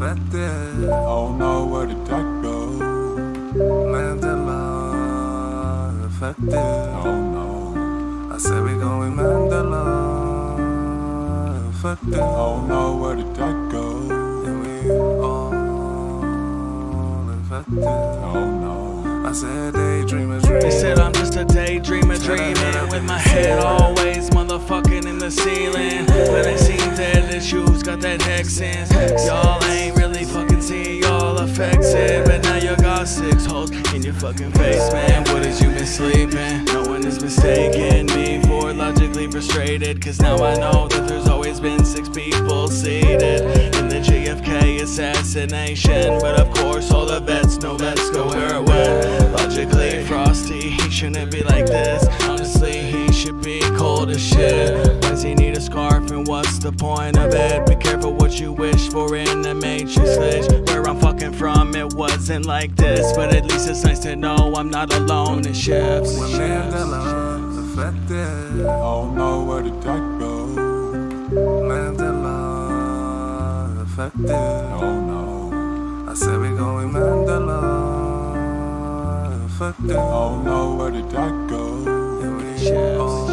affected. I don't know where the dark goes. Mandela affected. I don't know. I said we going Mandela affected. I don't know where the dark goes. And we all affected. I don't know. I said daydreamer dream. They said I'm just a daydreamer dreaming with my head always motherfucking in the ceiling. But it seems that the shoes got that hexens. Y'all ain't really fucking seeing y'all affected. But now you got 6 holes in your fucking face, man. What is you been sleeping? No one is mistaken me for logically frustrated. Cause now I know that there's always been 6 people seated in the JFK assassination. But of course all the vets know let's go where it went. Logically frosty, he shouldn't be like this. Honestly, he should be cold as shit. Why does he need a scarf and what's the point of it? Be careful what you wish for in the matrix glitch. Where I'm fucking from, it wasn't like this. But at least it's nice to know I'm not alone in shifts. When Mandela affected, I don't know where the dark goes. Mandela affected, I don't know. I said we going Mandela. I don't know where the dark goes. And we all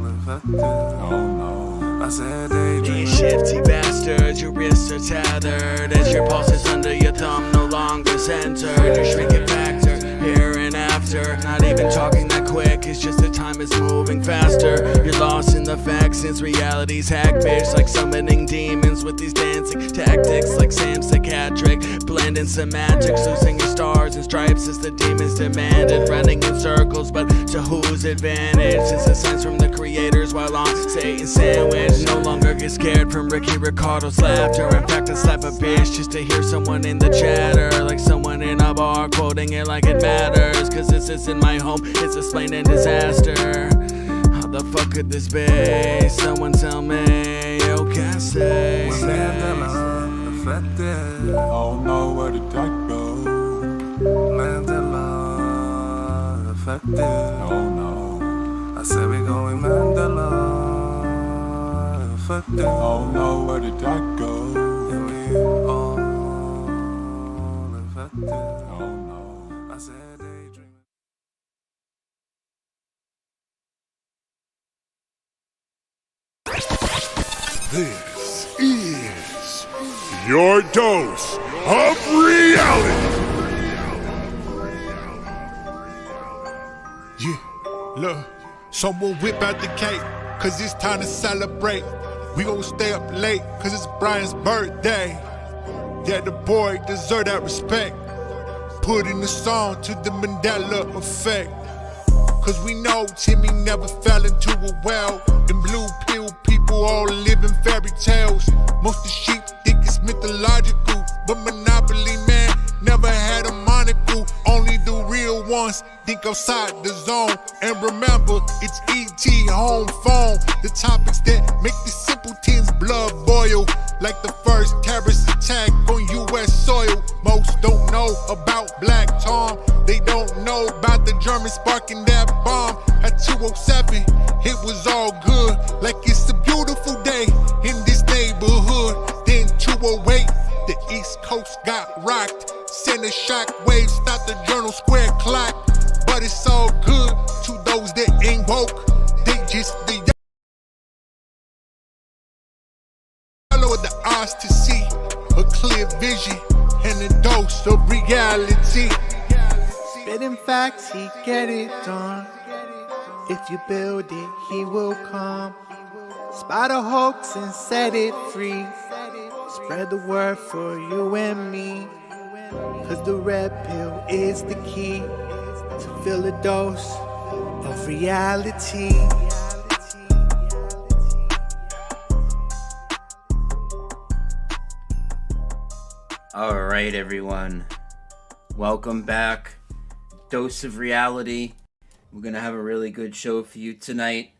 infected. I don't know. I said daydream. These shifty bastards, your wrists are tethered as your pulses under your thumb no longer centered. Your shrinking factor, here and after. Not even talking that quick, it's just the time is moving faster. You're lost in the facts since reality's hack bitch. Like summoning demons with these dancing tactics. Like Sam psychiatric, blending semantics. Losing your stars and stripes as the demons demanded. Running in circles, but to whose advantage? It's a sense from the creators while on Satan's sandwich. No longer get scared from Ricky Ricardo's laughter. In fact, I slap a bitch just to hear someone in the chatter. Like someone in a bar quoting it like it matters. Cause this isn't my home, it's a splaining disaster. How the fuck could this be? Someone tell me, you can't say. When Mandela affected, I don't know where the dark goes. Mandela affected, I don't know. I said we going Mandela affected. I don't know where the dark goes. And we all infected. I don't know. I said daydream. This is your dose of reality. Yeah, look, someone whip out the cake, cause it's time to celebrate. We gon' stay up late, cause it's Brian's birthday. Yeah, the boy deserve that respect. Put in the song to the Mandela Effect. Cause we know Timmy never fell into a well. Them blue pill people all live in fairy tales. Most of sheep think it's mythological, but Monopoly man never had a monocle. Only the real ones think outside the zone. And remember, it's ET home phone. The topics that make the simpletons blood boil. Like the first terrorist attack on US soil. Most don't know about Black Tom. They don't know about the Germans sparking that bomb at 207. It was all good, like it's a beautiful day in this neighborhood. Then 208, the East Coast got rocked. Send a shock wave, stop the Journal Square clock. But it's all good to those that ain't woke. They just the yellow of the eyes to see a clear vision and a dose of reality. Spitting facts, he get it done. If you build it, he will come. Spot a hoax and set it free. Spread the word for you and me. Cause the red pill is the key to fill a dose of reality. All right, everyone. Welcome back. Dose of reality. We're going to have a really good show for you tonight.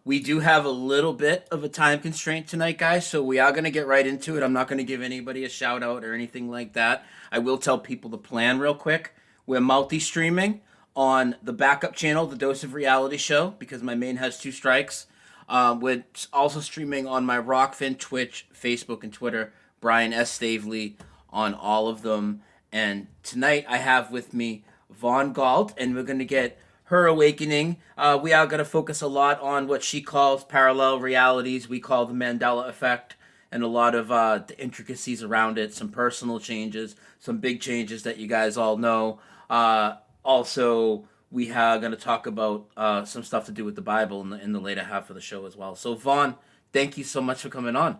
We do have a little bit of a time constraint tonight, guys, so we are going to get right into it. I'm not going to give anybody a shout out or anything like that. I will tell people the plan real quick. We're multi-streaming on the backup channel, the Dose of Reality show, because my main has 2 strikes. We're also streaming on my Rokfin, Twitch, Facebook, and Twitter Brian S. Staveley on all of them. And tonight I have with me Vaughn Galt, and we're going to get her awakening. We are going to focus a lot on what she calls parallel realities. We call the Mandela Effect, and a lot of the intricacies around it, some personal changes, some big changes that you guys all know. Also, we are going to talk about some stuff to do with the Bible in the later half of the show as well. So, Vaughn, thank you so much for coming on.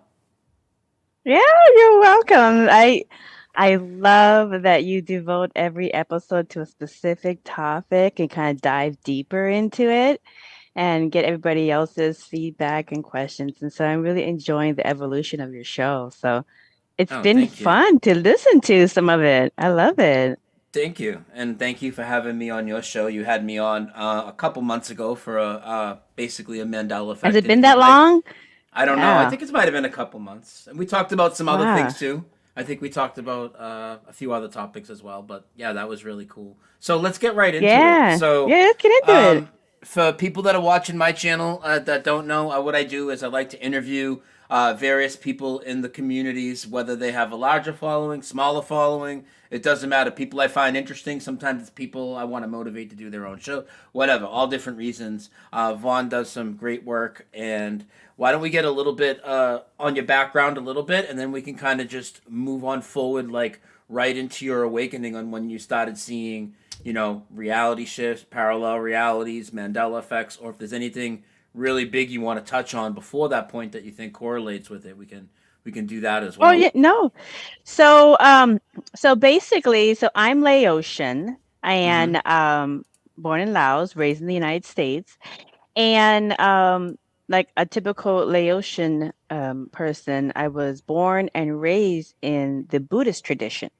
Yeah, you're welcome. I love that you devote every episode to a specific topic and kind of dive deeper into it and get everybody else's feedback and questions. And so I'm really enjoying the evolution of your show. So it's been fun to listen to some of it. I love it. Thank you. And thank you for having me on your show. You had me on a couple months ago for basically a Mandela Effect. Has it been that long? I don't know. I think it might have been a couple months. And we talked about some other things too. I think we talked about a few other topics as well. But yeah, that was really cool. So let's get right into it. So let's get into it. For people that are watching my channel that don't know, what I do is I like to interview various people in the communities, whether they have a larger following, smaller following. It doesn't matter. People I find interesting. Sometimes it's people I want to motivate to do their own show. Whatever. All different reasons. Vaughn does some great work. And why don't we get a little bit on your background a little bit, and then we can kind of just move on forward, like right into your awakening on when you started seeing, reality shifts, parallel realities, Mandela effects, or if there's anything really big you want to touch on before that point that you think correlates with it, we can do that as well. Oh yeah, no. So basically, I'm Laotian. I am born in Laos, raised in the United States, and like a typical Laotian person, I was born and raised in the Buddhist tradition,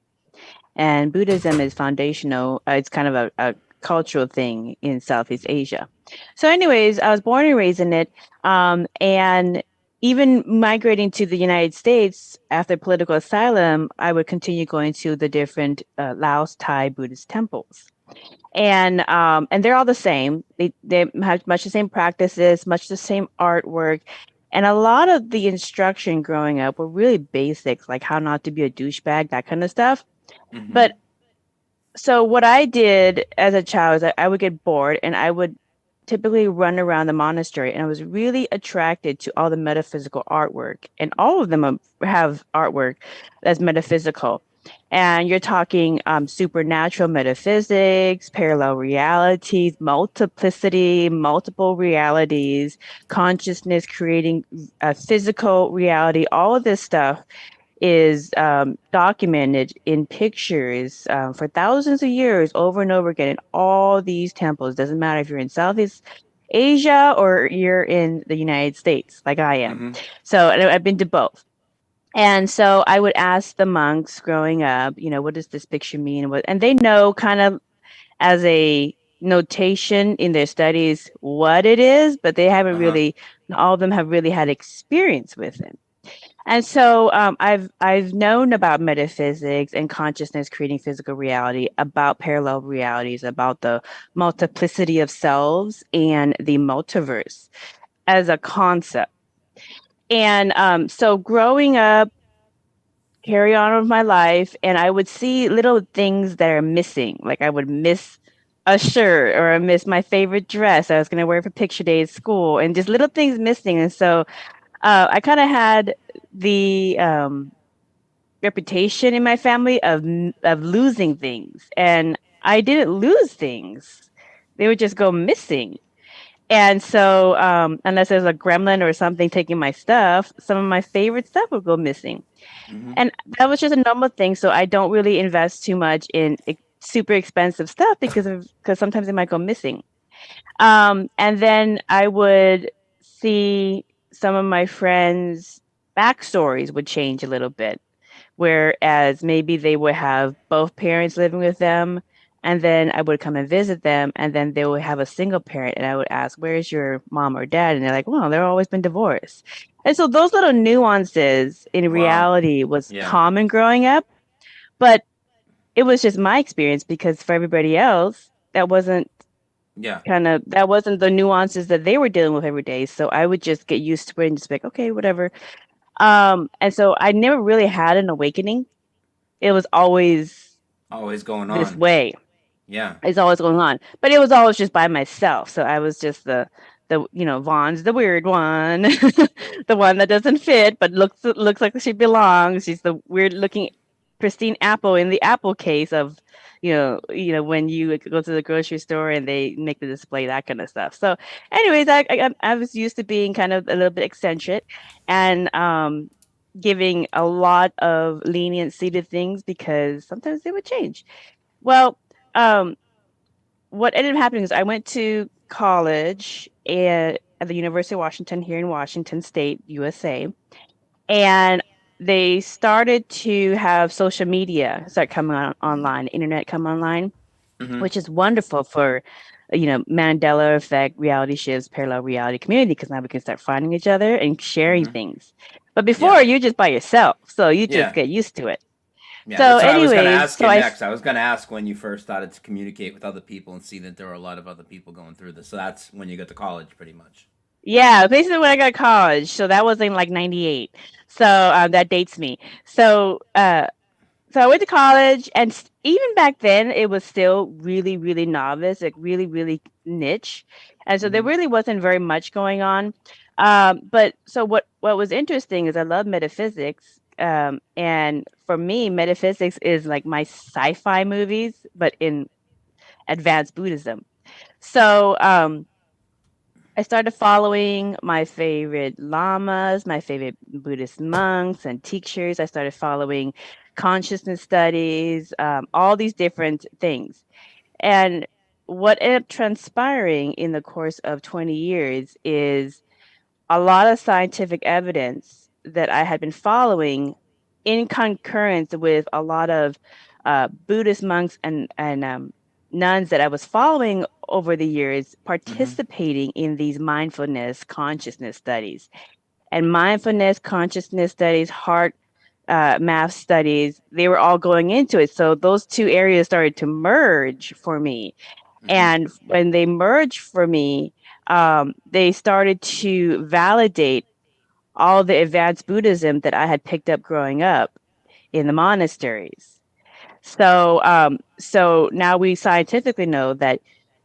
and Buddhism is foundational. It's kind of a cultural thing in Southeast Asia. So anyways, I was born and raised in it, and even migrating to the United States after political asylum, I would continue going to the different Laos Thai Buddhist temples. And they're all the same. They have much the same practices, much the same artwork. And a lot of the instruction growing up were really basics, like how not to be a douchebag, that kind of stuff. Mm-hmm. But so what I did as a child is I would get bored and I would typically run around the monastery, and I was really attracted to all the metaphysical artwork, and all of them have artwork that's metaphysical. And you're talking supernatural metaphysics, parallel realities, multiplicity, multiple realities, consciousness creating a physical reality. All of this stuff is documented in pictures for thousands of years over and over again in all these temples. Doesn't matter if you're in Southeast Asia or you're in the United States, like I am. Mm-hmm. So I've been to both. And so I would ask the monks growing up, what does this picture mean? And they know kind of as a notation in their studies what it is, but they haven't really, all of them have really had experience with it. And so I've known about metaphysics and consciousness creating physical reality, about parallel realities, about the multiplicity of selves and the multiverse as a concept. And so growing up, carry on with my life, and I would see little things that are missing. Like I would miss a shirt, or I miss my favorite dress I was going to wear for picture day at school, and just little things missing. And so I kind of had the reputation in my family of losing things, and I didn't lose things; they would just go missing. And so, unless there's a gremlin or something taking my stuff, some of my favorite stuff would go missing. Mm-hmm. And that was just a normal thing. So I don't really invest too much in super expensive stuff because sometimes it might go missing. And then I would see some of my friends' backstories would change a little bit, whereas maybe they would have both parents living with them, and then I would come and visit them, and then they would have a single parent, and I would ask, where's your mom or dad? And they're like, well, they've always been divorced. And so those little nuances in reality was common growing up, but it was just my experience, because for everybody else, that wasn't that wasn't the nuances that they were dealing with every day. So I would just get used to it and just be like, okay, whatever. And so I never really had an awakening. It was always Always going this on. way. Yeah. It's always going on, but it was always just by myself. So I was just the Vaughn's the weird one, the one that doesn't fit but looks like she belongs. She's the weird looking pristine apple in the apple case of when you go to the grocery store and they make the display, that kind of stuff. So anyways, I was used to being kind of a little bit eccentric and giving a lot of leniency to things because sometimes they would change. Well, um what ended up happening is I went to college at the University of Washington here in Washington State, USA, and they started to have social media start coming online, internet come online, Mm-hmm. which is wonderful for Mandela Effect, reality shifts, parallel reality community, because now we can start finding each other and sharing Mm-hmm. things. But Yeah. before, you're just by yourself, so you Yeah. just get used to it. Yeah, So that's what I was going to anyways, ask you next. I was going to ask when you first started to communicate with other people and see that there were a lot of other people going through this. So that's when you got to college, pretty much. Yeah, basically when I got to college. So that was in like 98. So that dates me. So I went to college, and even back then, it was still really, really novice, like really, really niche, and so there Mm-hmm. really wasn't very much going on. But so what was interesting is I love metaphysics, and for me, metaphysics is like my sci-fi movies, but in advanced Buddhism. So I started following my favorite lamas, my favorite Buddhist monks and teachers. I started following consciousness studies, all these different things. And what ended up transpiring in the course of 20 years is a lot of scientific evidence that I had been following in concurrence with a lot of Buddhist monks and nuns that I was following over the years, Mm-hmm. participating in these mindfulness consciousness studies. And mindfulness consciousness studies, heart math studies, they were all going into it. So those two areas started to merge for me. Mm-hmm. And when they merged for me, they started to validate all the advanced Buddhism that I had picked up growing up in the monasteries. So now we scientifically know that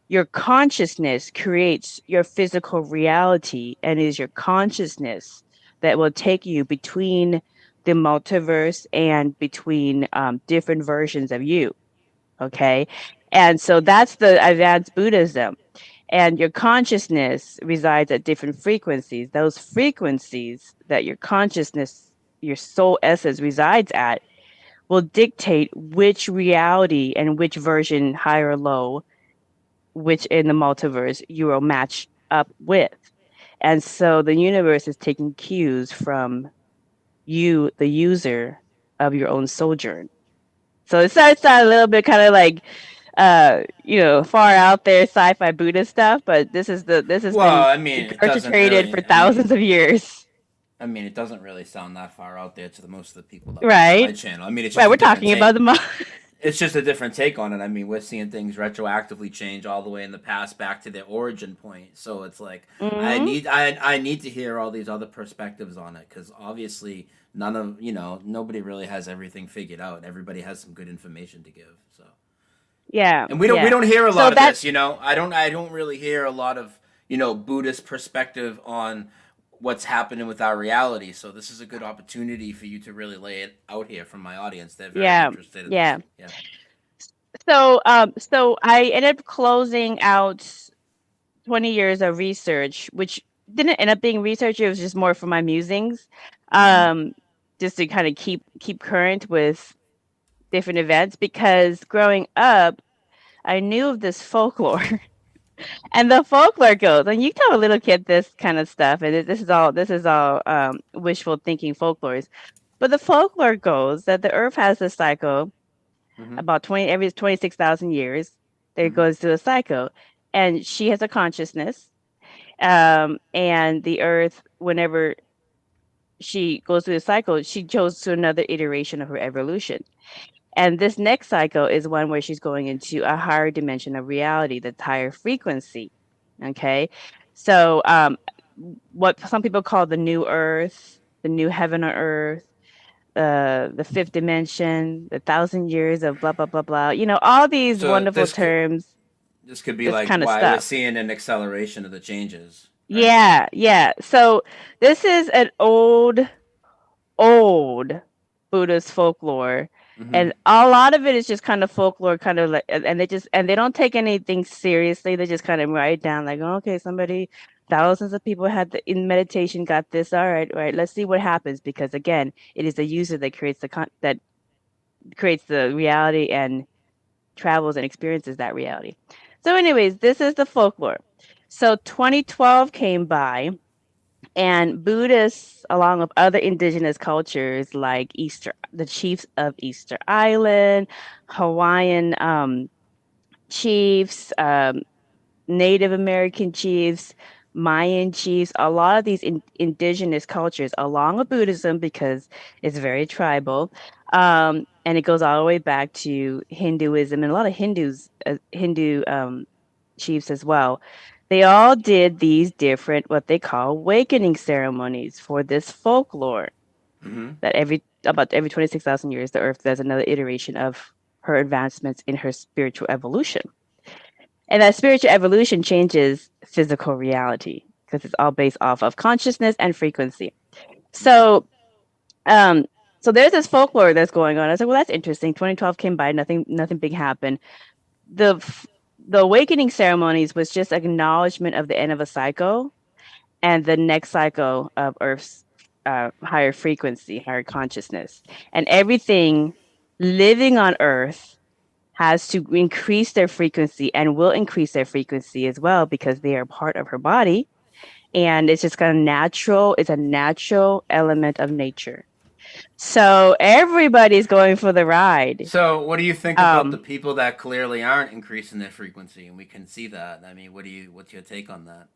your consciousness creates your physical reality, and it is your consciousness that will take you between the multiverse and between different versions of you. Okay. And so that's the advanced Buddhism. And your consciousness resides at different frequencies. Those frequencies that your consciousness, your soul essence resides at, will dictate which reality and which version, high or low, which in the multiverse you will match up with. And so the universe is taking cues from you, the user of your own sojourn. So it starts out a little bit kind of like far out there sci-fi Buddhist stuff, but this has Well, been I mean, it doesn't perpetrated for really. thousands of years. I mean, it doesn't really sound that far out there to the most of the people that watch my Right. channel. I mean, it's Right. just a We're different talking about take. the It's just a different take on it. I mean, we're seeing things retroactively change all the way in the past back to their origin point. So it's like hmm I need to hear all these other perspectives on it because obviously nobody really has everything figured out. Everybody has some good information to give. So Yeah. and we Yeah. don't hear a So lot of that this. I don't really hear a lot of Buddhist perspective on what's happening with our reality. So this is a good opportunity for you to really lay it out here from my audience. They're very yeah. interested in this. Yeah. Yeah. So I ended up closing out 20 years of research, which didn't end up being research. It was just more for my musings, Mm-hmm. um, just to kind of keep current with different events. Because growing up, I knew of this folklore, and the folklore goes, and you tell a little kid this kind of stuff, and this is all wishful thinking folklores. But the folklore goes that the Earth has a cycle Mm-hmm. about 20 every 26,000 years. There Mm-hmm. goes through a cycle, and she has a consciousness. And the Earth, whenever she goes through the cycle, she goes to another iteration of her evolution. And this next cycle is one where she's going into a higher dimension of reality, that's higher frequency. Okay. So, what some people call the new Earth. the new heaven or earth, the fifth dimension, the 1,000 years of blah blah blah blah. You know, all these So wonderful terms, this could be this like kind of why we're stuff. seeing an acceleration of the changes, right? Yeah, yeah. So this is an old Buddhist folklore. Mm-hmm. And a lot of it is just kind of folklore, kind of like, and they don't take anything seriously. They just kind of write down like, oh, okay, somebody, thousands of people had in meditation got this. All right, let's see what happens, because again, it is the user that creates that creates the reality and travels and experiences that reality. So, anyways, this is the folklore. So 2012 came by, and Buddhists, along with other indigenous cultures like the chiefs of Easter Island, Hawaiian chiefs, Native American chiefs, Mayan chiefs, a lot of these indigenous cultures, along with Buddhism, because it's very tribal, and it goes all the way back to Hinduism and a lot of Hindu chiefs as well. They all did these different, what they call awakening ceremonies for this folklore Mm-hmm. that about every 26,000 years, the earth does another iteration of her advancements in her spiritual evolution. And that spiritual evolution changes physical reality because it's all based off of consciousness and frequency. So, um, so there's this folklore that's going on. I was like, well, that's interesting. 2012 came by, nothing big happened. The awakening ceremonies was just acknowledgement of the end of a cycle and the next cycle of Earth's higher frequency, higher consciousness, and everything living on Earth has to increase their frequency and will increase their frequency as well because they are part of her body. And it's just kind of natural. It's a natural element of nature. So everybody's going for the ride. So, what do you think about the people that clearly aren't increasing their frequency, and we can see that? I mean, what's your take on that?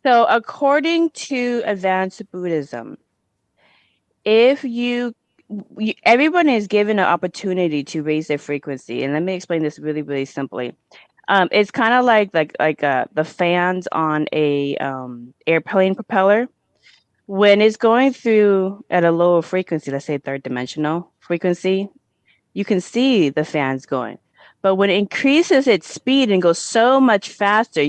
So according to advanced Buddhism, if everyone is given an opportunity to raise their frequency, and let me explain this really, really simply. It's kind of like the fans on a airplane propeller. When it's going through at a lower frequency, let's say third dimensional frequency, you can see the fans going. But when it increases its speed and goes so much faster,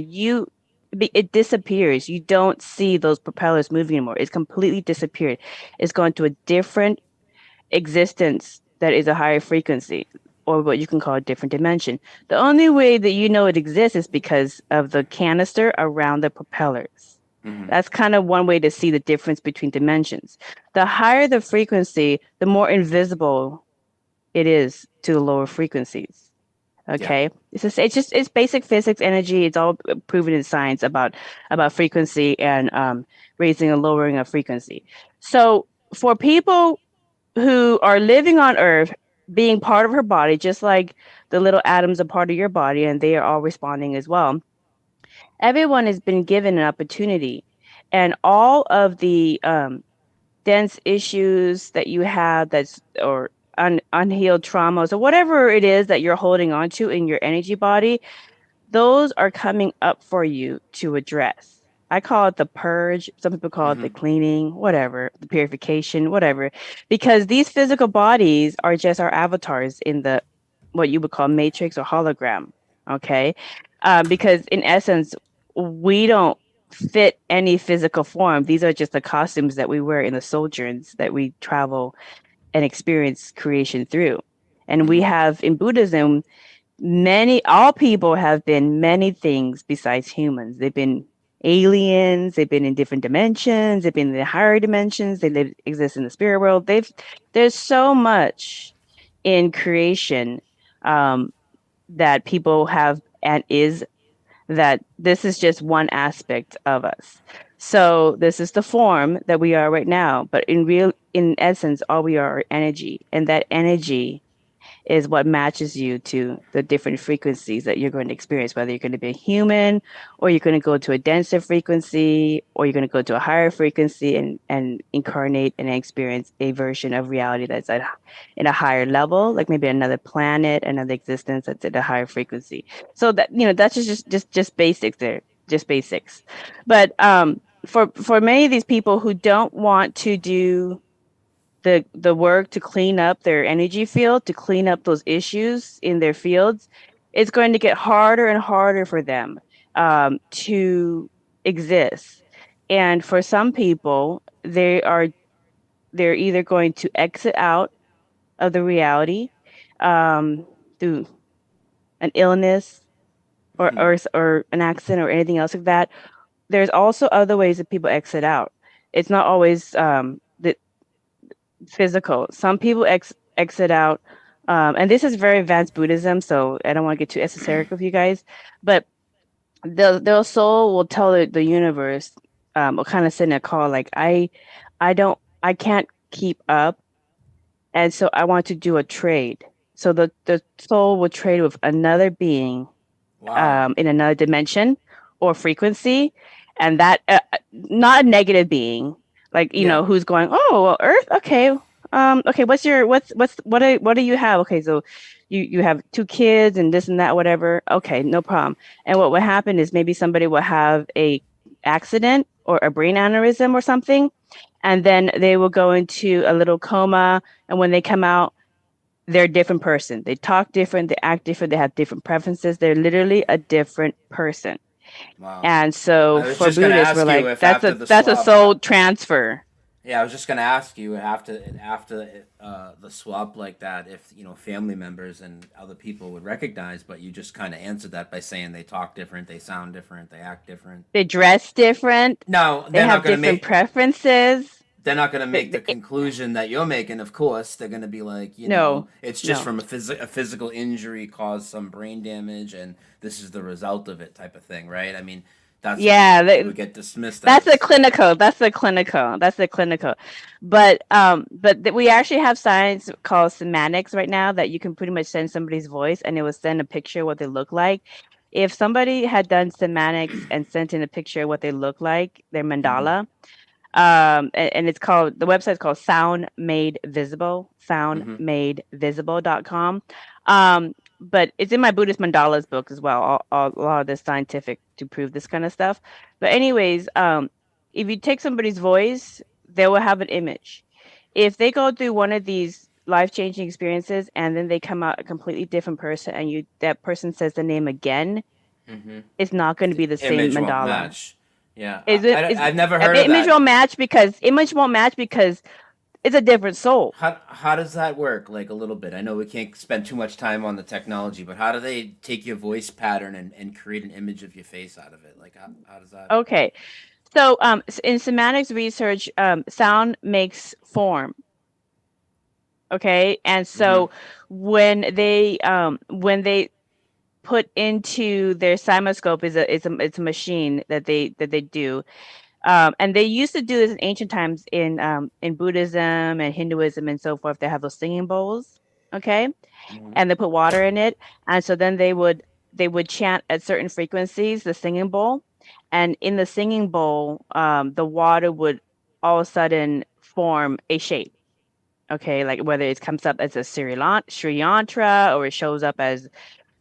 it disappears. You don't see those propellers moving anymore. It's completely disappeared. It's gone to a different existence that is a higher frequency, or what you can call a different dimension. The only way that you know it exists is because of the canister around the propellers. Mm-hmm. That's kind of one way to see the difference between dimensions. The higher the frequency, the more invisible it is to the lower frequencies. Okay. Yeah. It's basic physics, energy. It's all proven in science about frequency and raising and lowering of frequency. So for people who are living on Earth, being part of her body, just like the little atoms are part of your body, and they are all responding as well. Everyone has been given an opportunity, and all of the dense issues that you have or unhealed traumas or whatever it is that you're holding on to in your energy body, those are coming up for you to address. I call it the purge. Some people call it the cleaning, whatever, the purification, whatever, because these physical bodies are just our avatars in the what you would call matrix or hologram. Okay, because in essence, we don't fit any physical form. These are just the costumes that we wear in the sojourns that we travel and experience creation through. And we have in Buddhism, all people have been many things besides humans. They've been aliens, they've been in different dimensions, they've been in the higher dimensions, exist in the spirit world. There's so much in creation that people have and is that this is just one aspect of us. So this is the form that we are right now, but in essence, all we are energy, and that energy is what matches you to the different frequencies that you're going to experience, whether you're going to be a human or you're going to go to a denser frequency or you're going to go to a higher frequency and incarnate and experience a version of reality that's in a higher level, like maybe another planet, another existence that's at a higher frequency. So that, that's just basics there, just basics. But for many of these people who don't want to do the work to clean up their energy field, to clean up those issues in their fields, it's going to get harder and harder for them to exist. And for some people, they're either going to exit out of the reality through an illness or an accident or anything else like that. There's also other ways that people exit out. It's not always the physical. Some people exit out, and this is very advanced Buddhism, so I don't want to get too esoteric with you guys, but their soul will tell the universe, will kind of send a call like, I can't keep up, and so I want to do a trade. So the soul will trade with another being in another dimension or frequency, and that not a negative being, like who's going, oh well, Earth, okay, okay, what do you have? Okay, so you have 2 kids and this and that, whatever. Okay, no problem. And what will happen is maybe somebody will have a accident or a brain aneurysm or something, and then they will go into a little coma, and when they come out, they're a different person. They talk different, they act different, they have different preferences. They're literally a different person. Wow. And so for Buddhists, we're like, that's a soul transfer. Yeah, I was just gonna ask you after the swap like that, if family members and other people would recognize, but you just kind of answered that by saying they talk different, they sound different, they act different, they dress different. No, they have different preferences. They're not going to make the conclusion that you're making. Of course, they're going to be like, it's just from a physical injury caused some brain damage, and this is the result of it, type of thing, right? I mean, that's they would get dismissed. That's the clinical. But we actually have science called semantics right now that you can pretty much send somebody's voice, and it will send a picture of what they look like. If somebody had done semantics and sent in a picture of what they look like, their mandala. And it's called, the website's called Sound Made Visible, soundmadevisible.com. But it's in my Buddhist mandalas book as well, a lot of this scientific to prove this kind of stuff. But anyways, if you take somebody's voice, they will have an image. If they go through one of these life-changing experiences and then they come out a completely different person, and that person says the name again, it's not going to be the same mandala. Match. Yeah, I've never heard of that. Image won't match because it's a different soul. How does that work? Like a little bit. I know we can't spend too much time on the technology, but how do they take your voice pattern and create an image of your face out of it? Like how does that? Okay, so in semantics research, sound makes form. Okay, and so when they put into their simoscope it's a machine that they do, and they used to do this in ancient times in Buddhism and Hinduism and so forth. They have those singing bowls, okay, and they put water in it, and so then they would chant at certain frequencies the singing bowl, and in the singing bowl the water would all of a sudden form a shape, okay, like whether it comes up as a Sri Yantra, or it shows up as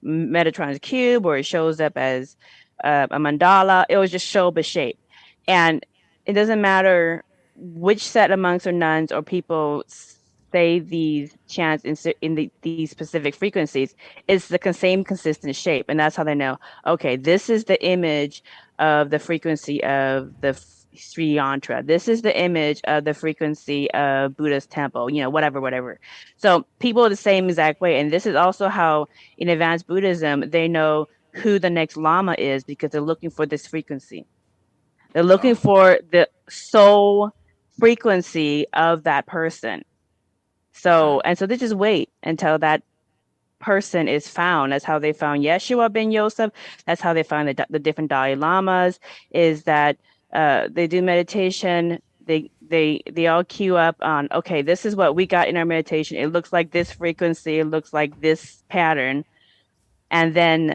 Metatron's cube, or it shows up as a mandala. It will just show up a shape, and it doesn't matter which set of monks or nuns or people say these chants in these specific frequencies. It's the same consistent shape, and that's how they know, okay, this is the image of the frequency of the Sri Yantra. This is the image of the frequency of Buddha's temple, whatever. So people are the same exact way. And this is also how in advanced Buddhism, they know who the next Lama is, because they're looking for this frequency. They're looking for the soul frequency of that person. So they just wait until that person is found. That's how they found Yeshua ben Yosef. That's how they found the different Dalai Lamas, is that they do meditation. They all queue up on, okay, this is what we got in our meditation. It looks like this frequency. It looks like this pattern. And then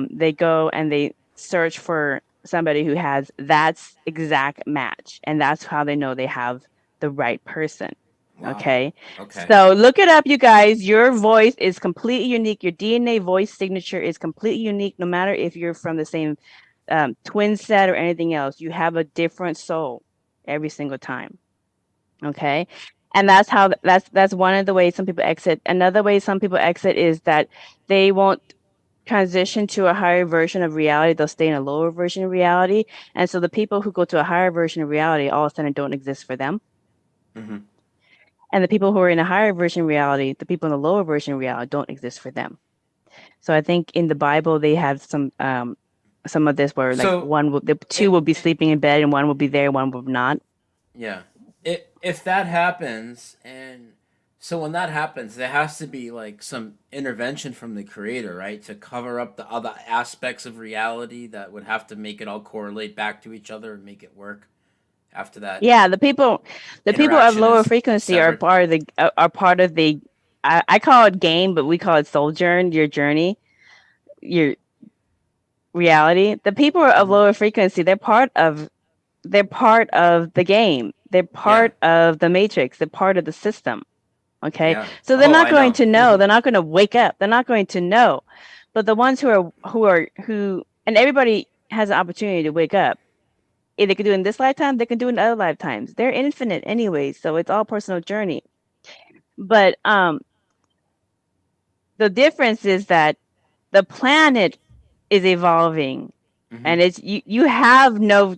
they go and they search for somebody who has that exact match. And that's how they know they have the right person. Wow. Okay. So look it up, you guys. Your voice is completely unique. Your DNA voice signature is completely unique, no matter if you're from the same twin set or anything else. You have a different soul every single time. Okay. And that's one of the ways some people exit. Another way some people exit is that they won't transition to a higher version of reality. They'll stay in a lower version of reality. And so the people who go to a higher version of reality all of a sudden don't exist for them. Mm-hmm. And the people who are in a higher version of reality, the people in the lower version of reality don't exist for them. So I think in the Bible they have some of this where like So the two will be sleeping in bed and one will be there, one will not. yeah, if that happens, and so when that happens, there has to be like some intervention from the creator, right, to cover up the other aspects of reality that would have to make it all correlate back to each other and make it work after that Yeah, the people of interaction lower is frequency are severed. part of the I call it game, but we call it sojourn, your journey, your reality. The people of Mm-hmm. lower frequency, they're part of the game. They're Yeah, part of the matrix. They're part of the system. Okay. yeah. So they're Oh, not I going know. to know. They're not going to wake up. They're not going to know. But the ones who and everybody has an opportunity to wake up. If they can do it in this lifetime, they can do it in other lifetimes. They're infinite anyway, so it's all personal journey. But the difference is that the planet is evolving, Mm-hmm. and it's you have no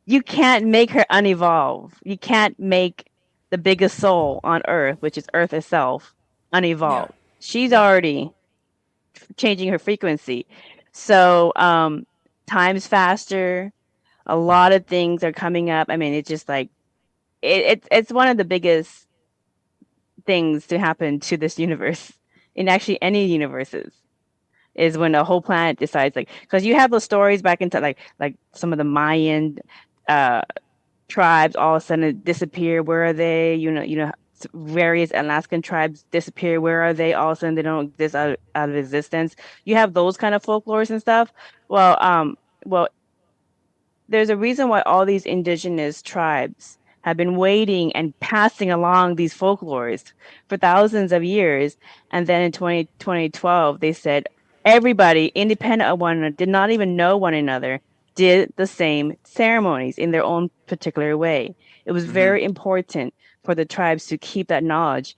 you can't make her unevolve. You can't make the biggest soul on Earth, which is Earth itself, Yeah, unevolved. She's yeah. already changing her frequency. So time's faster. A lot of things are coming up. I mean, it's just like it's one of the biggest things to happen to this universe in actually any universes is when a whole planet decides like because you have those stories back into like some of the Mayan uh tribes all of a sudden disappear. Where are they? Various Alaskan tribes disappear. Where are they? All of a sudden they don't exist out of existence. You have those kind of folklores and stuff. Well, there's a reason why all these indigenous tribes have been waiting and passing along these folklores for thousands of years. And then in 2012, they said everybody, independent of one another, did not even know one another, did the same ceremonies in their own particular way. It was Mm-hmm. very important for the tribes to keep that knowledge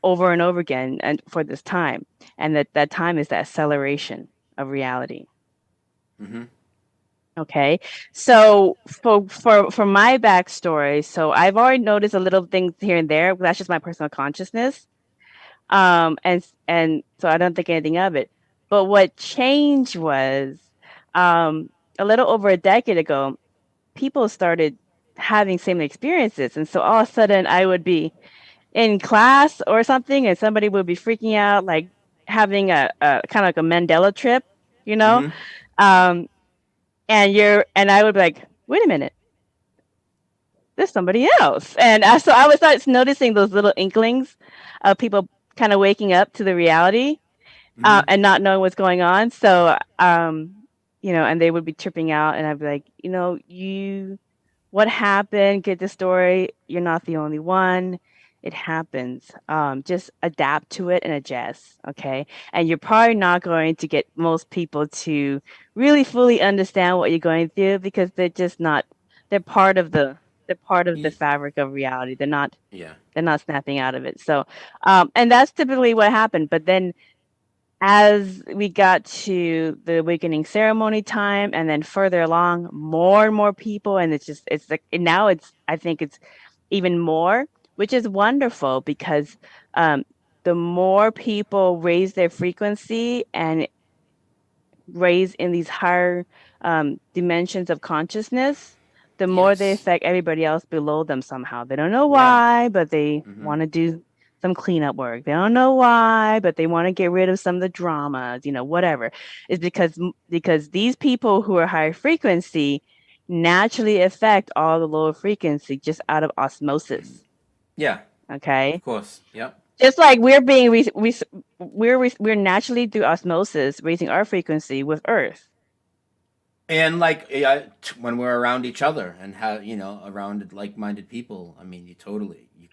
over and over again and for this time. And that time is the acceleration of reality. Mm-hmm. Okay. So for my backstory, so I've already noticed a little things here and there, but that's just my personal consciousness. And so I don't think anything of it. But what changed was a little over a decade ago, people started having similar experiences. And so all of a sudden I would be in class or something and somebody would be freaking out, like having a kind of like a Mandela trip, you know? Mm-hmm. Um, and I would be like, wait a minute, there's somebody else. And so I would start noticing those little inklings of people kind of waking up to the reality Mm-hmm. and not knowing what's going on. So, and they would be tripping out, and I'd be like, what happened? Get the story. You're not the only one. It happens. Just adapt to it and adjust. Okay. And you're probably not going to get most people to really fully understand what you're going through because they're just not, they're part of the fabric of reality. Yeah. They're not snapping out of it. So, and that's typically what happened. But then as we got to the awakening ceremony time and then further along, more and more people, and it's like now I think it's even more, which is wonderful because the more people raise their frequency and raise in these higher dimensions of consciousness, the more they Yes. affect everybody else below them somehow. They don't know Yeah. why, but they Mm-hmm. want to do some cleanup work. They don't know why, but they want to get rid of some of the dramas, whatever. It's because these people who are higher frequency naturally affect all the lower frequency just out of osmosis. Yeah. Okay. Of course. Yep. Just like we're naturally through osmosis raising our frequency with Earth. And like when we're around each other and around like-minded people, I mean, you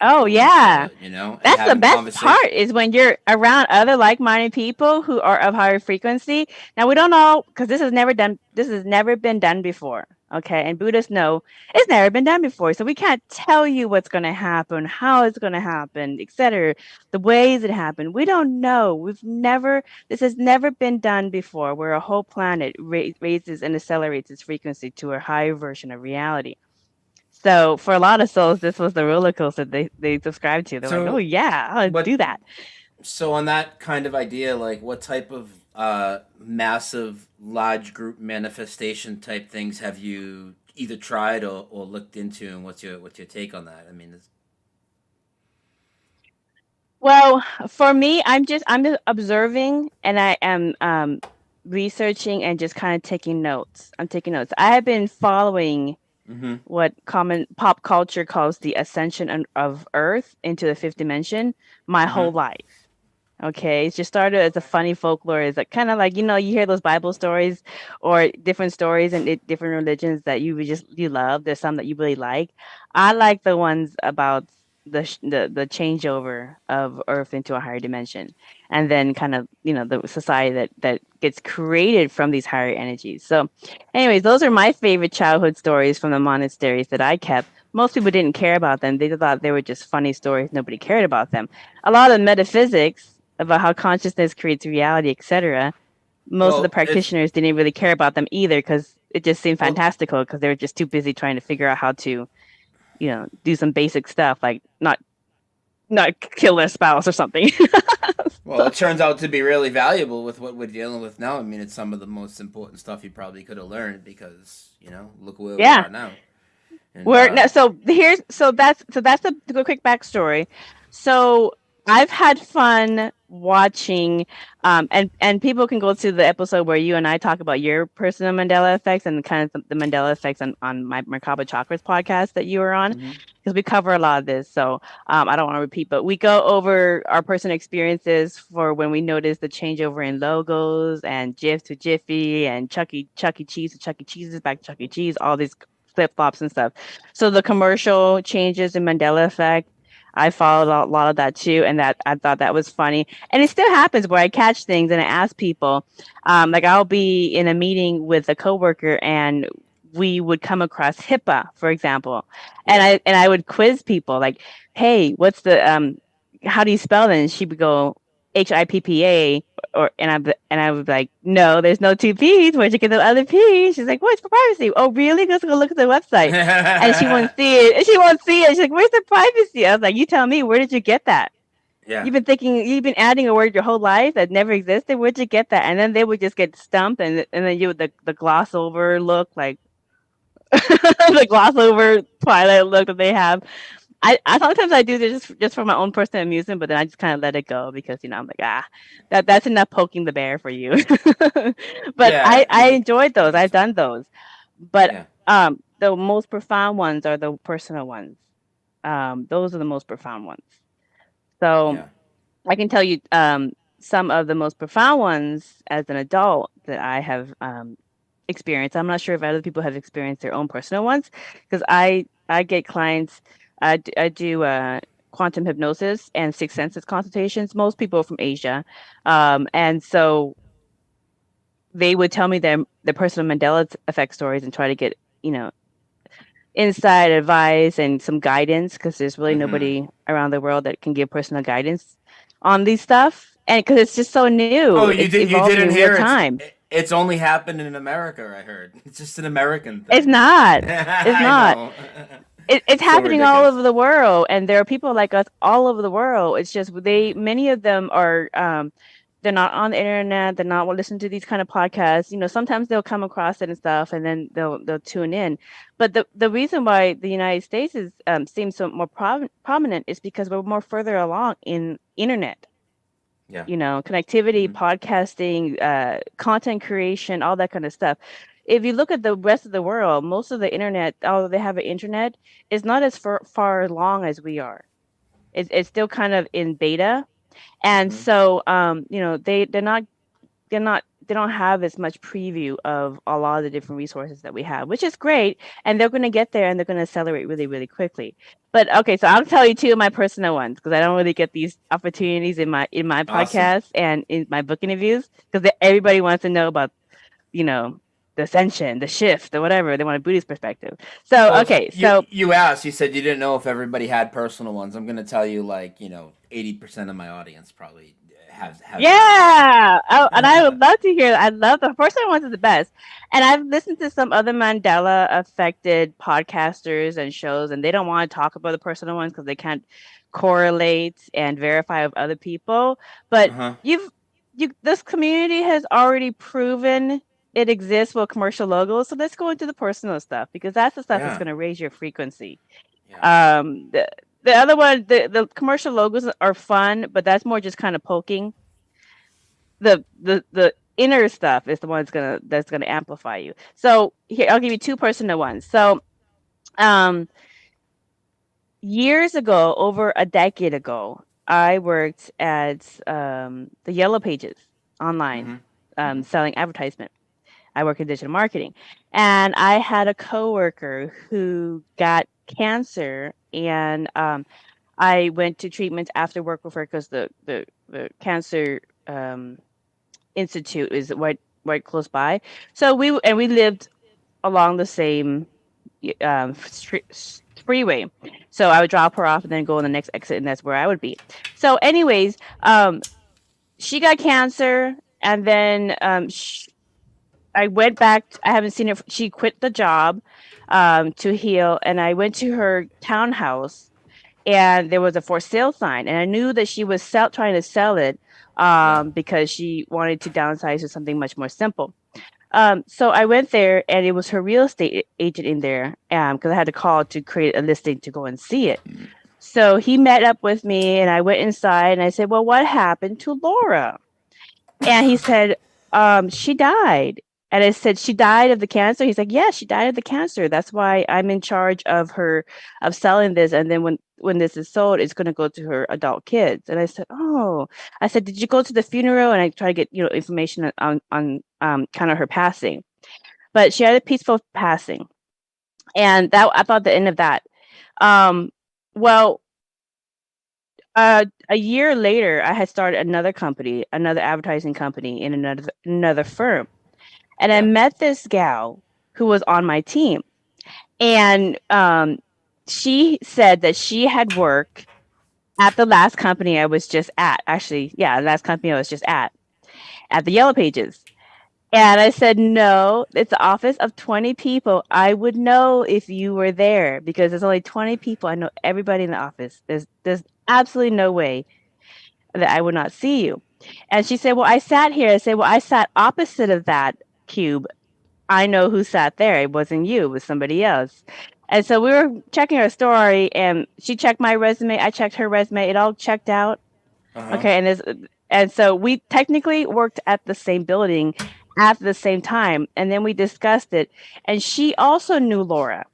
Oh going yeah. to, you know, and That's the having best part conversation. is when you're around other like-minded people who are of higher frequency. Now we don't know because this has never been done before. Okay. And Buddhists know it's never been done before. So we can't tell you what's going to happen, how it's going to happen, etc. The ways it happened. We don't know. This has never been done before where a whole planet raises and accelerates its frequency to a higher version of reality. So for a lot of souls, this was the roller coaster they subscribed to. They're like, oh So yeah, I'll do what? that. So on that kind of idea, like what type of massive, large group manifestation type things have you either tried or looked into, and what's your take on that? I mean, Well, for me, I'm just observing and I am researching and just kind of taking notes. I'm taking notes. I have been following mm-hmm, what common pop culture calls the ascension of Earth into the fifth dimension my mm-hmm, whole life. Okay, it just started as a funny folklore. It's like kind of like you hear those Bible stories or different stories and different religions that you love. There's some that you really like. I like the ones about the changeover of Earth into a higher dimension, and then kind of the society that gets created from these higher energies. So, anyways, those are my favorite childhood stories from the monasteries that I kept. Most people didn't care about them. They thought they were just funny stories. Nobody cared about them. A lot of metaphysics about how consciousness creates reality, etc. Most of the well, it's practitioners didn't really care about them either because it just seemed well, fantastical because they were just too busy trying to figure out how to, do some basic stuff like not kill their spouse or something. well, it turns out to be really valuable with what we're dealing with now. I mean, it's some of the most important stuff you probably could have learned because look where we Yeah. are now. And Where no, so that's the quick backstory. So I've had fun watching, and people can go to the episode where you and I talk about your personal Mandela effects and kind of the Mandela effects on my Merkaba Chakras podcast that you were on, mhm. because we cover a lot of this. So I don't want to repeat, but we go over our personal experiences for when we notice the changeover in logos and GIF to Jiffy and Chuck E. Cheese to Chuck E. Cheese's back to Chuck E. Cheese, all these flip flops and stuff. So the commercial changes in Mandela Effect, I followed a lot of that too, and that I thought that was funny. And it still happens where I catch things and I ask people, like I'll be in a meeting with a coworker and we would come across HIPAA, for example, and Yeah. I would quiz people like, hey, what's the how do you spell it? And she would go HIPPA, and I would be like, no, there's no two P's. Where'd you get the other P? She's like, well, it's for privacy. Oh, really? Let's go look at the website. And she won't see it. And she won't see it. She's like, where's the privacy? I was like, you tell me, where did you get that? Yeah. You've been adding a word your whole life that never existed. Where'd you get that? And then they would just get stumped, and then the gloss over look, like the gloss over Twilight look that they have. I sometimes I do this just for my own personal amusement, but then I just kind of let it go because I'm like, that's enough poking the bear for you. But Yeah. I enjoyed those. I've done those, but Yeah. the most profound ones are the personal ones. Those are the most profound ones. So Yeah. I can tell you some of the most profound ones as an adult that I have experienced. I'm not sure if other people have experienced their own personal ones because I get clients. I do quantum hypnosis and sixth senses consultations. Most people are from Asia, and so they would tell me their personal Mandela effect stories and try to get inside advice and some guidance because there's really Mm-hmm. nobody around the world that can give personal guidance on these stuff, and because it's just so new, Oh, it's you evolving didn't in real hear time. it's only happened in America, I heard. It's just an American It's thing. not. It's I not. know. It's So happening all ridiculous. over the world, and there are people like us all over the world. It's just many of them are they're not on the internet, they're not listening to these kind of podcasts. Sometimes they'll come across it and stuff, and then they'll tune in. But the reason why the United States is seems so more prominent is because we're more further along in internet. Yeah. Connectivity, Hmm. podcasting, content creation, all that kind of stuff. If you look at the rest of the world, most of the internet, although they have an internet, is not as far along as we are. It's still kind of in beta, and Hmm. so they're not don't have as much preview of a lot of the different resources that we have, which is great. And they're going to get there and they're going to accelerate really, really quickly. But okay, so I'll tell you two of my personal ones because I don't really get these opportunities in my podcast and in my book interviews because everybody wants to know about, the ascension, the shift, or whatever. They want a Buddhist perspective. So, okay. So you asked, you said you didn't know if everybody had personal ones. I'm going to tell you 80% of my audience probably have. Yeah. Oh, and I would love to hear. I love the personal ones are the best. And I've listened to some other Mandela affected podcasters and shows, and they don't want to talk about the personal ones because they can't correlate and verify with other people. But this community has already proven it exists with commercial logos. So let's go into the personal stuff because that's the stuff that's going to raise your frequency. Yeah. The other one, the commercial logos are fun, but that's more just kind of poking. The inner stuff is the one that's gonna amplify you. So here, I'll give you two personal ones. So, years ago, over a decade ago, I worked at the Yellow Pages online, selling advertisement. I work in digital marketing, and I had a coworker who got cancer, and I went to treatment after work with her because the cancer institute is right close by. So we lived along the same freeway. So I would drop her off and then go on the next exit, and that's where I would be. So, anyways, she got cancer, and then I went back. I haven't seen her. She quit the job to heal, and I went to her townhouse, and there was a for sale sign, and I knew that she was trying to sell it because she wanted to downsize to something much more simple. So I went there, and it was her real estate agent in there because I had to call to create a listing to go and see it. So he met up with me, and I went inside, and I said, "Well, what happened to Laura?" And he said, "She died." And I said, "She died of the cancer?" He's like, "Yeah, she died of the cancer. That's why I'm in charge of selling this. And then when this is sold, it's going to go to her adult kids." And I said, "Oh," I said, "Did you go to the funeral?" And I try to get, information on kind of her passing, but she had a peaceful passing. And that, I thought the end of that. Well, a year later, I had started another company, another advertising company in another firm. And I met this gal who was on my team. And she said that she had worked at the last company I was just at. Actually, the last company I was just at the Yellow Pages. And I said, "No, it's an office of 20 people. I would know if you were there because there's only 20 people. I know everybody in the office. There's absolutely no way that I would not see you." And she said, "Well, I sat here." I said, "Well, I sat opposite of that cube. I know who sat there. It wasn't you, it was somebody else." And so we were checking her story, and she checked my resume. I checked her resume. It all checked out. Okay. And so we technically worked at the same building at the same time. And then we discussed it. And she also knew Laura.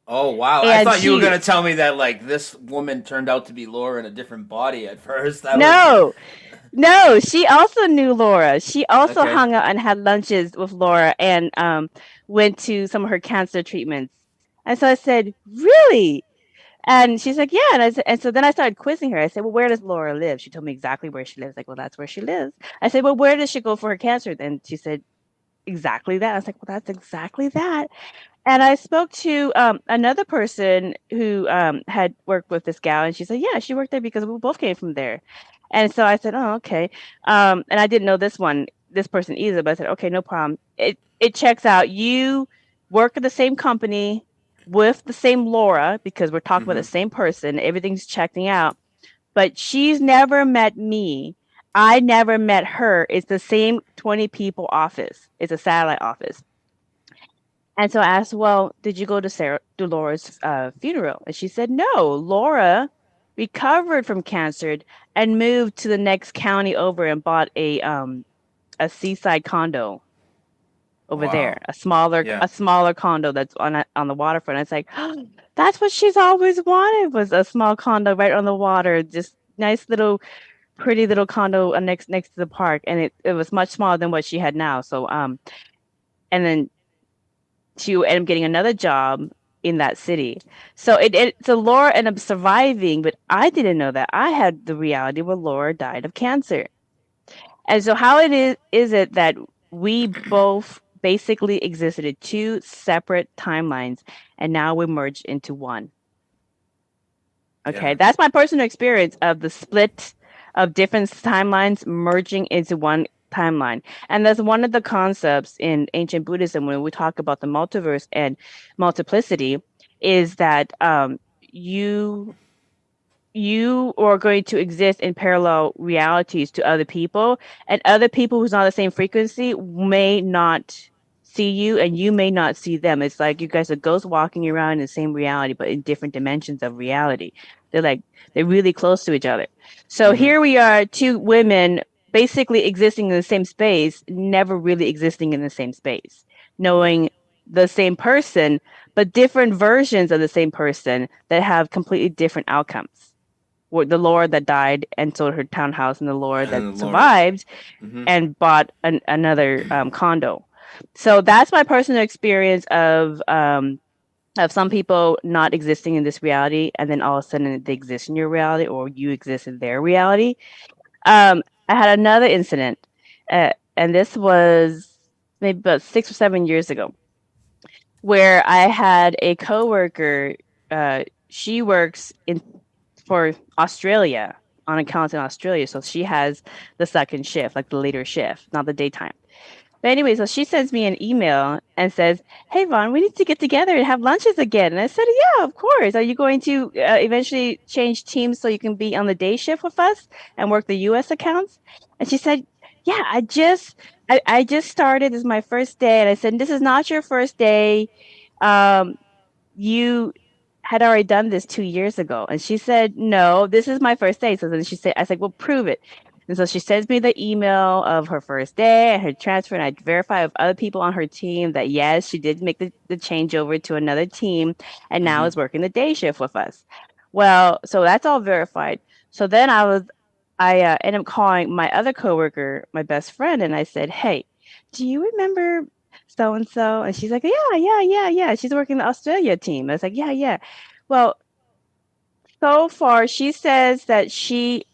Oh, wow. And I thought you were going to tell me that this woman turned out to be Laura in a different body at first. No, she also knew Laura. She also hung out and had lunches with Laura and went to some of her cancer treatments. And so I said, "Really?" And she's like, "Yeah." And so then I started quizzing her. I said, "Well, where does Laura live?" She told me exactly where she lives. Like, "Well, that's where she lives." I said, "Well, where does she go for her cancer?" And she said, "Exactly that." I was like, "Well, that's exactly that." And I spoke to another person who had worked with this gal, and she said, "Yeah, she worked there because we both came from there." And so I said, "Oh, okay." And I didn't know this person either, but I said, "Okay, no problem. It checks out. You work at the same company with the same Laura because we're talking about the same person. Everything's checking out. But she's never met me. I never met her. It's the same 20 people office. It's a satellite office." And so I asked, "Well, did you go to Laura's funeral?" And she said, "No, Laura recovered from cancer and moved to the next county over and bought a seaside condo over there, a smaller condo that's on the waterfront." It's like, "Oh, that's what she's always wanted, was a small condo right on the water, just nice little pretty little condo next to the park, and it was much smaller than what she had now. So and then she ended up getting another job in that city. So so Laura ended up surviving, but I didn't know that. I had the reality where Laura died of cancer. And so how is it that we both basically existed in two separate timelines and now we merged into one? Okay, that's my personal experience of the split of different timelines merging into one timeline. And that's one of the concepts in ancient Buddhism when we talk about the multiverse and multiplicity, is that you are going to exist in parallel realities to other people, and other people who's not the same frequency may not see you and you may not see them. It's like you guys are ghosts walking around in the same reality but in different dimensions of reality. They're really close to each other. So here we are, two women basically existing in the same space, never really existing in the same space, knowing the same person but different versions of the same person that have completely different outcomes. The Laura that died and sold her townhouse, and the Laura that survived and bought another condo. So that's my personal experience of some people not existing in this reality, and then all of a sudden they exist in your reality, or you exist in their reality. I had another incident, and this was maybe about 6 or 7 years ago, where I had a coworker. She works for Australia, on accounts in Australia, so she has the second shift, like the later shift, not the daytime. But anyway, so she sends me an email and says, "Hey, Vaughn, we need to get together and have lunches again." And I said, "Yeah, of course. Are you going to eventually change teams so you can be on the day shift with us and work the U.S. accounts?" And she said, "Yeah, I just started. This is my first day." And I said, "This is not your first day. You had already done this 2 years ago." And she said, "No, this is my first day." So then I said, "Well, prove it." And so she sends me the email of her first day and her transfer, and I verify with other people on her team that yes, she did make the changeover to another team and now is working the day shift with us. Well, so that's all verified. So then I ended up calling my other coworker, my best friend, and I said, "Hey, do you remember so and so?" And she's like, "Yeah. She's working the Australia team." I was like, "Yeah. Well, so far she says that she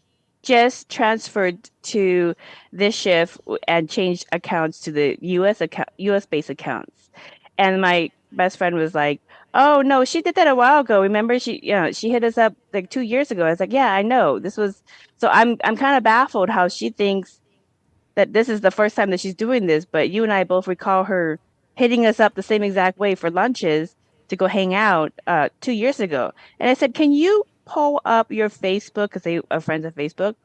just transferred to this shift and changed accounts to the US based accounts." And my best friend was like, "Oh no, she did that a while ago. Remember, she hit us up like 2 years ago." I was like, "Yeah, I know." So I'm kind of baffled how she thinks that this is the first time that she's doing this, but you and I both recall her hitting us up the same exact way for lunches to go hang out 2 years ago. And I said, "Can you pull up your Facebook?" Because they are friends on Facebook.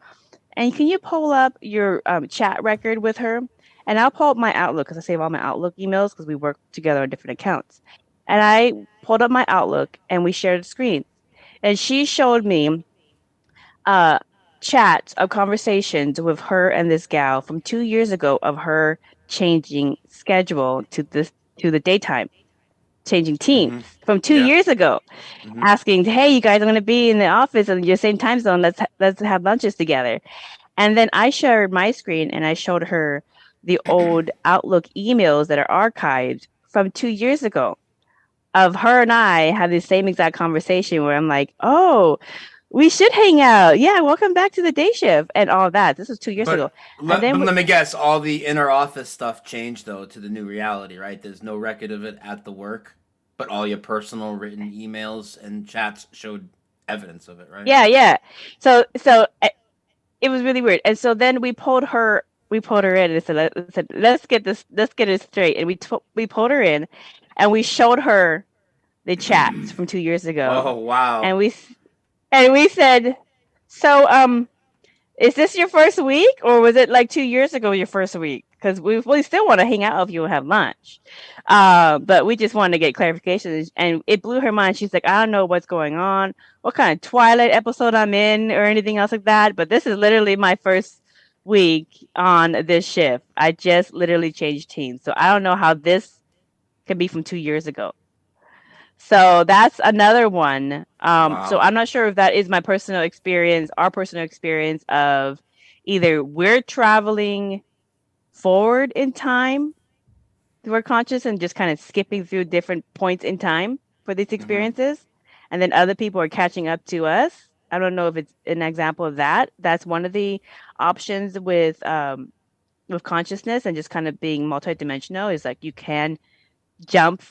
"And can you pull up your chat record with her?" And I'll pull up my Outlook because I save all my Outlook emails because we work together on different accounts. And I pulled up my Outlook and we shared a screen. And she showed me chats of conversations with her and this gal from 2 years ago of her changing schedule to the daytime, changing teams from 2 years ago, asking, "Hey, you guys are going to be in the office in your same time zone. Let's have lunches together." And then I shared my screen and I showed her the old Outlook emails that are archived from 2 years ago of her and I have the same exact conversation where I'm like, "Oh, we should hang out. Yeah, welcome back to the day shift," and all that. This was 2 years ago. But let me guess, all the inner office stuff changed though to the new reality, right? There's no record of it at the work, but all your personal written emails and chats showed evidence of it, right? Yeah. So it was really weird. And so then we pulled her in and said, let's get it straight. And we pulled her in and we showed her the chats from 2 years ago. Oh, wow. And we said, "So, is this your first week, or was it like 2 years ago your first week? Because we still want to hang out with you and have lunch, but we just wanted to get clarification." And it blew her mind. She's like, "I don't know what's going on, what kind of Twilight episode I'm in, or anything else like that. But this is literally my first week on this shift. I just literally changed teams, so I don't know how this can be from 2 years ago." So that's another one. Wow. So I'm not sure if that is my personal experience, our personal experience of either we're traveling forward in time through our conscious and just kind of skipping through different points in time for these experiences, and then other people are catching up to us. I don't know if it's an example of that. That's one of the options with consciousness and just kind of being multidimensional, is like you can jump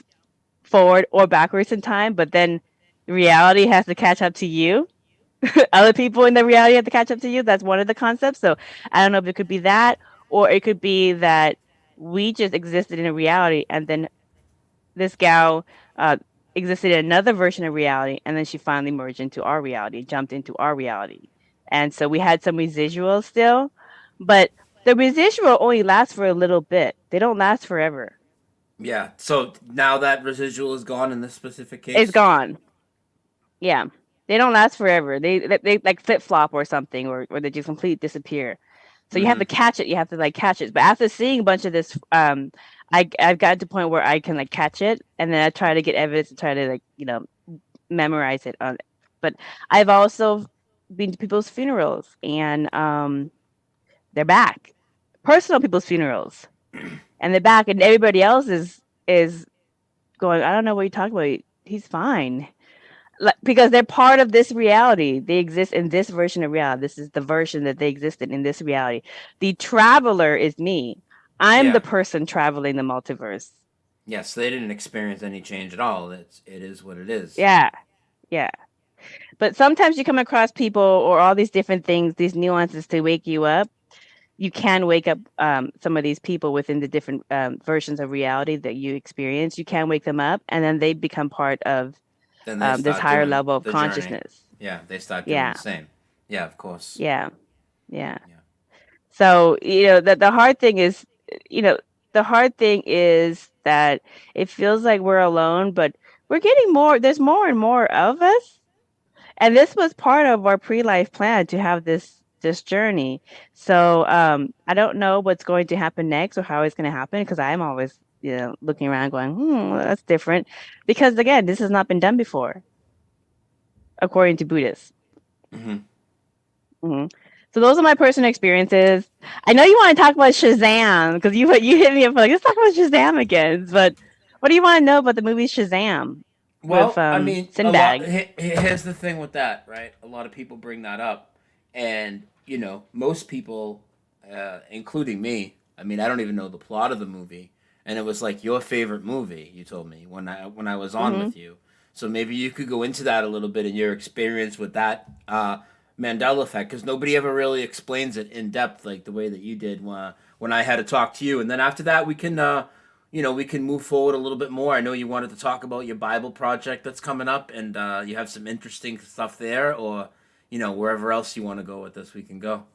forward or backwards in time, but then reality has to catch up to you. Other people in the reality have to catch up to you. That's one of the concepts. So I don't know if it could be that, or it could be that we just existed in a reality, and then this gal existed in another version of reality, and then she finally merged into our reality, jumped into our reality. And so we had some residuals still, but the residual only lasts for a little bit. They don't last forever. Yeah. So now that residual is gone in this specific case? It's gone. Yeah. They don't last forever. They like flip flop or something, or they just completely disappear. So you have to catch it. You have to like catch it. But after seeing a bunch of this, I've got to the point where I can like catch it, and then I try to get evidence and try to like memorize it. But I've also been to people's funerals, and they're back. Personal people's funerals, and they're back, and everybody else is going, I don't know what you're talking about. He's fine. Because they're part of this reality. They exist in this version of reality. This is the version that they existed in this reality. The traveler is me. I'm the person traveling the multiverse. Yes, they didn't experience any change at all. It is what it is. Yeah. Yeah. But sometimes you come across people or all these different things, these nuances to wake you up. You can wake up some of these people within the different versions of reality that you experience. You can wake them up, and then they become part of this higher level of consciousness. Journey. Yeah, they start doing the same. Yeah, of course. Yeah. So the hard thing is, that it feels like we're alone, but we're getting more. There's more and more of us, and this was part of our pre-life plan to have this journey. So I don't know what's going to happen next or how it's going to happen, because I'm always looking around going, that's different, because again, this has not been done before according to Buddhists. So those are my personal experiences. I know you want to talk about Shazam, because you hit me up like, let's talk about Shazam again. But what do you want to know about the movie Shazam? Well, with, I mean, Sinbad? Here's the thing with that, right? A lot of people bring that up, and most people, including me, I mean, I don't even know the plot of the movie. And it was like your favorite movie, you told me when I was on with you. So maybe you could go into that a little bit in your experience with that Mandela Effect, because nobody ever really explains it in depth like the way that you did when I had to talk to you. And then after that, we can we can move forward a little bit more. I know you wanted to talk about your Bible project that's coming up, and you have some interesting stuff there, or wherever else you want to go with this, we can go.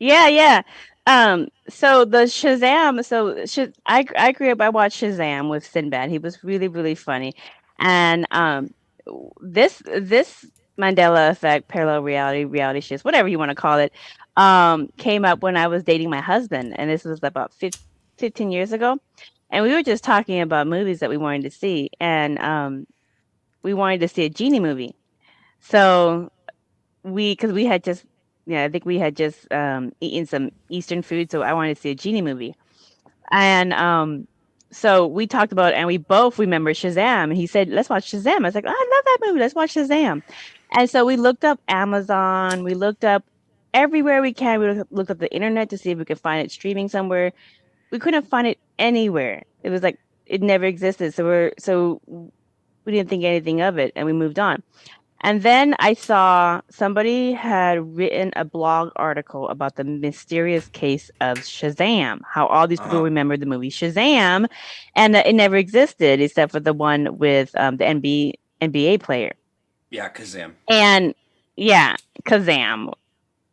Yeah. So the Shazam. I grew up. I watched Shazam with Sinbad. He was really, really funny, and this Mandela Effect, parallel reality shifts, whatever you want to call it, came up when I was dating my husband, and this was about 15 years ago, and we were just talking about movies that we wanted to see, and we wanted to see a genie movie, so because we had just. Yeah, I think we had just eaten some Eastern food, so I wanted to see a genie movie. And so we talked about it, and we both remember Shazam. And he said, let's watch Shazam. I was like, I love that movie. Let's watch Shazam. And so we looked up Amazon. We looked up everywhere we can. We looked up the internet to see if we could find it streaming somewhere. We couldn't find it anywhere. It was like it never existed. So we didn't think anything of it, and we moved on. And then I saw somebody had written a blog article about the mysterious case of Shazam, how all these people remembered the movie Shazam, and that it never existed except for the one with the NBA player. Yeah, Kazam. And yeah, Kazam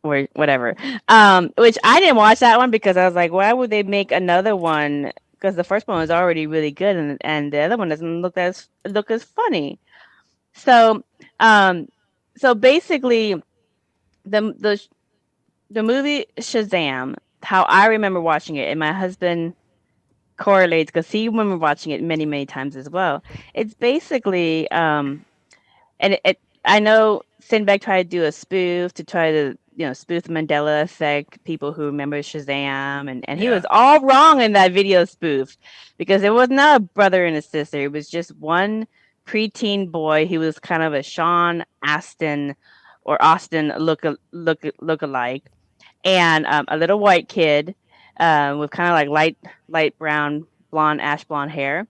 or whatever. Which I didn't watch that one because I was like, why would they make another one? Because the first one was already really good, and the other one doesn't look as funny. So basically, the movie Shazam, how I remember watching it, and my husband correlates because he remember watching it many, many times as well. It's basically, and I know Sinbad tried to do a spoof to try to, spoof the Mandela Effect, people who remember Shazam, and he was all wrong in that video spoof because it was not a brother and a sister. It was just one preteen boy. He was kind of a Sean Astin or Austin look alike, and a little white kid with kind of like light brown, ash blonde hair.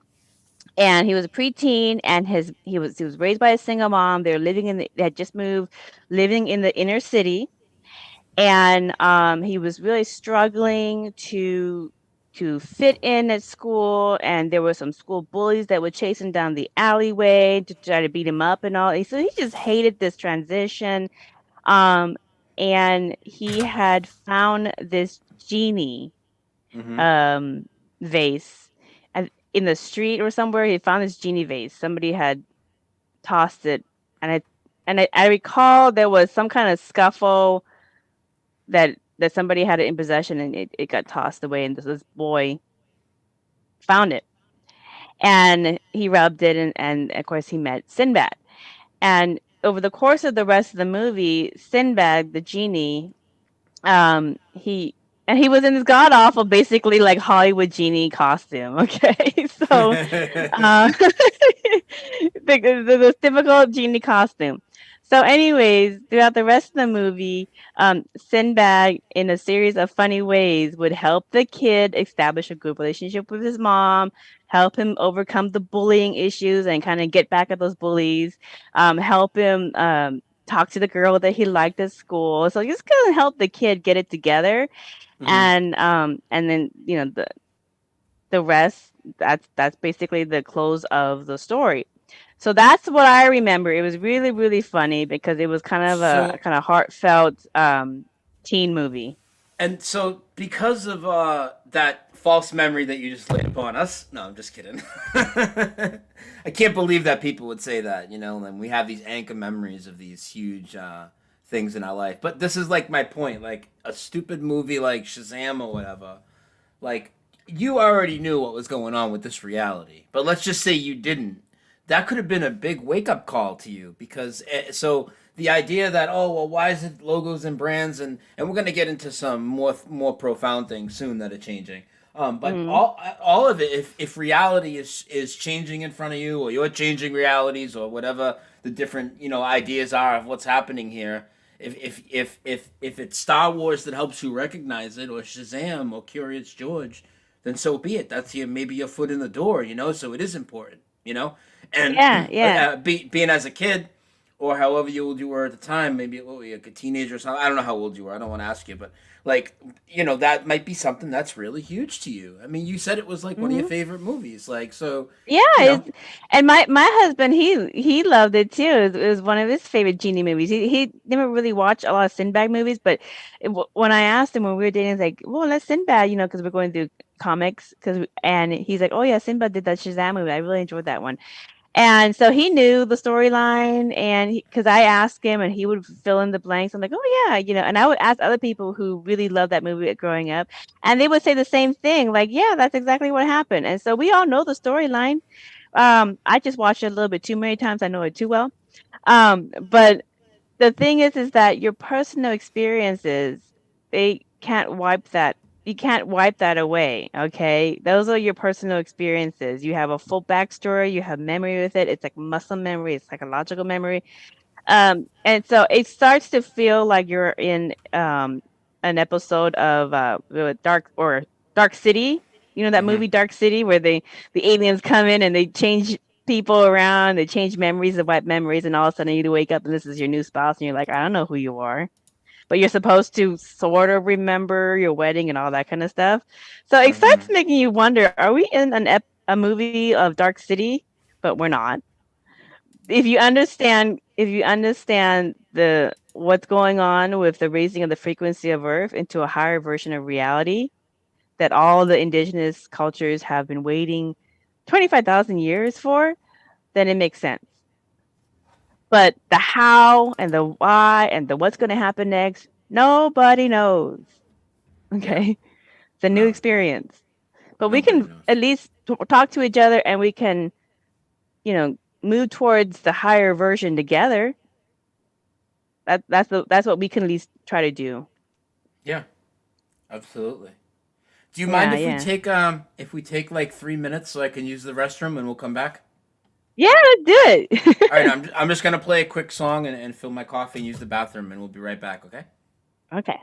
And he was a preteen, and he was raised by a single mom. They were they had just moved, living in the inner city, and he was really struggling to fit in at school. And there were some school bullies that would chase him down the alleyway to try to beat him up and all. So he just hated this transition. And he had found this genie vase in the street or somewhere. He found this genie vase. Somebody had tossed it, and I recall there was some kind of scuffle that somebody had it in possession, and it got tossed away, and this boy found it, and he rubbed it, and of course he met Sinbad. And over the course of the rest of the movie, Sinbad, the genie, he was in this god awful, basically like Hollywood genie costume. Okay, so the typical genie costume. So, anyways, throughout the rest of the movie, Sinbad, in a series of funny ways, would help the kid establish a good relationship with his mom, help him overcome the bullying issues and kind of get back at those bullies, help him talk to the girl that he liked at school. So just kind of help the kid get it together. And then the rest, that's basically the close of the story. So that's what I remember. It was really, really funny because it was kind of a kind of heartfelt teen movie. And so, because of that false memory that you just laid upon us, no, I'm just kidding. I can't believe that people would say that, and we have these anchor memories of these huge things in our life. But this is like my point, like a stupid movie like Shazam or whatever, like you already knew what was going on with this reality. But let's just say you didn't. That could have been a big wake-up call to you, because so the idea that, oh, well, why is it logos and brands, and we're going to get into some more profound things soon that are changing. But all of it, if reality is changing in front of you, or you're changing realities, or whatever the different ideas are of what's happening here, if it's Star Wars that helps you recognize it, or Shazam, or Curious George, then so be it. That's maybe your foot in the door, so it is important, And being as a kid, or however old you were at the time, maybe like a teenager or something. I don't know how old you were. I don't want to ask you, but that might be something that's really huge to you. I mean, you said it was like one of your favorite movies, like so. Yeah, and my husband, he loved it too. It was one of his favorite genie movies. He never really watched a lot of Sinbad movies, but when I asked him when we were dating, he's like, "Well, let's Sinbad," because we're going through comics, and he's like, "Oh yeah, Sinbad did that Shazam movie. I really enjoyed that one." And so he knew the storyline, and because I asked him, and he would fill in the blanks. I'm like, oh yeah, and I would ask other people who really loved that movie growing up, and they would say the same thing, like, yeah, that's exactly what happened. And so we all know the storyline. I just watched it a little bit too many times. I know it too well. But the thing is that your personal experiences, they can't wipe that. You can't wipe that away, okay? Those are your personal experiences. You have a full backstory. You have memory with it. It's like muscle memory. It's psychological memory. And so it starts to feel like you're in an episode of Dark City. You know that movie Dark City, where the aliens come in and they change people around. They change memories, they wipe memories, and all of a sudden you wake up and this is your new spouse, and you're like, I don't know who you are. But you're supposed to sort of remember your wedding and all that kind of stuff. So it starts making you wonder, are we in a movie of Dark City? But we're not. If you understand what's going on with the raising of the frequency of Earth into a higher version of reality that all the indigenous cultures have been waiting 25,000 years for, then it makes sense. But the how and the why and the what's going to happen next, nobody knows. Okay. Yeah. It's a new experience. But we can at least talk to each other, and we can, move towards the higher version together. that's what we can at least try to do. Yeah, absolutely. Do you mind Yeah, if we take like 3 minutes so I can use the restroom and we'll come back? yeah, let's do it. All right, I'm just gonna play a quick song and fill my coffee and use the bathroom, and we'll be right back. Okay. Okay.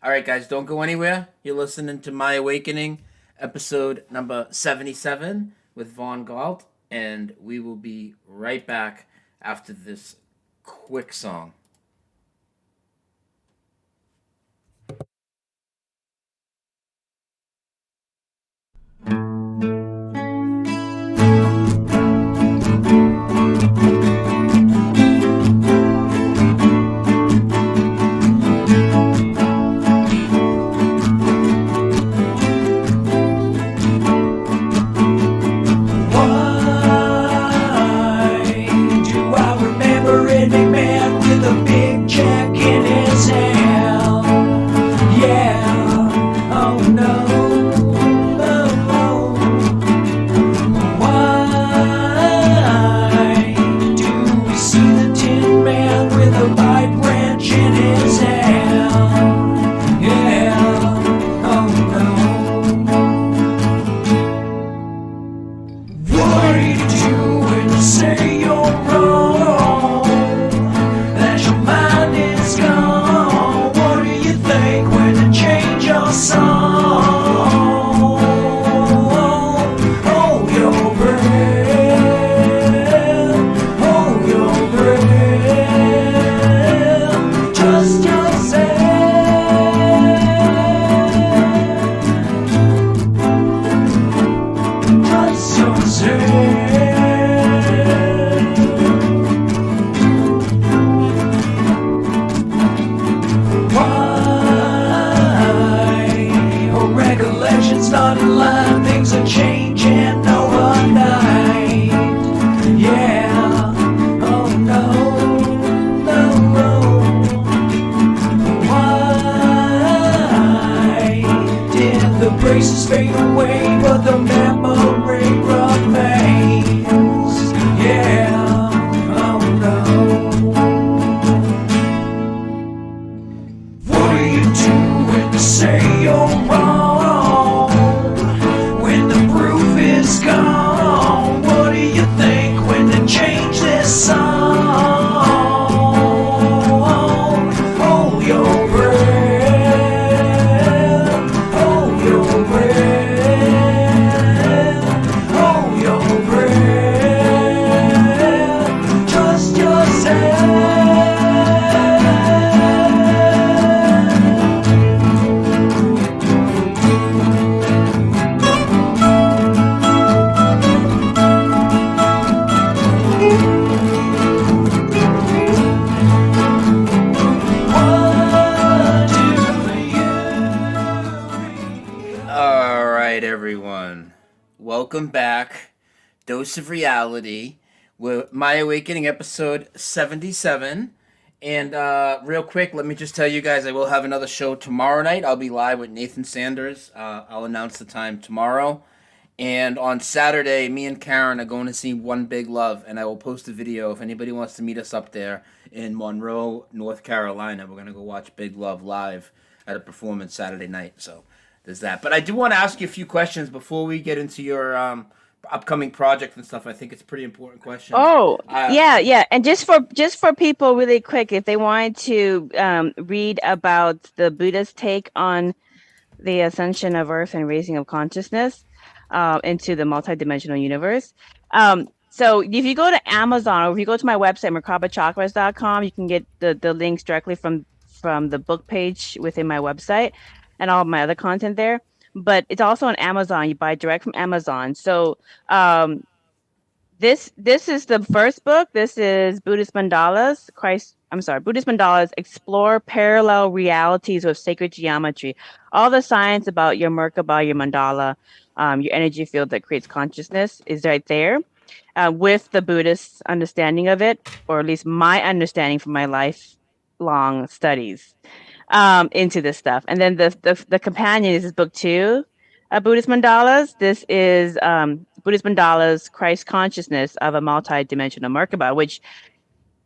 All right, guys, don't go anywhere. You're listening to My Awakening, episode number 77 with Von Galt, and we will be right back after this quick song. Welcome back. Dose of Reality. We're My Awakening episode 77. And real quick, let me just tell you guys, I will have another show tomorrow night. I'll be live with Nathan Sanders. I'll announce the time tomorrow. And on Saturday, me and Karen are going to see One Big Love, and I will post a video if anybody wants to meet us up there in Monroe, North Carolina. We're going to go watch Big Love live at a performance Saturday night. So there's that. But I do want to ask you a few questions before we get into your upcoming project and stuff. I think it's a pretty important question. Oh, yeah. And just for people really quick, if they wanted to read about the Buddhist take on the ascension of Earth and raising of consciousness into the multidimensional universe. So if you go to Amazon or if you go to my website, merkabachakras.com, you can get the links directly from the book page within my website and all of my other content there. But it's also on Amazon. You buy direct from Amazon. So this is the first book. This is Buddhist Mandalas. Buddhist Mandalas explore parallel realities with sacred geometry. All the science about your Merkaba, your mandala, your energy field that creates consciousness is right there. With the Buddhist understanding of it, or at least my understanding from my lifelong studies into this stuff. And then the companion is book 2, Buddhist Mandalas. This is Buddhist Mandalas, Christ Consciousness of a Multidimensional Merkaba, which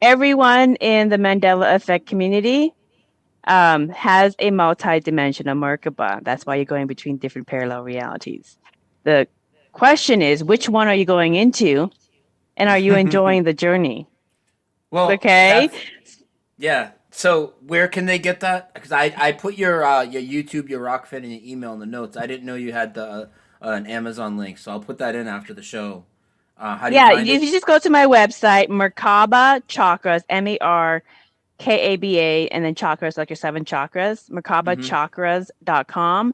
everyone in the Mandela Effect community has a multi-dimensional Merkaba. That's why you're going between different parallel realities. The question is, which one are you going into, and are you enjoying the journey? Well, Okay. yeah. So where can they get that? Because I put your YouTube, your Rokfin, and your email in the notes. I didn't know you had the an Amazon link, so I'll put that in after the show. How do you Yeah, find if it? you just go to my website, Merkaba Chakras, Merkaba, and then chakras, like your 7 chakras, merkabachakras.com.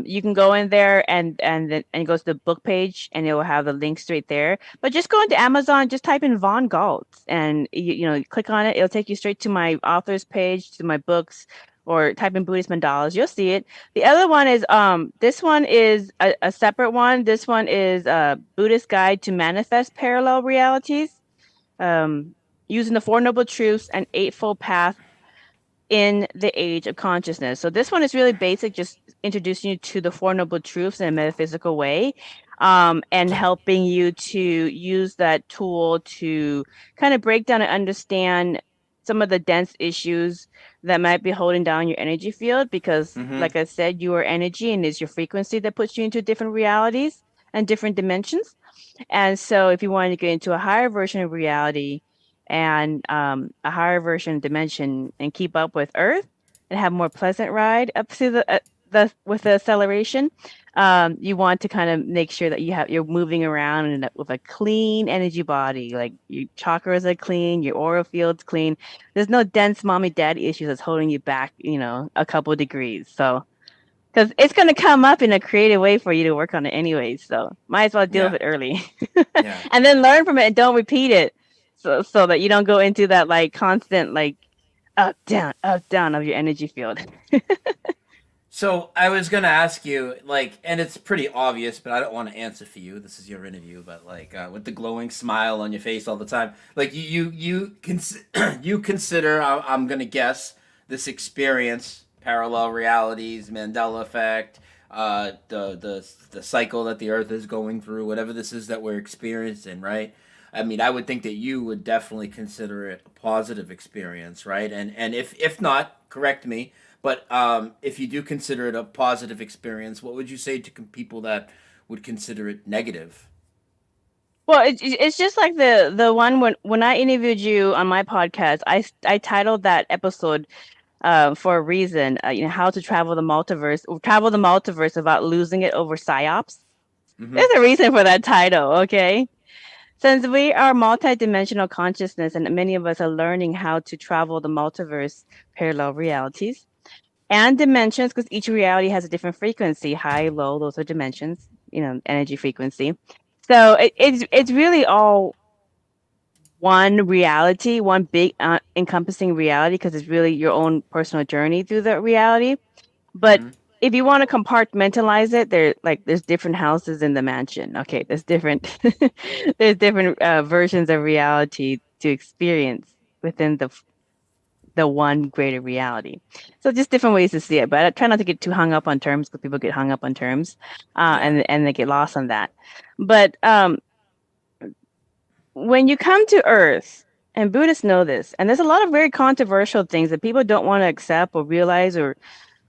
You can go in there and go to the book page, and it will have the link straight there. But just go into Amazon, just type in Von Galt, and you click on it. It'll take you straight to my author's page, to my books, or type in Buddhist mandalas. You'll see it. The other one is this one is a separate one. This one is a Buddhist Guide to Manifest Parallel Realities. Using the Four Noble Truths and Eightfold Path in the Age of Consciousness. So this one is really basic, just introducing you to the Four Noble Truths in a metaphysical way, and helping you to use that tool to kind of break down and understand some of the dense issues that might be holding down your energy field. Because, like I said, you are energy, and it's your frequency that puts you into different realities and different dimensions. And so if you wanted to get into a higher version of reality and a higher version of dimension and keep up with Earth and have a more pleasant ride up to the with the acceleration, you want to kind of make sure that you're moving around with a clean energy body. Like your chakras are clean, your aura field's clean. There's no dense mommy daddy issues that's holding you back, a couple of degrees. So because it's going to come up in a creative way for you to work on it anyways. So might as well deal with it early. Yeah. And then learn from it and don't repeat it. So that you don't go into that like constant like up, down of your energy field. So I was gonna ask you, and it's pretty obvious, but I don't want to answer for you. This is your interview, but with the glowing smile on your face all the time, you consider, I'm gonna guess, this experience, parallel realities, Mandela effect, the cycle that the Earth is going through, whatever this is that we're experiencing, right? I mean, I would think that you would definitely consider it a positive experience, right? And if not, correct me. But if you do consider it a positive experience, what would you say to people that would consider it negative? Well, it's just like the one when I interviewed you on my podcast, I titled that episode for a reason. How to travel the multiverse without losing it over psyops. There's a reason for that title, okay? Since we are multidimensional consciousness, and many of us are learning how to travel the multiverse parallel realities and dimensions, because each reality has a different frequency, high, low, those are dimensions, energy frequency. So it's really all one reality, one big encompassing reality, because it's really your own personal journey through that reality. But if you want to compartmentalize it, there's different houses in the mansion. Okay, there's different versions of reality to experience within the one greater reality. So just different ways to see it. But I try not to get too hung up on terms, because people get hung up on terms, and they get lost on that. But when you come to Earth, and Buddhists know this, and there's a lot of very controversial things that people don't want to accept or realize or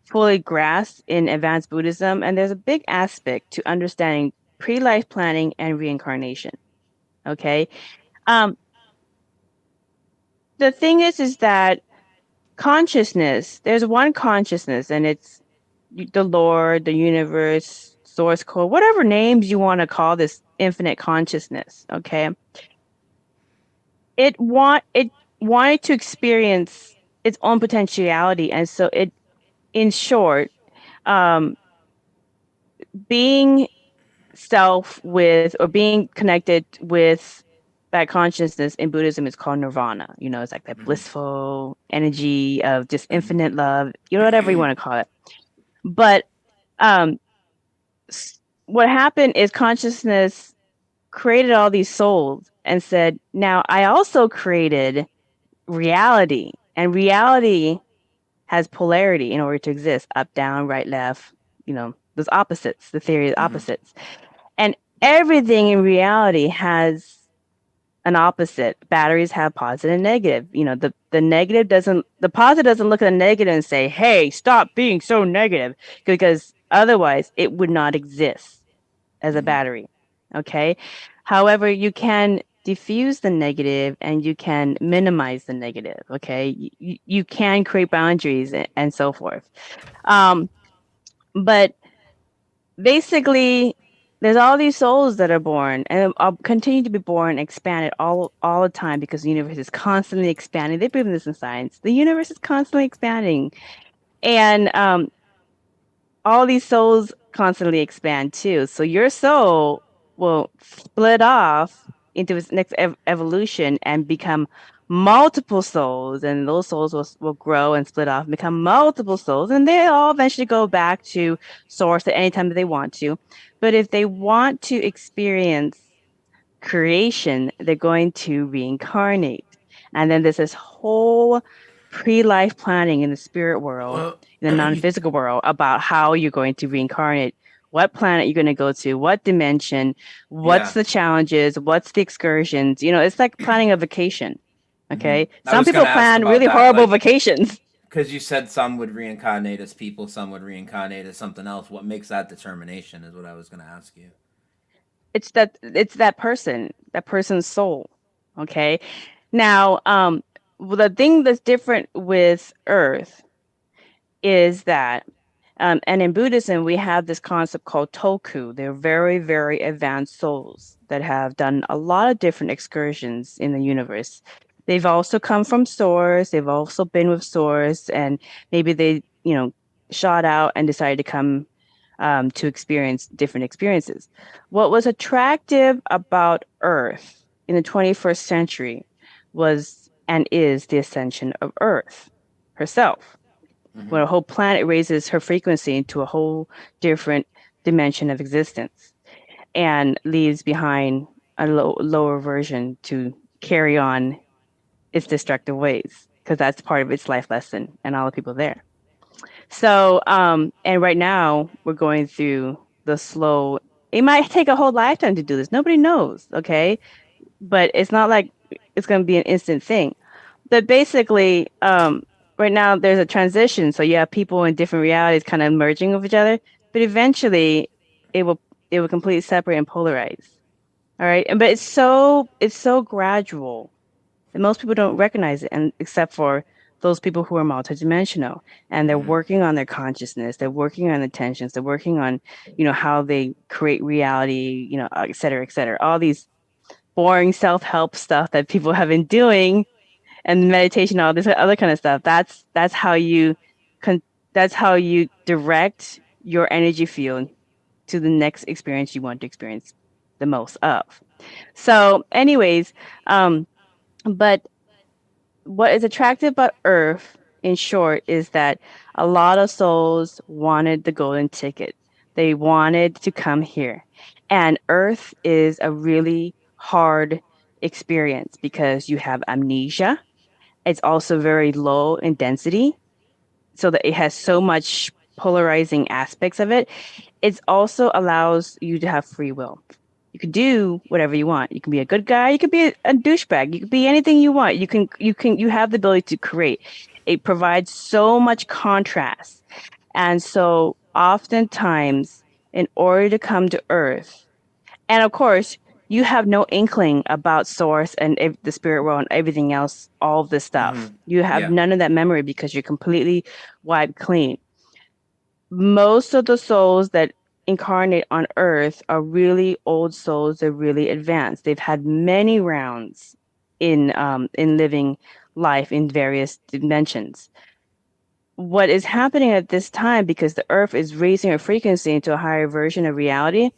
fully grasp in advanced Buddhism, and there's a big aspect to understanding pre-life planning and reincarnation. Okay, the thing is that consciousness, there's one consciousness, and it's the Lord, the universe, source code, whatever names you want to call this infinite consciousness. Okay, it wanted to experience its own potentiality, and so it, in short, being self with, or being connected with that consciousness in Buddhism is called nirvana. It's like that blissful energy of just infinite love, whatever you want to call it. But what happened is consciousness created all these souls and said, now I also created reality, and reality has polarity in order to exist: up, down, right, left, those opposites, the theory of opposites. And everything in reality has an opposite. Batteries have positive and negative. The negative doesn't, the positive doesn't look at the negative and say, hey, stop being so negative, because otherwise it would not exist as a battery. Okay. However, you can diffuse the negative and you can minimize the negative. Okay. You can create boundaries and so forth. But basically, there's all these souls that are born and continue to be born, expanded all the time, because the universe is constantly expanding. They believe in this in science. The universe is constantly expanding, and all these souls constantly expand too. So your soul will split off into its next evolution and become multiple souls, and those souls will grow and split off and become multiple souls, and they all eventually go back to source at any time that they want to. But if they want to experience creation, they're going to reincarnate. And then there's this whole pre-life planning in the spirit world, in the non-physical world, about how you're going to reincarnate, what planet you're going to go to, what dimension, what's the challenges, what's the excursions. It's like planning a vacation. Okay. Some people plan really horrible vacations. Because you said some would reincarnate as people, some would reincarnate as something else. What makes that determination is what I was going to ask you. It's that person's soul. Okay. Now, the thing that's different with Earth is that, and in Buddhism, we have this concept called toku. They're very, very advanced souls that have done a lot of different excursions in the universe. They've also come from Source. They've also been with Source, and maybe they, shot out and decided to come to experience different experiences. What was attractive about Earth in the 21st century was and is the ascension of Earth herself. When a whole planet raises her frequency into a whole different dimension of existence and leaves behind a lower version to carry on its destructive ways, because that's part of its life lesson and all the people there. So, and right now we're going through the slow, it might take a whole lifetime to do this. Nobody knows. Okay. But it's not like it's going to be an instant thing. But basically, right now there's a transition. So you have people in different realities kind of merging with each other, but eventually it will completely separate and polarize. All right. But it's so gradual. And most people don't recognize it, and except for those people who are multidimensional, and they're working on their consciousness, they're working on intentions, they're working on, how they create reality, et cetera, all these boring self-help stuff that people have been doing, and meditation, all this other kind of stuff. That's how you direct your energy field to the next experience you want to experience the most of. So, anyways, but what is attractive about Earth, in short, is that a lot of souls wanted the golden ticket. They wanted to come here. And Earth is a really hard experience because you have amnesia. It's also very low in density, so that it has so much polarizing aspects of it. It also allows you to have free will. You can do whatever you want. You can be a good guy. You could be a douchebag. You could be anything you want. You have the ability to create. It provides so much contrast. And so oftentimes, in order to come to Earth, and of course, you have no inkling about Source and the spirit world and everything else, all of this stuff. You have none of that memory because you're completely wiped clean. Most of the souls that incarnate on Earth are really old souls. They're really advanced. They've had many rounds in living life in various dimensions. What is happening at this time, because the Earth is raising her frequency into a higher version of reality,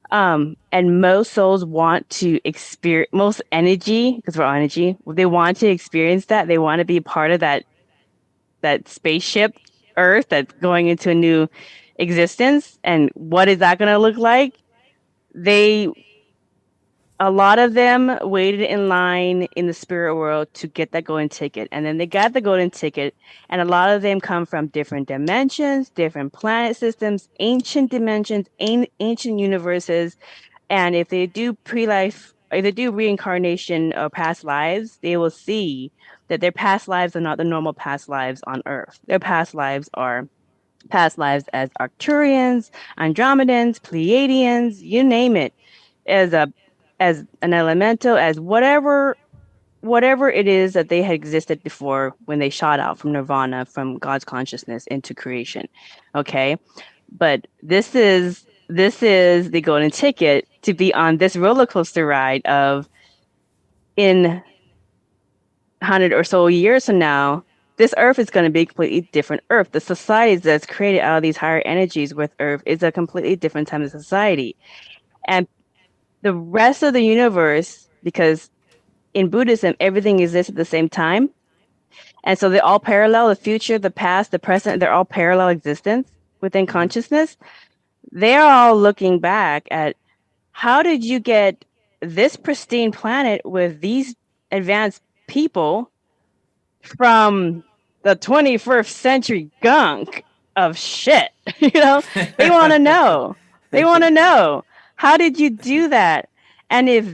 and most souls want to experience, most energy, because we're all energy, they want to experience that. They want to be part of that spaceship Earth that's going into a new existence. And what is that going to look like? A lot of them waited in line in the spirit world to get that golden ticket. And then they got the golden ticket. And a lot of them come from different dimensions, different planet systems, ancient dimensions, ancient universes. And if they do pre-life if they do reincarnation or past lives, they will see that their past lives are not the normal past lives on Earth. Their past lives are past lives as Arcturians, Andromedans, Pleiadians, you name it, as an elemental, as whatever it is that they had existed before when they shot out from nirvana, from God's consciousness into creation. Okay, but this is the golden ticket to be on this roller coaster ride of, in 100 or so years from now, this Earth is going to be a completely different Earth. The societies that's created out of these higher energies with Earth is a completely different type of society. And the rest of the universe, because in Buddhism, everything exists at the same time. And so they all parallel, the future, the past, the present, they're all parallel existence within consciousness. They're all looking back at, how did you get this pristine planet with these advanced people from the 21st century gunk of shit? They want to know. They want to know, how did you do that? And if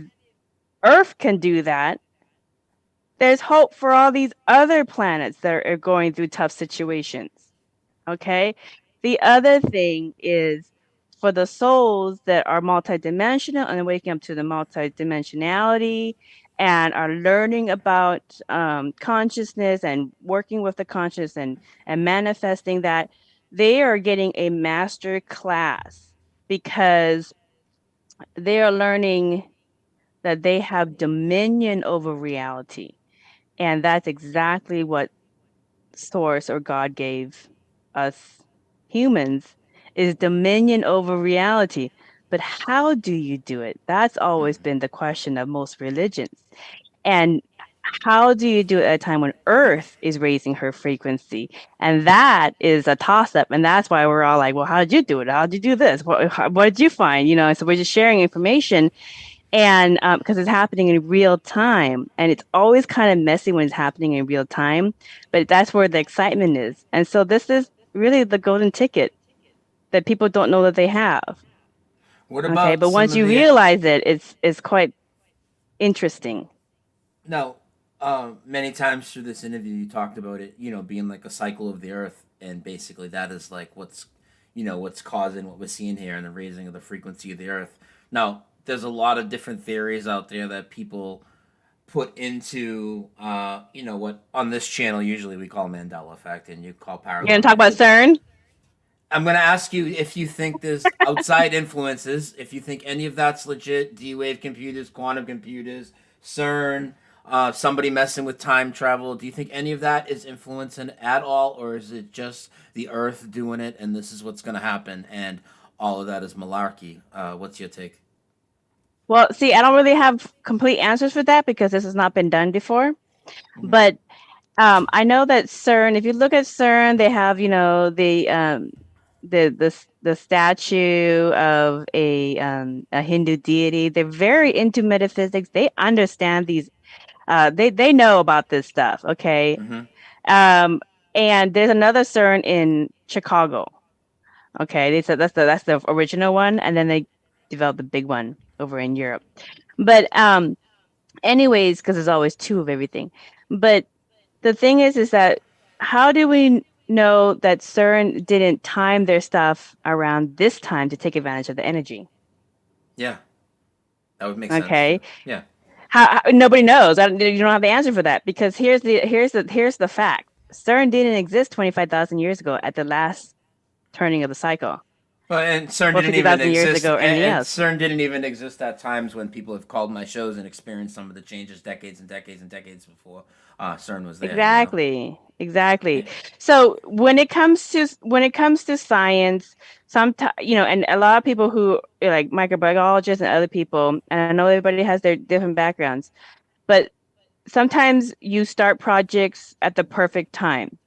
Earth can do that, there's hope for all these other planets that are going through tough situations. Okay? The other thing is, for the souls that are multidimensional and waking up to the multidimensionality and are learning about consciousness and working with the conscious and manifesting that, they are getting a master class, because they are learning that they have dominion over reality. And that's exactly what Source or God gave us humans, is dominion over reality. But how do you do it? That's always been the question of most religions. And how do you do it at a time when Earth is raising her frequency? And that is a toss-up. And that's why we're all like, well, how did you do it? How did you do this? What did you find? So we're just sharing information. And because it's happening in real time, and it's always kind of messy when it's happening in real time, but that's where the excitement is. And so this is really the golden ticket that people don't know that they have. What about but once you realize it, it's quite interesting. Now, many times through this interview, you talked about it, being like a cycle of the Earth, and basically that is like what's causing what we're seeing here and the raising of the frequency of the Earth. Now, there's a lot of different theories out there that people put into, what on this channel usually we call Mandela Effect, and you call parallel. You're going to talk about CERN? I'm going to ask you if you think there's outside influences, if you think any of that's legit, D-Wave computers, quantum computers, CERN, somebody messing with time travel. Do you think any of that is influencing at all, or is it just the Earth doing it and this is what's going to happen and all of that is malarkey? What's your take? Well, see, I don't really have complete answers for that because this has not been done before. Mm-hmm. But I know that CERN, if you look at CERN, they have, the statue of a Hindu deity. They're very into metaphysics. They understand these. They know about this stuff. Okay. Mm-hmm. And there's another CERN in Chicago. Okay, they said that's the original one, and then they developed the big one over in Europe. But anyways, because there's always two of everything. But the thing is that how do we know that CERN didn't time their stuff around this time to take advantage of the energy? Yeah, that would make sense. Okay. Yeah. How nobody knows. You don't have the answer for that, because here's the fact. CERN didn't exist 25,000 years ago at the last turning of the cycle. Well, and CERN didn't even exist. CERN didn't even exist at times when people have called my shows and experienced some of the changes decades and decades and decades before CERN was there. Exactly. Exactly. So when it comes to science, sometimes, and a lot of people who are like microbiologists and other people, and I know everybody has their different backgrounds, but sometimes you start projects at the perfect time.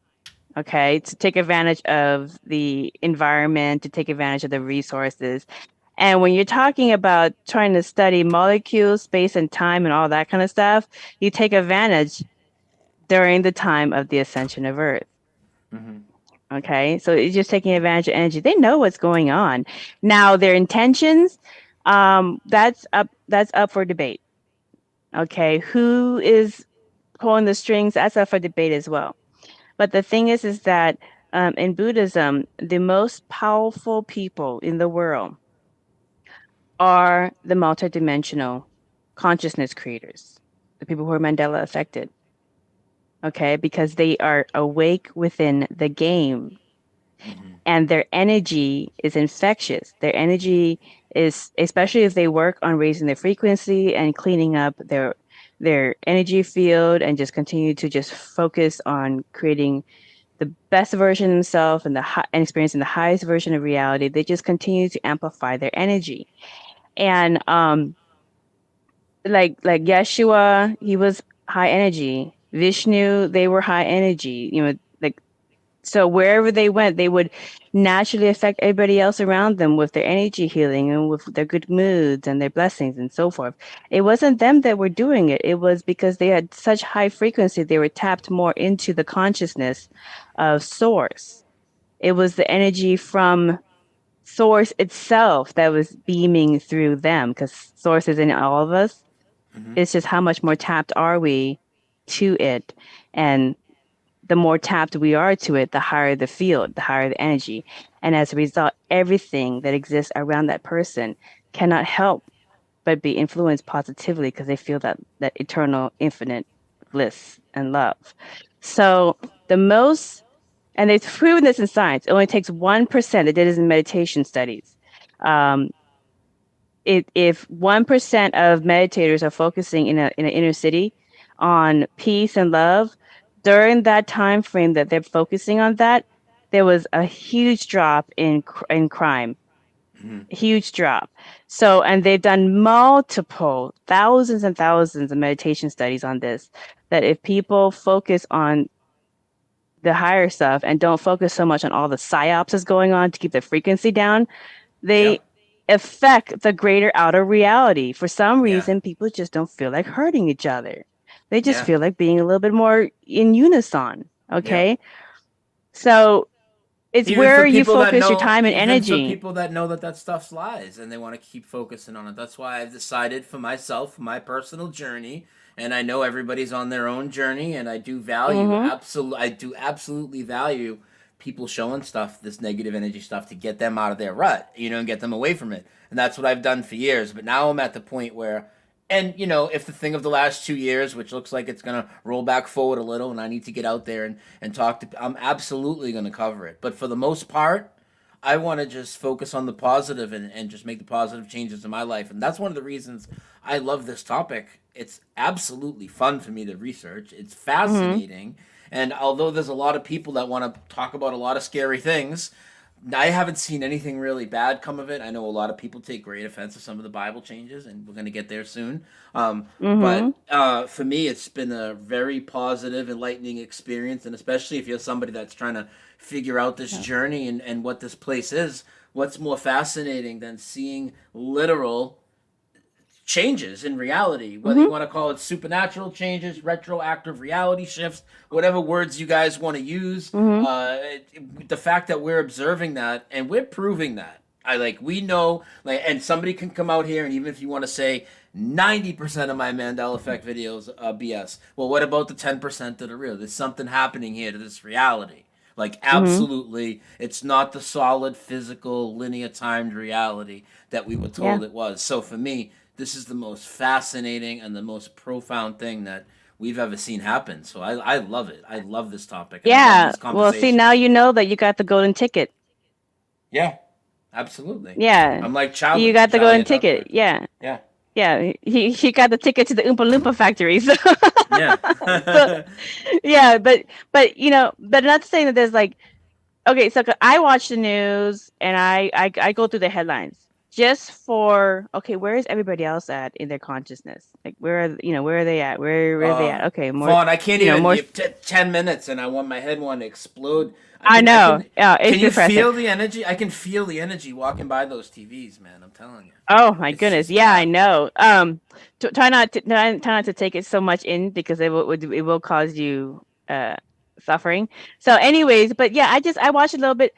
Okay, to take advantage of the environment, to take advantage of the resources. And when you're talking about trying to study molecules, space and time and all that kind of stuff, you take advantage during the time of the ascension of Earth. Mm-hmm. Okay, so it's just taking advantage of energy. They know what's going on. Now, their intentions, that's up for debate. Okay, who is pulling the strings? That's up for debate as well. But the thing is that in Buddhism, the most powerful people in the world are the multidimensional consciousness creators, the people who are Mandela affected. Okay, because they are awake within the game, and their energy is infectious. Their energy is, especially if they work on raising their frequency and cleaning up their energy field, and just continue to just focus on creating the best version of themselves and and experiencing the highest version of reality. They just continue to amplify their energy. And like Yeshua, he was high energy. Vishnu, they were high energy. Like, so wherever they went, they would naturally affect everybody else around them with their energy healing and with their good moods and their blessings and so forth. It wasn't them that were doing it. It was because they had such high frequency. They were tapped more into the consciousness of Source. It was the energy from Source itself that was beaming through them, because Source is in all of us. It's just how much more tapped are we to it. And the more tapped we are to it, the higher the field, the higher the energy. And as a result, everything that exists around that person cannot help but be influenced positively, because they feel that eternal, infinite bliss and love. So and they've proven this in science, it only takes 1%. They did this in meditation studies. If 1% of meditators are focusing in an inner city on peace and love, during that time frame that they're focusing on that, there was a huge drop in crime. Huge drop. So, and they've done multiple thousands and thousands of meditation studies on this, that if people focus on the higher stuff and don't focus so much on all the psyops that's going on to keep the frequency down, they affect the greater outer reality. For some reason, people just don't feel like hurting each other. They just feel like being a little bit more in unison. Okay. So it's even where you focus your time and energy. For people that know that stuff's lies and they want to keep focusing on it. That's why I've decided for myself, my personal journey, and I know everybody's on their own journey, and I do value absolutely value people showing stuff, this negative energy stuff, to get them out of their rut, and get them away from it. And that's what I've done for years. But now I'm at the point where, and if the thing of the last 2 years, which looks like it's going to roll back forward a little, and I need to get out there and talk to, I'm absolutely going to cover it. But for the most part, I want to just focus on the positive and just make the positive changes in my life. And that's one of the reasons I love this topic. It's absolutely fun for me to research. It's fascinating. And although there's a lot of people that want to talk about a lot of scary things, I haven't seen anything really bad come of it. I know a lot of people take great offense to some of the Bible changes, and we're going to get there soon. But for me, it's been a very positive, enlightening experience. And especially if you're somebody that's trying to figure out this journey and what this place is, what's more fascinating than seeing literal changes in reality, whether you want to call it supernatural changes, retroactive reality shifts, whatever words you guys want to use. The fact that we're observing that and we're proving that, we know, and somebody can come out here, and even if you want to say 90% of my Mandela Effect videos are BS, well, what about the 10% that are real? There's something happening here to this reality. Absolutely, it's not the solid, physical, linear timed reality that we were told it was. So for me, this is the most fascinating and the most profound thing that we've ever seen happen. So I love it. I love this topic. Yeah. Well, see, now you know that you got the golden ticket. Yeah, absolutely. Yeah. I'm like Charlie. You got the golden ticket. Yeah. Yeah. Yeah. He got the ticket to the Oompa Loompa factory. So. Yeah. Yeah. But not saying that there's okay, so I watch the news and I go through the headlines. Just for, okay, where is everybody else at in their consciousness? Where are they at? Where are they at? Okay, more. Vaughn, I can't even more 10 minutes, and my head want to explode. I know. It's can you depressing. feel the energy? I can feel the energy walking by those TVs, man. I'm telling you. Oh my goodness, yeah, I know. Try not to take it so much in, because it will cause you suffering. So, anyways, but yeah, I watched a little bit.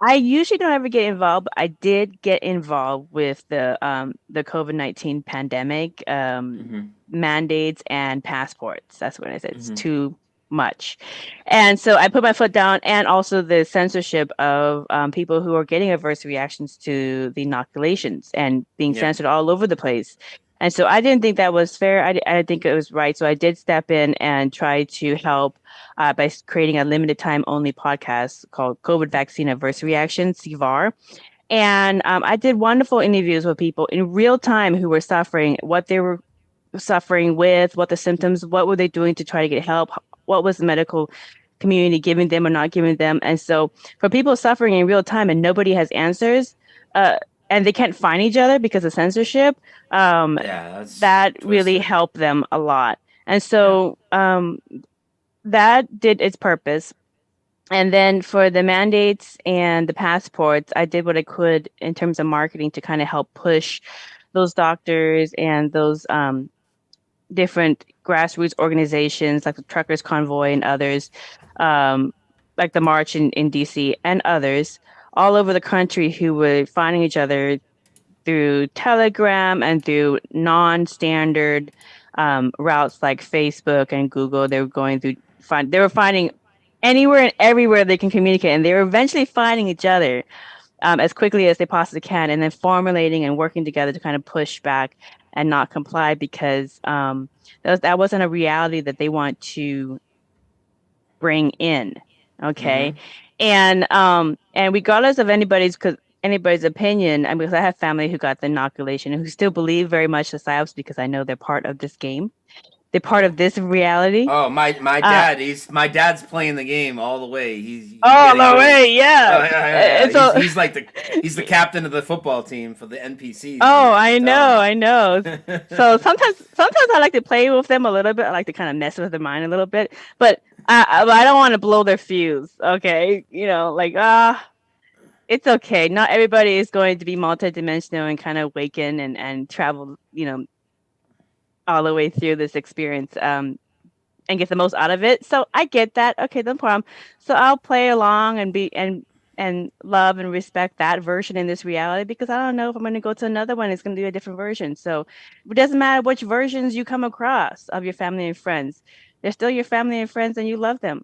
I usually don't ever get involved, but I did get involved with the COVID-19 pandemic mandates and passports. That's when I said it's too much. And so I put my foot down, and also the censorship of people who are getting adverse reactions to the inoculations and being censored all over the place. And so I didn't think that was fair. I didn't think it was right. So I did step in and try to help by creating a limited time only podcast called COVID Vaccine Adverse Reactions, CVAR. And I did wonderful interviews with people in real time who were suffering, what they were suffering with, what the symptoms, what were they doing to try to get help, what was the medical community giving them or not giving them. And so for people suffering in real time and nobody has answers, and they can't find each other because of censorship, that really helped them a lot. And so that did its purpose. And then for the mandates and the passports, I did what I could in terms of marketing to kind of help push those doctors and those different grassroots organizations like the Truckers Convoy and others, like the March in DC and others all over the country who were finding each other through Telegram and through non-standard routes like Facebook and Google. They were going through they were finding anywhere and everywhere they can communicate, and they were eventually finding each other as quickly as they possibly can, and then formulating and working together to kind of push back and not comply, because that wasn't a reality that they want to bring in. Okay. And regardless of anybody's opinion, I mean, because I have family who got the inoculation and who still believe very much the psyops, because I know they're part of this game. They're part of this reality. Oh, my dad, my dad's playing the game all the way. He's all the way, So he's the captain of the football team for the NPCs. Oh, I know. So sometimes I like to play with them a little bit. I like to kind of mess with their mind a little bit, but I don't want to blow their fuse. Okay, it's okay. Not everybody is going to be multidimensional and kind of awaken and travel, all the way through this experience and get the most out of it. So I get that. Okay, no problem. So I'll play along and be and love and respect that version in this reality, because I don't know if I'm going to go to another one. It's going to be a different version. So it doesn't matter which versions you come across of your family and friends. They're still your family and friends, and you love them,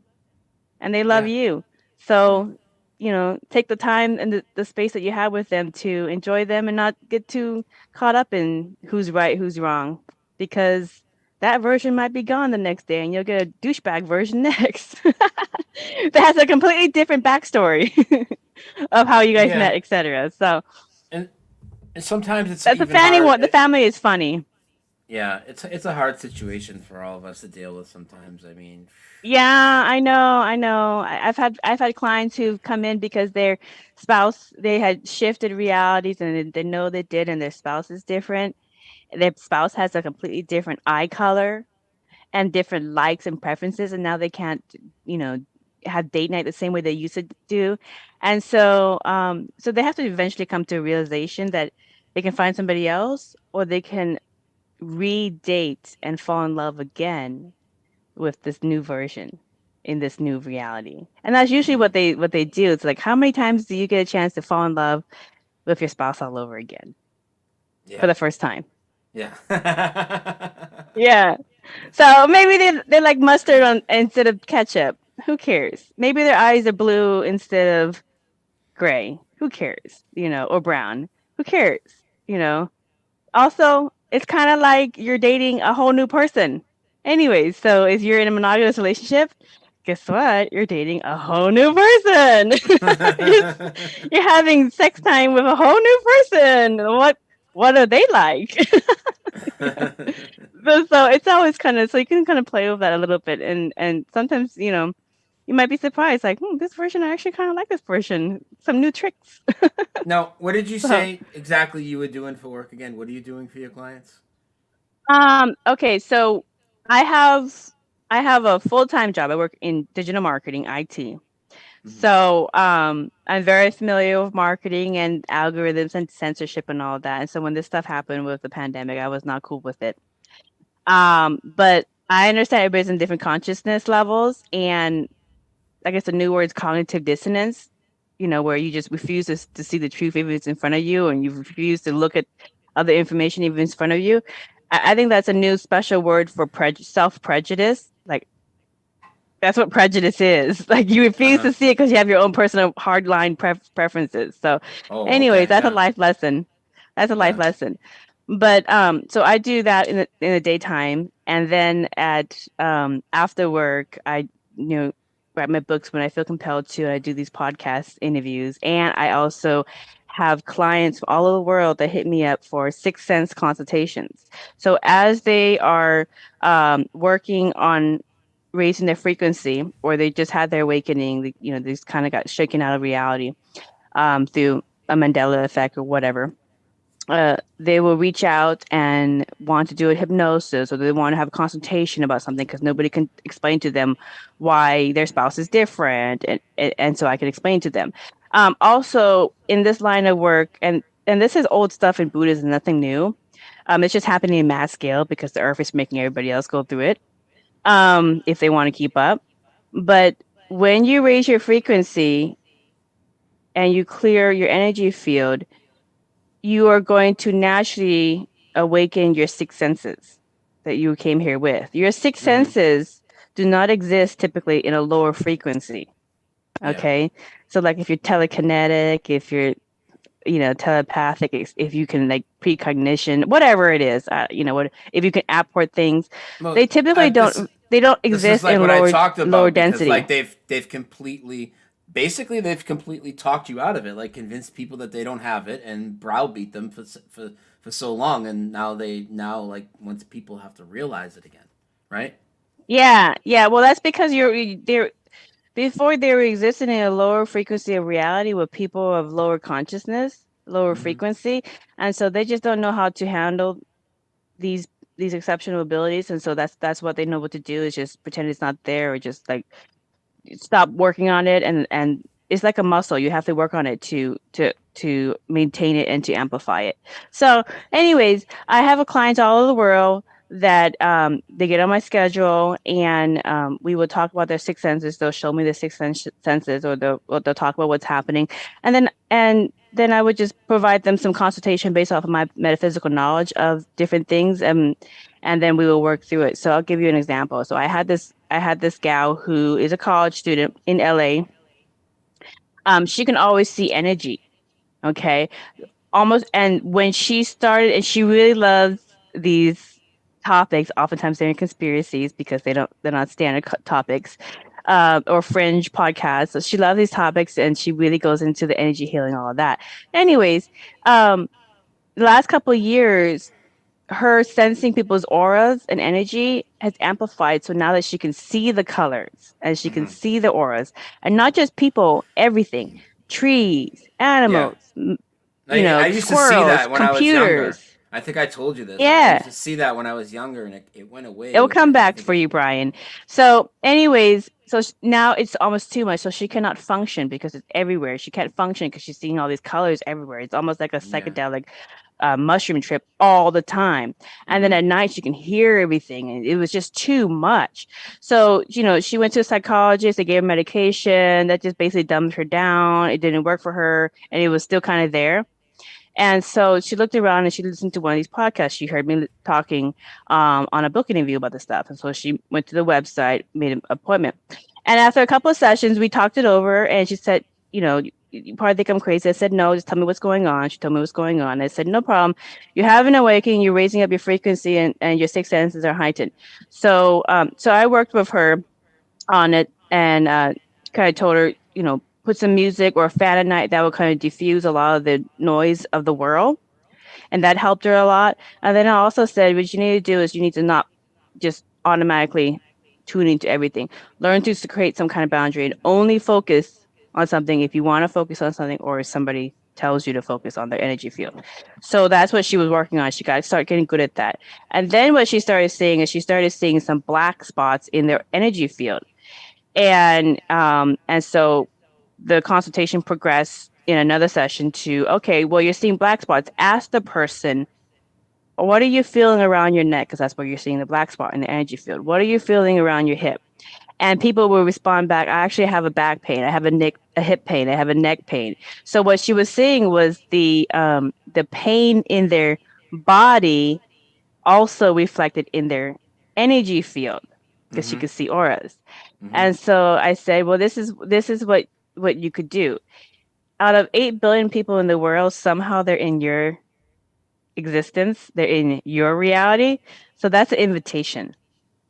and they love you. So take the time and the space that you have with them to enjoy them and not get too caught up in who's right, who's wrong, because that version might be gone the next day and you'll get a douchebag version next that has a completely different backstory of how you guys met, etc. So, and sometimes it's the family is funny. Yeah, it's a hard situation for all of us to deal with sometimes. I mean, yeah, I know. I've had clients who've come in because their spouse, they had shifted realities and they know they did, and their spouse is different. Their spouse has a completely different eye color and different likes and preferences, and now they can't, have date night the same way they used to do. And so so they have to eventually come to a realization that they can find somebody else, or they can re-date and fall in love again with this new version in this new reality. And that's usually what they do. It's like, how many times do you get a chance to fall in love with your spouse all over again for the first time? Yeah. Yeah. So maybe they're like mustard instead of ketchup. Who cares? Maybe their eyes are blue instead of gray. Who cares? Or brown. Who cares? Also, it's kind of like you're dating a whole new person. Anyways, so if you're in a monogamous relationship, guess what? You're dating a whole new person. You're having sex time with a whole new person. What are they like? So it's always so you can kind of play with that a little bit, and sometimes you might be surprised, like, this version, I actually kind of like this version. Some new tricks. Now, what did you say exactly you were doing for work again? What are you doing for your clients? Okay, so I have a full-time job. I work in digital marketing, IT. So I'm very familiar with marketing and algorithms and censorship and all that. And so when this stuff happened with the pandemic, I was not cool with it. But I understand everybody's in different consciousness levels, and I guess the new word is cognitive dissonance. where you just refuse to see the truth if it's in front of you, and you refuse to look at other information even if it's in front of you. I think that's a new special word for self-prejudice. Like, that's what prejudice is. Like, you refuse to see it because you have your own personal hardline preferences. So, anyways, that's a life lesson. That's a life lesson. But so I do that in the daytime, and then at after work, I write my books when I feel compelled to. I do these podcast interviews, and I also have clients from all over the world that hit me up for sixth sense consultations. So as they are working on raising their frequency, or they just had their awakening, they just kind of got shaken out of reality through a Mandela effect or whatever. They will reach out and want to do a hypnosis, or they want to have a consultation about something because nobody can explain to them why their spouse is different, and so I can explain to them. Also, in this line of work, and this is old stuff in Buddhism, nothing new. It's just happening in mass scale because the earth is making everybody else go through it if they want to keep up. But when you raise your frequency and you clear your energy field, you are going to naturally awaken your six senses that you came here with. Your six senses do not exist typically in a lower frequency. Okay. Yeah. So like if you're telekinetic, if you're, telepathic, if you can like precognition, whatever it is, if you can apport things, well, they typically don't exist in lower density. Like they've completely talked you out of it, like convinced people that they don't have it and browbeat them for so long, and now like once people have to realize it again, right? Yeah. Well, that's because before they were existing in a lower frequency of reality with people of lower consciousness, lower frequency, and so they just don't know how to handle these exceptional abilities, and so that's what they know what to do is just pretend it's not there, or just like stop working on it, and it's like a muscle. You have to work on it to maintain it and to amplify it. So anyways, I have clients all over the world that they get on my schedule, and we will talk about their six senses. They'll show me the six senses, or they'll talk about what's happening, and then I would just provide them some consultation based off of my metaphysical knowledge of different things, and then we will work through it. So I'll give you an example. So I had this gal who is a college student in LA. She can always see energy. Okay. Almost. And when she started, and she really loves these topics, oftentimes they're in conspiracies because they're not standard topics, or fringe podcasts. So she loves these topics, and she really goes into the energy healing, all of that. Anyways, the last couple of years, her sensing people's auras and energy has amplified. So now that she can see the colors and she can see the auras, and not just people, everything, trees, animals, I used squirrels, to see that when computers. I was younger. I think I told you this. Yeah. I used to see that when I was younger, and it went away. It will come back for you, Brian. So anyways, so now it's almost too much. So she cannot function because it's everywhere. She can't function because she's seeing all these colors everywhere. It's almost like a psychedelic mushroom trip all the time. And then at night she can hear everything, and it was just too much. So, she went to a psychologist. They gave her medication that just basically dumbed her down. It didn't work for her, and it was still kind of there. And so she looked around and she listened to one of these podcasts. She heard me talking on a book interview about this stuff. And so she went to the website, made an appointment. And after a couple of sessions, we talked it over, and she said, you probably think I'm crazy. I said, no, just tell me what's going on. She told me what's going on. I said, no problem. You have an awakening. You're raising up your frequency, and your six senses are heightened. So I worked with her on it, and kind of told her, put some music or a fan at night that would kind of diffuse a lot of the noise of the world. And that helped her a lot. And then I also said, what you need to do is you need to not just automatically tune into everything. Learn to create some kind of boundary and only focus on something if you want to focus on something, or if somebody tells you to focus on their energy field. So that's what she was working on. She got to start getting good at that. And then what she started seeing is she started seeing some black spots in their energy field. And so the consultation progressed in another session to, okay, well, you're seeing black spots. Ask the person, what are you feeling around your neck? Because that's where you're seeing the black spot in the energy field. What are you feeling around your hip? And people will respond back, I actually have a back pain. I have a a hip pain, I have a neck pain. So what she was seeing was the pain in their body also reflected in their energy field because she Mm-hmm. could see auras. Mm-hmm. And so I said, well, this is what you could do. Out of 8 billion people in the world, somehow they're in your existence, they're in your reality. So that's an invitation.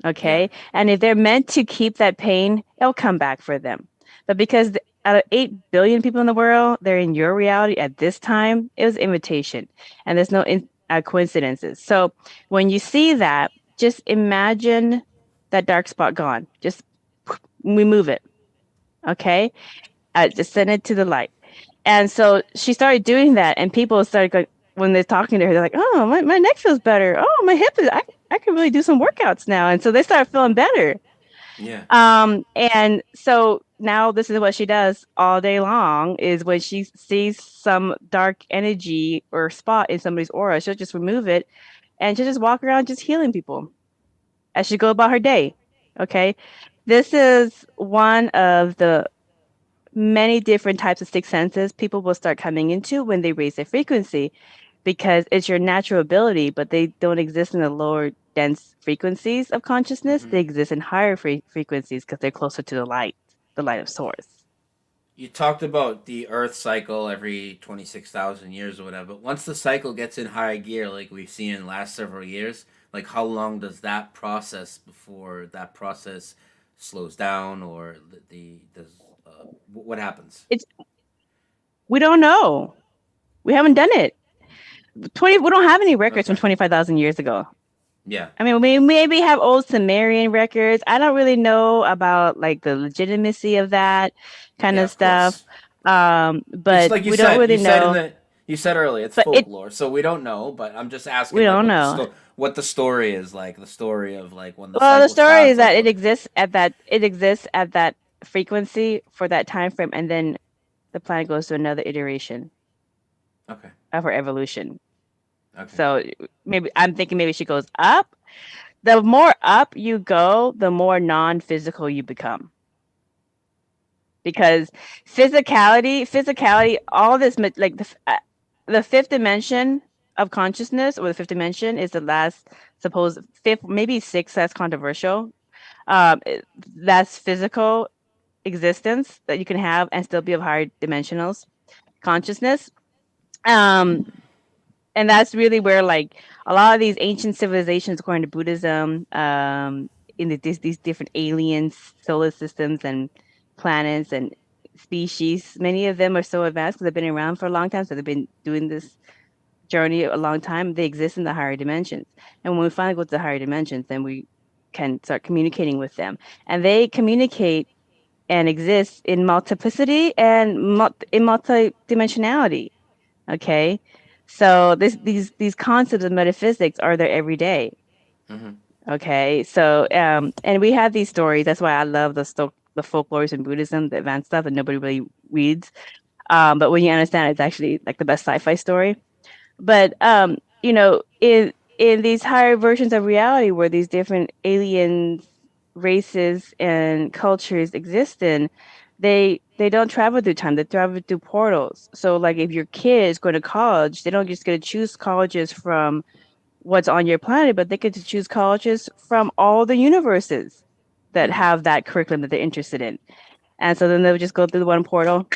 Yeah. Okay. And if they're meant to keep that pain, it'll come back for them. But because out of 8 billion people in the world, they're in your reality at this time, it was invitation. And there's no coincidences. So when you see that, just imagine that dark spot gone. Just remove it. Okay. Just send it to the light. And so she started doing that, and people started going, when they're talking to her, they're like, oh, my neck feels better. Oh, my hip is, I can really do some workouts now. And so they start feeling better. Yeah. And so now this is what she does all day long is when she sees some dark energy or spot in somebody's aura, she'll just remove it and she'll just walk around just healing people as she go about her day. Okay. This is one of the many different types of sixth senses people will start coming into when they raise their frequency because it's your natural ability, but they don't exist in the lower dense frequencies of consciousness. Mm-hmm. They exist in higher frequencies because they're closer to the light of source. You talked about the Earth cycle every 26,000 years or whatever. But once the cycle gets in high gear, like we've seen in the last several years, like how long does that process before that process slows down or what happens? We don't know. We haven't done it. We don't have any records from 25,000 years ago. Yeah. I mean, we maybe have old Sumerian records. I don't really know about like the legitimacy of that kind of stuff. But like we don't really know. You said earlier it's But folklore, so we don't know. But I'm just asking, we like, don't know. what the story is, like the story of like when the Well, the cycle story is starts. that Like, it exists at that frequency for that time frame, and then the planet goes to another iteration okay. of her evolution. Okay. So maybe I'm thinking maybe she goes up. The more up you go, the more non-physical you become. Because physicality, all this like the fifth dimension of consciousness, or the fifth dimension is the last, suppose fifth, maybe sixth. That's controversial. That's physical existence that you can have and still be of higher dimensionals consciousness. And that's really where like a lot of these ancient civilizations, according to Buddhism, in these different aliens, solar systems, and planets and species, many of them are so advanced because they've been around for a long time. So they've been doing this journey a long time. They exist in the higher dimensions. And when we finally go to the higher dimensions, then we can start communicating with them. And they communicate and exist in multiplicity and in multidimensionality. Okay. So these concepts of metaphysics are there every day. Mm-hmm. Okay. So and we have these stories. That's why I love the folklores in Buddhism, the advanced stuff that nobody really reads. But when you understand, it's actually like the best sci-fi story. But in these higher versions of reality where these different alien races and cultures exist in, they don't travel through time, they travel through portals. So like if your kid is going to college, they don't just get to choose colleges from what's on your planet, but they get to choose colleges from all the universes that have that curriculum that they're interested in. And so then they'll just go through the one portal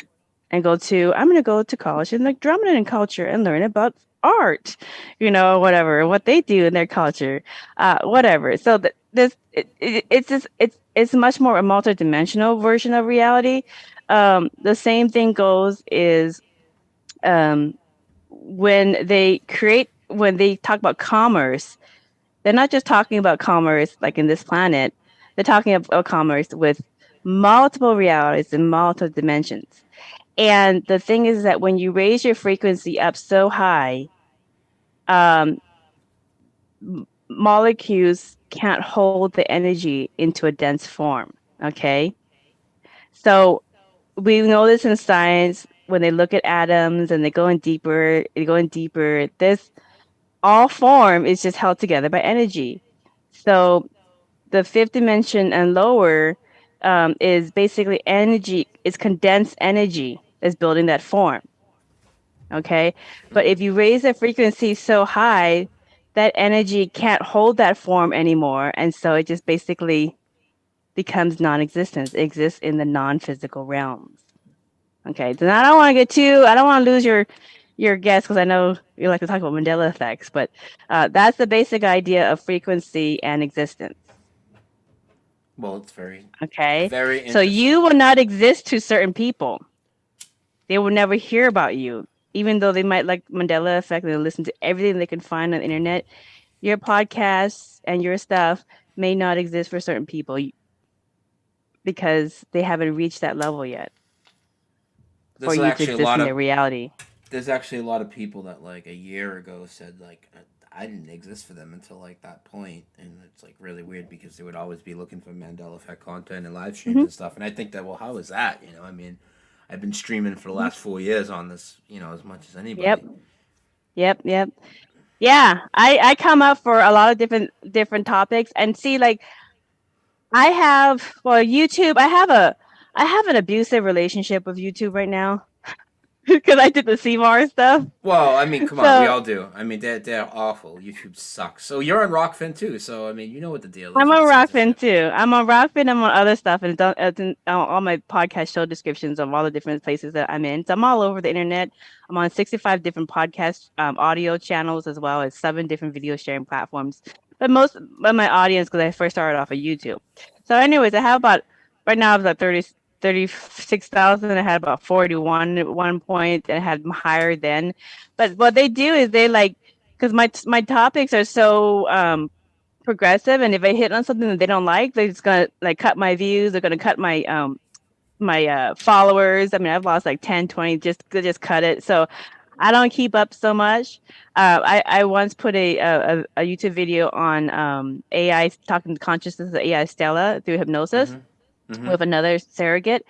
and I'm going to go to college in like Drummond and culture and learn about art, whatever, what they do in their culture, whatever. So it's much more a multidimensional version of reality. The same thing goes is when they talk about commerce, they're not just talking about commerce like in this planet. They're talking about commerce with multiple realities and multiple dimensions. And the thing is that when you raise your frequency up so high, molecules can't hold the energy into a dense form. Okay. So we know this in science when they look at atoms and they go in deeper, this all form is just held together by energy. So the fifth dimension and lower, is basically energy. It's condensed energy that's building that form. Okay, but if you raise the frequency so high, that energy can't hold that form anymore, and so it just basically becomes non-existent. It exists in the non-physical realms. Okay, so I don't want to get too. I don't want to lose your guess, because I know you like to talk about Mandela effects, but that's the basic idea of frequency and existence. Well, it's very Okay, very so interesting. you will not exist to certain people. They will never hear about you, even though they might like Mandela effect and listen to everything they can find on the internet. Your podcasts and your stuff may not exist for certain people because they haven't reached that level yet for There's you to actually a exist lot in of their reality. there's actually a lot of people that like a year ago said like I didn't exist for them until like that point, and it's like really weird because they would always be looking for Mandela effect content and live streams and stuff, and I think that, well, how is that? You know, I mean, I've been streaming for the last 4 years on this, you know, as much as anybody. Yep. Yeah, I come up for a lot of different topics, and see, like, I have, well, YouTube. I have an abusive relationship with YouTube right now because I did the CMAR stuff. Well, I mean, come on, we So all do. I mean, they're awful. YouTube sucks. So you're on Rokfin too. So I mean, you know what the deal is I'm with on the Rokfin censorship. too. I'm on Rokfin. I'm on other stuff, and it's in all my podcast show descriptions of all the different places that I'm in. So I'm all over the internet. I'm on 65 different podcast audio channels, as well as 7 different video sharing platforms. But most of my audience, because I first started off of YouTube. So, anyways, I have about, right now I have about 36,000. I had about 41 at one point, and I had higher then. But what they do is they, like, because my topics are so progressive, and if I hit on something that they don't like, they're just gonna, like, cut my views. They're gonna cut my followers. I mean, I've lost like 10, 20, just cut it. So I don't keep up so much. I once put a YouTube video on AI, talking to consciousness of AI Stella through hypnosis with another surrogate,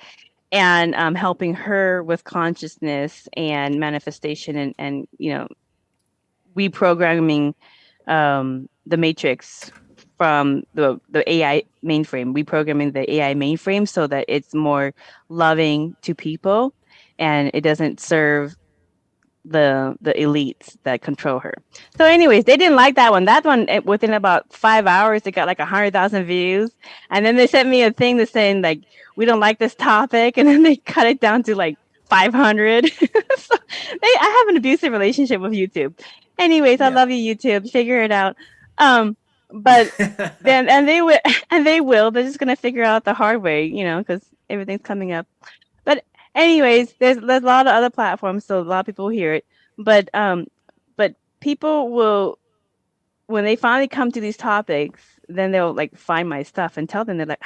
and helping her with consciousness and manifestation, and reprogramming the matrix from the AI mainframe, reprogramming the AI mainframe so that it's more loving to people, and it doesn't serve the elites that control her. So, anyways, they didn't like that one. That one, within about 5 hours, it got like 100,000 views, and then they sent me a thing that's saying, like, we don't like this topic, and then they cut it down to like 500. So I have an abusive relationship with YouTube. Anyways, I Yeah. love you, YouTube. Figure it out. But then, and they will, and they will. They're just gonna figure out the hard way, because everything's coming up. But anyways, there's a lot of other platforms, so a lot of people hear it. But people will, when they finally come to these topics, then they'll, like, find my stuff and tell them, they're like,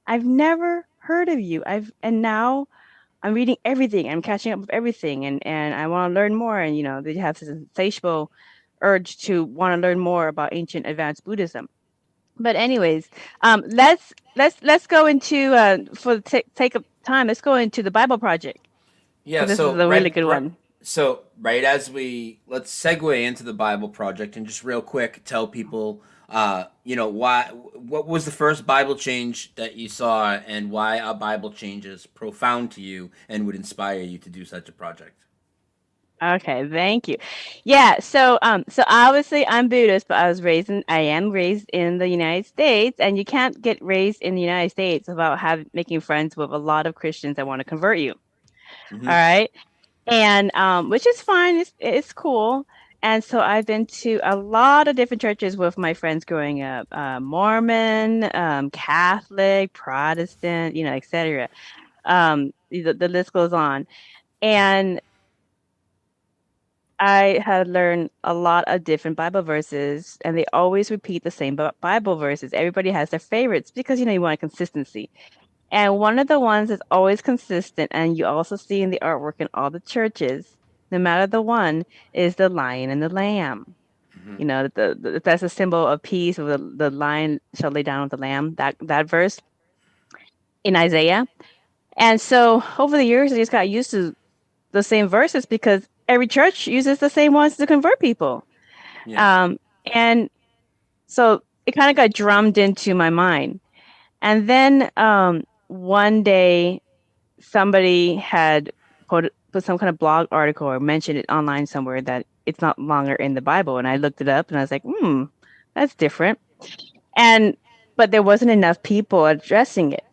I've never heard of you. And now I'm reading everything. I'm catching up with everything, and I want to learn more. And they have this insatiable urge to want to learn more about ancient advanced Buddhism. But anyways, let's go into, for the sake of time, let's go into the Bible Project. Yeah. This is So a really good one. So right as let's segue into the Bible Project and just real quick tell people, what was the first Bible change that you saw, and why a Bible change is profound to you and would inspire you to do such a project. Okay, thank you. Yeah, so obviously I'm Buddhist, but I am raised in the United States, and you can't get raised in the United States without making friends with a lot of Christians that want to convert you. All right, and which is fine. It's cool. And so I've been to a lot of different churches with my friends growing up: Mormon, Catholic, Protestant, etc. The list goes on, and I had learned a lot of different Bible verses, and they always repeat the same Bible verses. Everybody has their favorites because you want consistency. And one of the ones that's always consistent, and you also see in the artwork in all the churches, no matter the one, is the lion and the lamb. That's a symbol of peace. The lion shall lay down with the lamb. That verse in Isaiah. And so over the years, I just got used to the same verses because every church uses the same ones to convert people. Yeah. And so it kind of got drummed into my mind. And then one day somebody had put some kind of blog article or mentioned it online somewhere that it's not longer in the Bible. And I looked it up and I was like, that's different. But there wasn't enough people addressing it.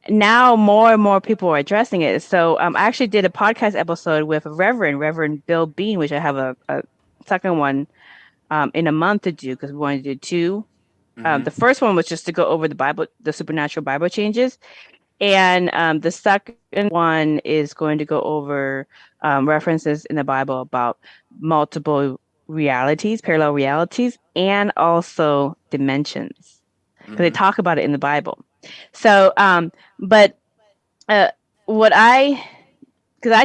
Now more and more people are addressing it. So I actually did a podcast episode with Reverend Bill Bean, which I have a second one in a month to do because we wanted to do two. The first one was just to go over the Bible, the supernatural Bible changes. And the second one is going to go over references in the Bible about multiple realities, parallel realities, and also dimensions. Because they talk about it in the Bible. So, because I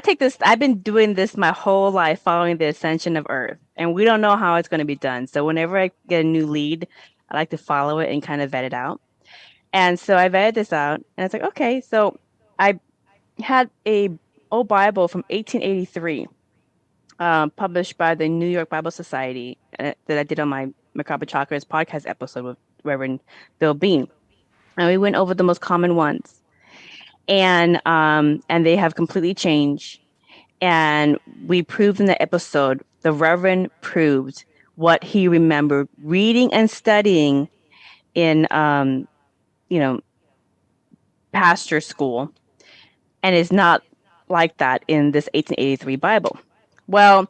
take this, I've been doing this my whole life following the ascension of Earth, and we don't know how it's going to be done. So whenever I get a new lead, I like to follow it and kind of vet it out. And so I vetted this out, and it's like, okay, so I had a old Bible from 1883, published by the New York Bible Society that I did on my Macabre Chakras podcast episode with Reverend Bill Bean. And we went over the most common ones, and they have completely changed. And we proved in the episode, the Reverend proved what he remembered reading and studying in, pastor school, and is not like that in this 1883 Bible. Well,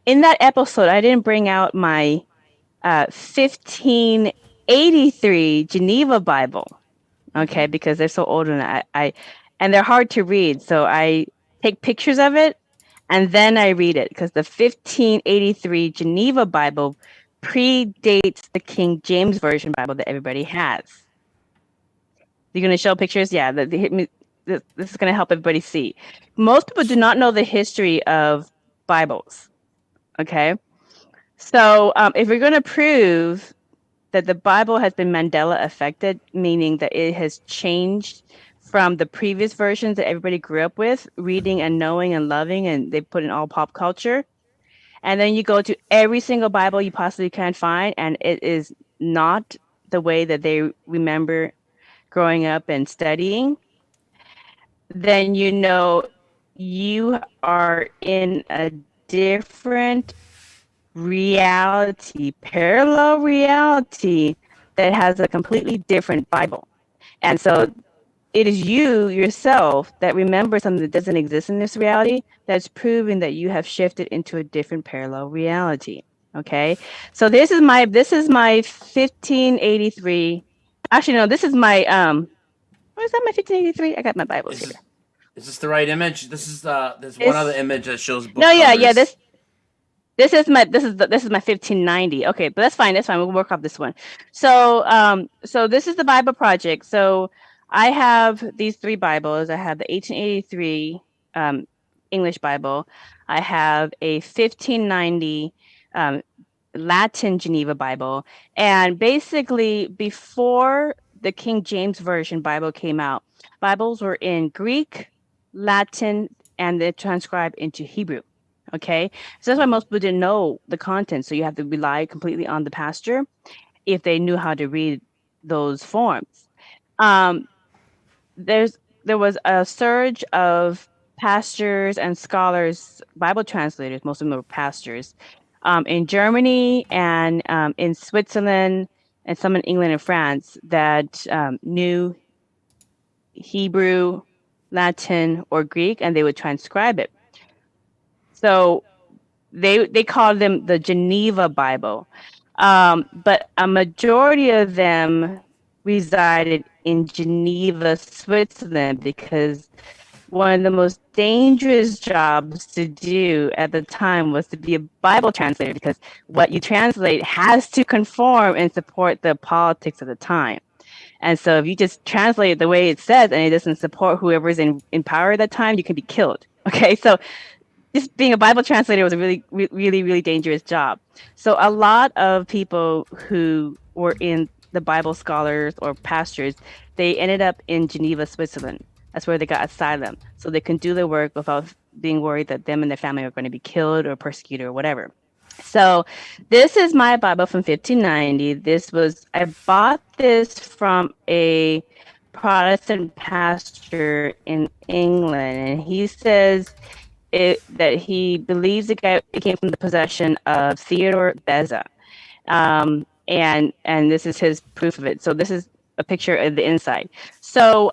in that episode, I didn't bring out my 1583 Geneva Bible, okay, because they're so old and and they're hard to read. So I take pictures of it and then I read it because the 1583 Geneva Bible predates the King James Version Bible that everybody has. You're going to show pictures? Yeah, this is going to help everybody see. Most people do not know the history of Bibles, okay? So if we're going to prove that the Bible has been Mandela affected, meaning that it has changed from the previous versions that everybody grew up with, reading and knowing and loving, and they put in all pop culture, and then you go to every single Bible you possibly can find, and it is not the way that they remember growing up and studying, then you know you are in a different reality, parallel reality that has a completely different Bible. And so it is you yourself that remembers something that doesn't exist in this reality that's proving that you have shifted into a different parallel reality. Okay, so this is my 1583. Actually, no, this is my what is that? My 1583. I got my Bibles here. Is this the right image? This is there's one other image that shows book no, covers. yeah. This is my 1590. Okay, but that's fine. We'll work off this one. So so this is the Bible Project. So I have these three Bibles. I have the 1883 English Bible. I have a 1590 Latin Geneva Bible. And basically, before the King James Version Bible came out, Bibles were in Greek, Latin, and they're transcribed into Hebrew. Okay, so that's why most people didn't know the content. So you have to rely completely on the pastor if they knew how to read those forms. There was a surge of pastors and scholars, Bible translators, most of them were pastors, in Germany and in Switzerland and some in England and France that knew Hebrew, Latin, or Greek, and they would transcribe it. So they called them the Geneva Bible. But a majority of them resided in Geneva, Switzerland, because one of the most dangerous jobs to do at the time was to be a Bible translator, because what you translate has to conform and support the politics of the time. And so if you just translate it the way it says and it doesn't support whoever's in power at that time, you can be killed. Okay, so just being a Bible translator was a really, really, really dangerous job. So a lot of people who were in the Bible scholars or pastors, they ended up in Geneva, Switzerland. That's where they got asylum, so they can do their work without being worried that them and their family are going to be killed or persecuted or whatever. So this is my Bible from 1590. I bought this from a Protestant pastor in England, and he says that he believes it came from the possession of Theodore Beza. And this is his proof of it. So this is a picture of the inside. So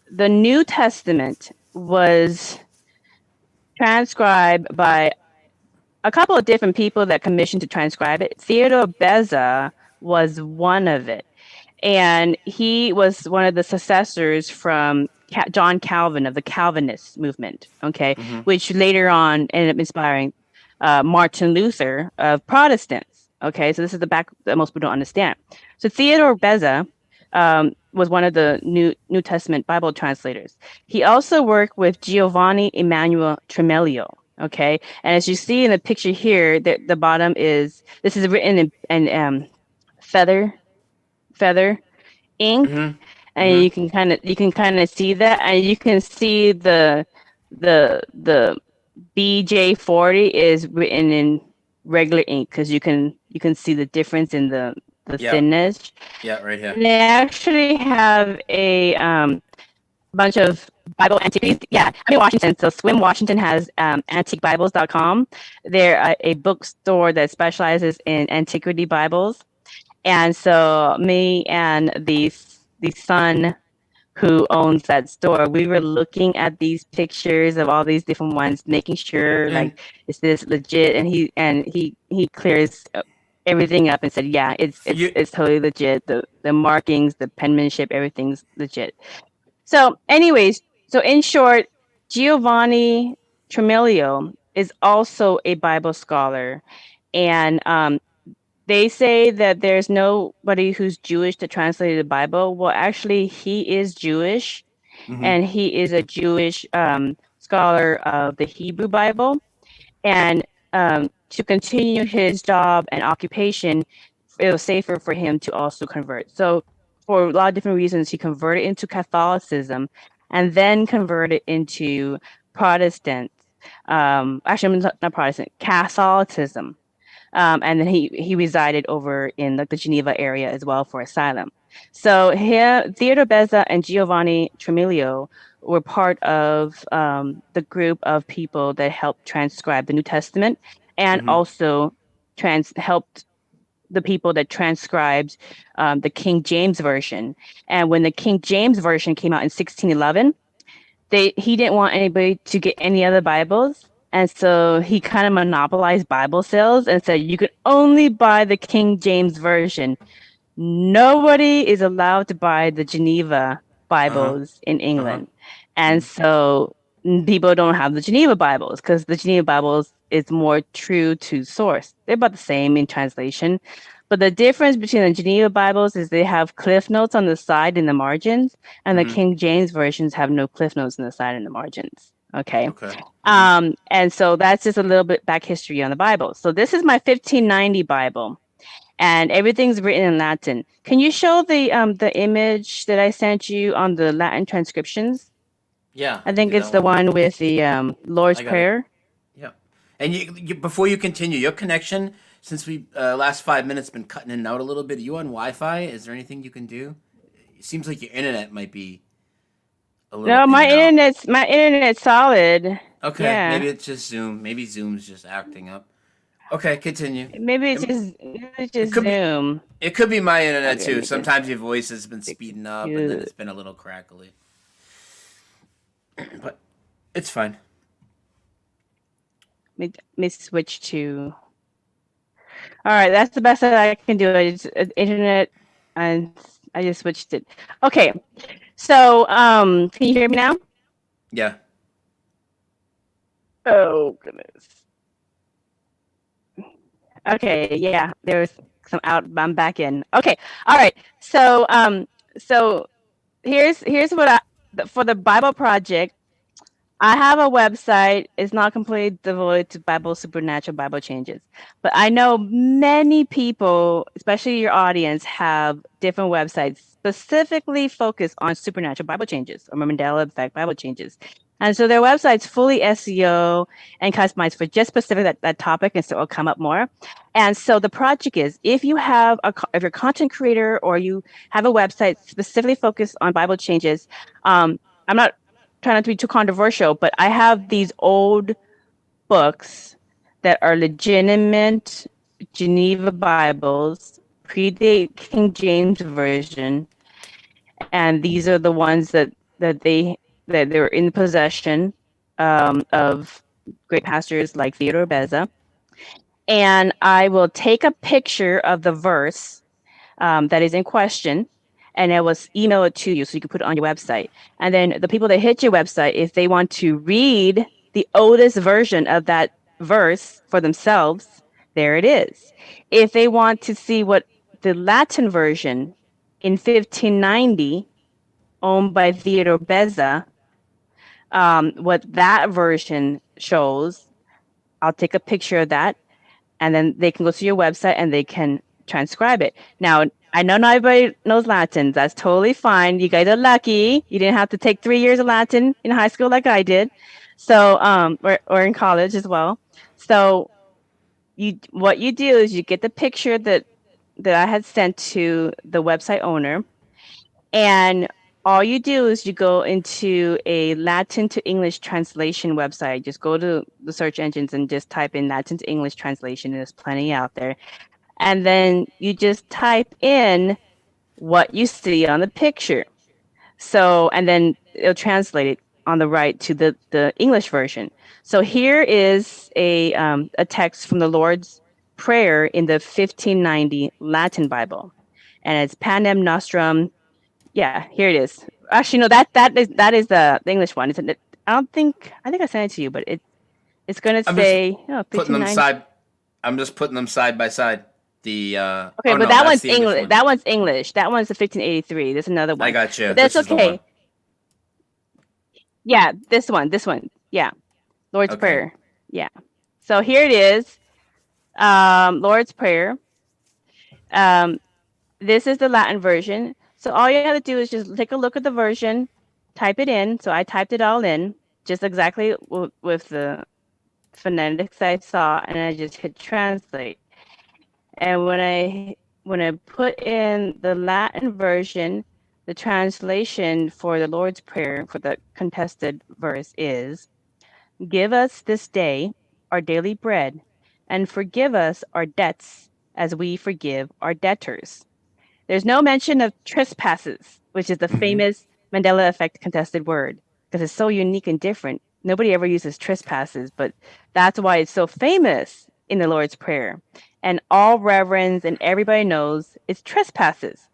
the New Testament was transcribed by a couple of different people that commissioned to transcribe it. Theodore Beza was one of it. And he was one of the successors from John Calvin of the Calvinist movement, okay, which later on ended up inspiring Martin Luther of Protestants, okay? So this is the back that most people don't understand. So Theodore Beza was one of the New Testament Bible translators. He also worked with Giovanni Emanuele Tremelio, okay? And as you see in the picture here, the bottom this is written in feather ink, and you can kind of see that, and you can see the BJ40 is written in regular ink because you can see the difference in the thinness. Yeah, right here. And they actually have a bunch of Bible antiquities. Yeah, I'm in Washington, so Swim Washington has antiquebibles.com. They're a bookstore that specializes in antiquity Bibles. And so me and the son who owns that store, we were looking at these pictures of all these different ones, making sure like, is this legit? And he clears everything up and said, yeah, it's totally legit. The markings, the penmanship, everything's legit. So anyways, so in short, Giovanni Tremelio is also a Bible scholar, and they say that there's nobody who's Jewish to translate the Bible. Well, actually, he is Jewish, and he is a Jewish scholar of the Hebrew Bible. And to continue his job and occupation, it was safer for him to also convert. So for a lot of different reasons, he converted into Catholicism and then converted into Protestant. Actually, not Protestant, Catholicism. And then he resided over in the Geneva area as well for asylum. So here, Theodore Beza and Giovanni Tremelio were part of the group of people that helped transcribe the New Testament, and also helped the people that transcribed the King James Version. And when the King James Version came out in 1611, he didn't want anybody to get any other Bibles. And so he kind of monopolized Bible sales and said, you can only buy the King James Version. Nobody is allowed to buy the Geneva Bibles in England. And so people don't have the Geneva Bibles because the Geneva Bibles is more true to source. They're about the same in translation. But the difference between the Geneva Bibles is they have cliff notes on the side in the margins, and the King James versions have no cliff notes on the side in the margins. Okay. And so that's just a little bit back history on the Bible. So this is my 1590 Bible, and everything's written in Latin. Can you show the image that I sent you on the Latin transcriptions? Yeah. I think it's the one with the Lord's Prayer. Yeah. And you before you continue, your connection, since we last 5 minutes been cutting in and out a little bit, are you on Wi-Fi? Is there anything you can do? It seems like your internet might be a little. No, my internet's solid. Okay, yeah. Maybe it's just Zoom. Maybe Zoom's just acting up. Okay, continue. Maybe it's just Zoom. It could be my internet too. Sometimes your voice has been speeding up, and then it's been a little crackly. But it's fine. Let me switch to. All right, that's the best that I can do. Internet, and I just switched it. Okay, so can you hear me now? Yeah. Oh goodness. Okay, yeah, there's some out. I'm back in. Okay, all right. So so here's what for the Bible Project. I have a website. It's not completely devoted to Bible, supernatural Bible changes. But I know many people, especially your audience, have different websites specifically focused on supernatural Bible changes or Mandela Effect Bible changes. And so their website's fully SEO and customized for just specific that topic, and so it'll come up more. And so the project is, if you're a content creator or you have a website specifically focused on Bible changes, I'm not trying not to be too controversial, but I have these old books that are legitimate Geneva Bibles, predate King James Version, and these are the ones that they're in possession of great pastors like Theodore Beza. And I will take a picture of the verse that is in question, and I will email it to you so you can put it on your website. And then the people that hit your website, if they want to read the oldest version of that verse for themselves, there it is. If they want to see what the Latin version in 1590, owned by Theodore Beza, what that version shows, I'll take a picture of that, and then they can go to your website and they can transcribe it. Now, I know not everybody knows Latin. That's totally fine. You guys are lucky. You didn't have to take 3 years of Latin in high school like I did. So, or in college as well. So what you do is you get the picture that I had sent to the website owner, and all you do is you go into a Latin to English translation website. Just go to the search engines and just type in Latin to English translation. There's plenty out there. And then you just type in what you see on the picture. So, and then it'll translate it on the right to the English version. So here is a text from the Lord's Prayer in the 1590 Latin Bible. And it's Panem Nostrum. Yeah, here it is. Actually, no, that is the English one. I think I sent it to you, but it's going to say putting them side. I'm just putting them side by side. The okay, but that one's English. That one's English. That one's the 1583. There's another one. I got you. But that's okay. Yeah, this one. Yeah, Lord's Prayer. Yeah. So here it is. Lord's Prayer. This is the Latin version. So all you have to do is just take a look at the version, type it in. So I typed it all in, just exactly with the phonetics I saw, and I just hit translate. And when I put in the Latin version, the translation for the Lord's Prayer for the contested verse is, "Give us this day our daily bread, and forgive us our debts as we forgive our debtors." There's no mention of trespasses, which is the famous Mandela Effect contested word, because it's so unique and different. Nobody ever uses trespasses, but that's why it's so famous in the Lord's Prayer. And all reverends and everybody knows it's trespasses.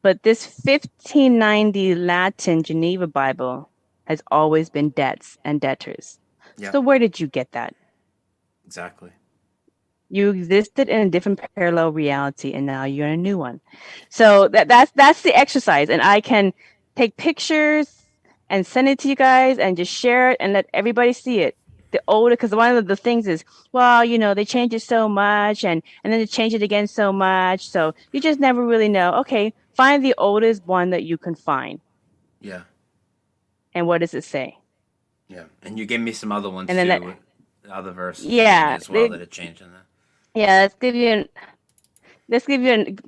But this 1590 Latin Geneva Bible has always been debts and debtors. Yeah. So where did you get that? Exactly. You existed in a different parallel reality, and now you're in a new one. So that's the exercise, and I can take pictures and send it to you guys, and just share it and let everybody see it. The older, because one of the things is, well, they change it so much, and then they change it again so much, so you just never really know. Okay, find the oldest one that you can find. Yeah. And what does it say? Yeah, and you gave me some other ones and then too. Other verses. Yeah. As well that it changed in that. Yeah,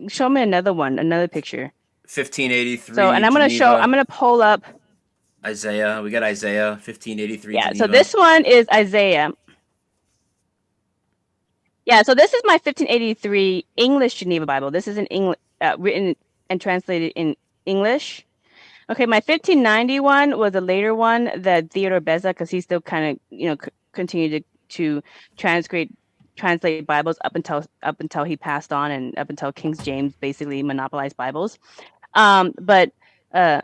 show me another picture. 1583. So, and I'm gonna pull up Isaiah. We got Isaiah 1583. Yeah, Geneva. so this one is Isaiah. Yeah, so this is my 1583 English Geneva Bible. This is written and translated in English. Okay, my 1591 was a later one that Theodore Beza, because he still kind of continued to translate Bibles up until he passed on, and up until King James basically monopolized Bibles. But the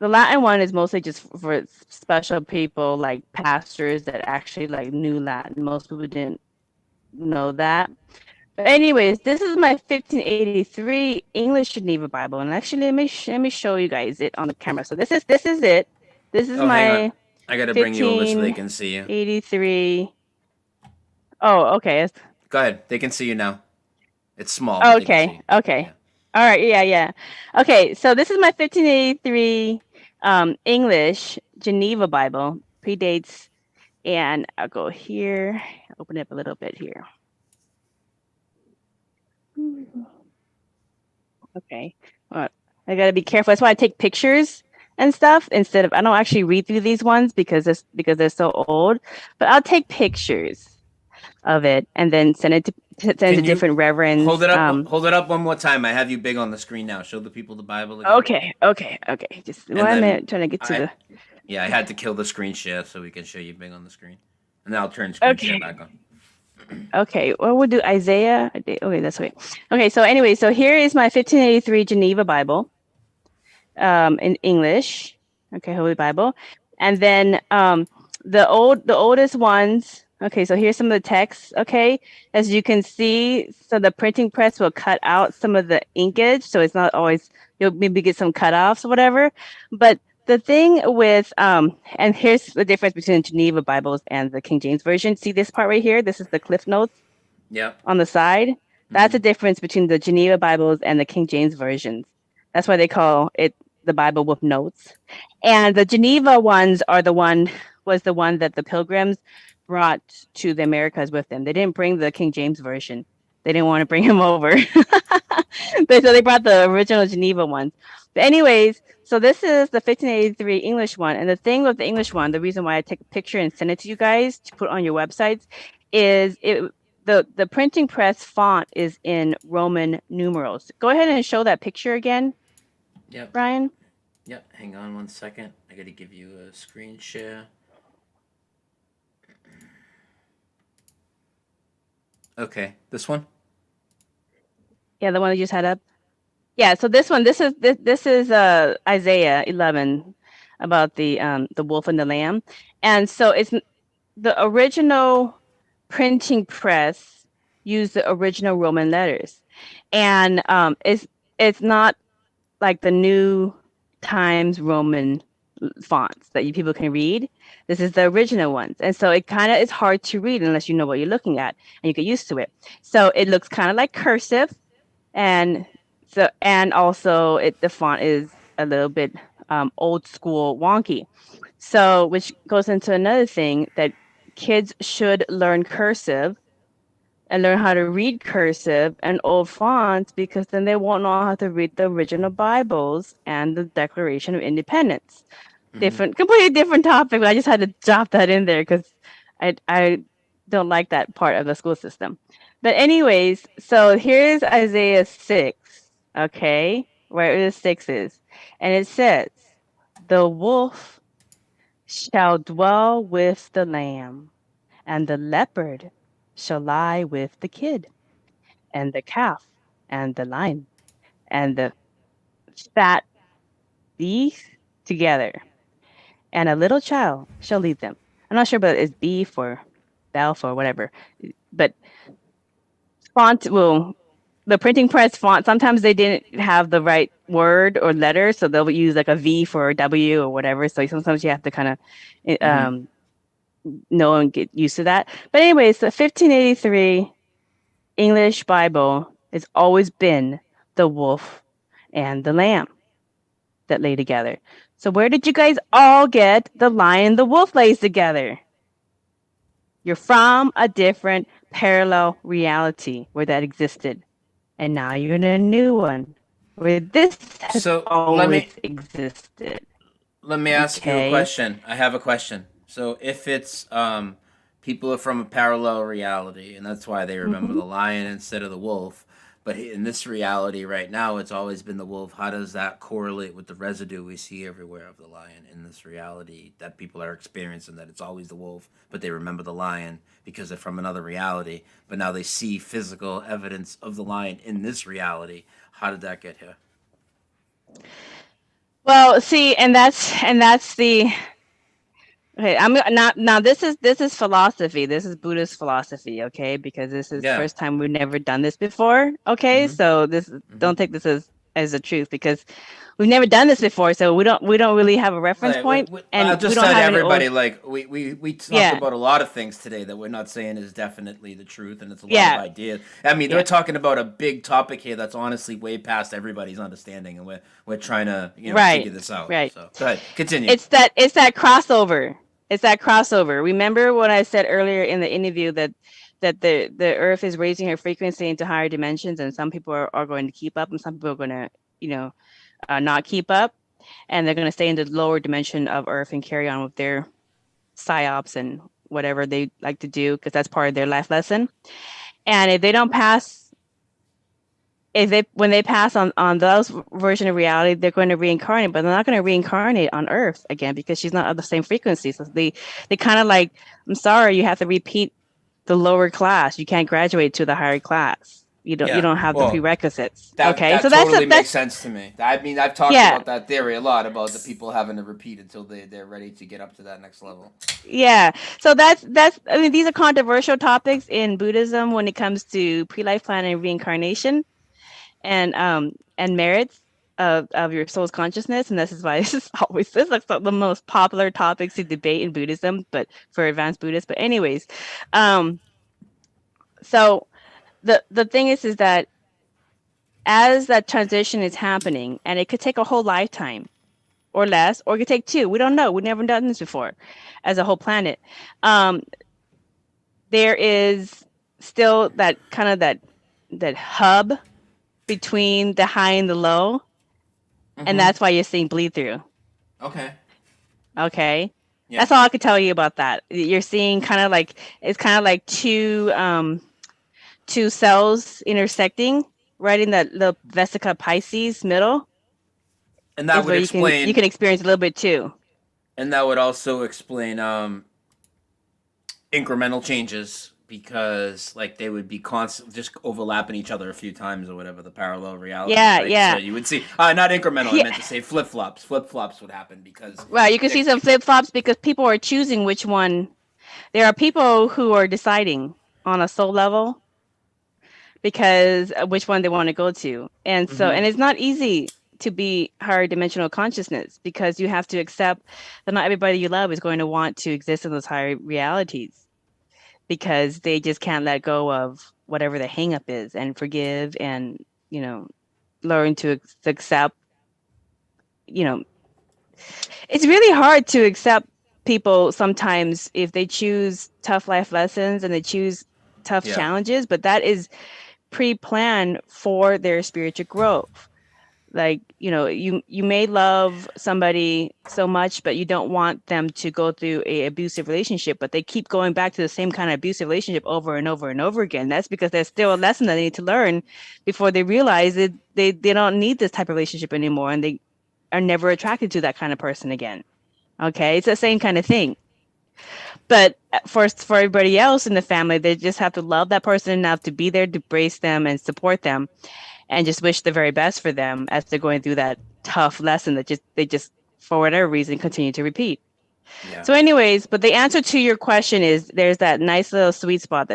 Latin one is mostly just for special people like pastors that actually knew Latin. Most people didn't know that. But anyways, this is my 1583 English Geneva Bible, and actually let me show you guys it on the camera. So this is it. This is my. I gotta bring you over so they can see you. 83. Oh, okay. Go ahead. They can see you now. It's small. Okay. Okay. Yeah. All right. Yeah. Okay. So this is my 1583 English Geneva Bible predates, and I'll go here, open it up a little bit here. Okay. Well, I gotta be careful. That's why I take pictures and stuff instead of, I don't actually read through these ones because they're so old, but I'll take pictures of it and then send it to different reverends. Hold it up one more time. I have you big on the screen now. Show the people the Bible again. Okay. Just 1 minute, trying to get to the. Yeah, I had to kill the screen share so we can show you big on the screen, and then I'll turn screen share back on. Okay, well, we'll do Isaiah. Okay, that's right. Okay, so anyway, so here is my 1583 Geneva Bible, in English. Okay, Holy Bible, and then the oldest ones. Okay, so here's some of the text. Okay, as you can see, so the printing press will cut out some of the inkage, so it's not always, you'll maybe get some cutoffs or whatever. But the thing with and here's the difference between the Geneva Bibles and the King James Version. See this part right here? This is the Cliff Notes. Yep. On the side. That's the difference between the Geneva Bibles and the King James versions. That's why they call it the Bible with notes. And the Geneva ones are the one that the Pilgrims brought to the Americas with them. They didn't bring the King James version. They didn't want to bring him over. So they brought the original Geneva ones. But anyways, so this is the 1583 English one. And the thing with the English one, the reason why I take a picture and send it to you guys to put on your websites is the printing press font is in Roman numerals. Go ahead and show that picture again. Yep. Brian? Yep. Hang on 1 second. I got to give you a screen share. Okay, this one? Yeah, the one that you just had up. Yeah, so this one, this is Isaiah 11 about the wolf and the lamb. And so it's the original printing press used the original Roman letters. And it's not like the new Times Roman fonts that people can read. This is the original ones. And so it kind of is hard to read unless you know what you're looking at and you get used to it. So it looks kind of like cursive, and also the font is a little bit old school wonky. So which goes into another thing, that kids should learn cursive and learn how to read cursive and old fonts, because then they won't know how to read the original Bibles and the Declaration of Independence. Completely different topic, but I just had to drop that in there because I don't like that part of the school system. But anyways, so here's Isaiah 6, okay, where the 6 is. And it says, the wolf shall dwell with the lamb, and the leopard shall lie with the kid, and the calf, and the lion, and the fat beef together, and a little child shall lead them. I'm not sure about it's beef or belf or whatever, but font, well, the printing press font, sometimes they didn't have the right word or letter, so they'll use like a V for a W or whatever. So sometimes you have to kind of know and get used to that. But anyways, the 1583 English Bible has always been the wolf and the lamb that lay together. So where did you guys all get the lion, the wolf lays together? You're from a different parallel reality where that existed. And now you're in a new one where this has always existed. Let me ask you a question. I have a question. So if it's people are from a parallel reality, and that's why they remember the lion instead of the wolf, but in this reality right now, it's always been the wolf. How does that correlate with the residue we see everywhere of the lion in this reality that people are experiencing, that it's always the wolf, but they remember the lion because they're from another reality, but now they see physical evidence of the lion in this reality? How did that get here? Well, see, and that's the... Okay, I'm not now. This is philosophy. This is Buddhist philosophy, okay? Because this is the first time we've never done this before, okay? So don't take this as as the truth, because we've never done this before, so we don't really have a reference point, and I'll just we don't tell have everybody, any like we talked Yeah. about a lot of things today that we're not saying is definitely the truth, and it's a lot Yeah. of ideas. I mean, they're talking about a big topic here that's honestly way past everybody's understanding, and we're trying to figure this out. Right. So go ahead, continue. It's that crossover. It's that crossover. Remember what I said earlier in the interview that the Earth is raising her frequency into higher dimensions, and some people are going to keep up, and some people are going to not keep up, and they're going to stay in the lower dimension of Earth and carry on with their psyops and whatever they like to do, because that's part of their life lesson. And if they don't pass, when they pass on those version of reality, they're going to reincarnate, but they're not going to reincarnate on Earth again, because she's not of the same frequency. So they kind of like, I'm sorry, you have to repeat the lower class. You can't graduate to the higher class. You don't have the prerequisites. That totally makes sense to me. I mean, I've talked about that theory a lot, about the people having to repeat until they're ready to get up to that next level. Yeah. So that's I mean, these are controversial topics in Buddhism when it comes to pre-life plan and reincarnation, and merits of your soul's consciousness. And this is why this is like the most popular topics to debate in Buddhism, but for advanced Buddhists. But anyways, so the thing is that as that transition is happening, and it could take a whole lifetime or less, or it could take 2. We don't know. We've never done this before as a whole planet. There is still that kind of that hub between the high and the low. And that's why you're seeing bleed through. Okay. Yeah. That's all I could tell you about that. You're seeing it's kind of like two cells intersecting right in the vesica Pisces middle. And that would explain... You can experience a little bit too. And that would also explain incremental changes, because like they would be constant, just overlapping each other a few times or whatever, the parallel reality. Yeah. So you would see, not incremental, I meant to say flip-flops. Flip-flops would happen because... Right, you can see some flip-flops because people are choosing which one. There are people who are deciding on a soul level because which one they want to go to. And so, and it's not easy to be higher dimensional consciousness, because you have to accept that not everybody you love is going to want to exist in those higher realities, because they just can't let go of whatever the hang up is, and forgive, and, learn to accept, it's really hard to accept people sometimes if they choose tough life lessons and they choose tough challenges, but that is pre-planned for their spiritual growth. Like, you may love somebody so much, but you don't want them to go through a abusive relationship, but they keep going back to the same kind of abusive relationship over and over and over again. That's because there's still a lesson that they need to learn before they realize that they don't need this type of relationship anymore, and they are never attracted to that kind of person again. Okay, it's the same kind of thing. But for everybody else in the family, they just have to love that person enough to be there to brace them and support them, and just wish the very best for them as they're going through that tough lesson that they just for whatever reason continue to repeat. Yeah. So anyways, but the answer to your question is there's that nice little sweet spot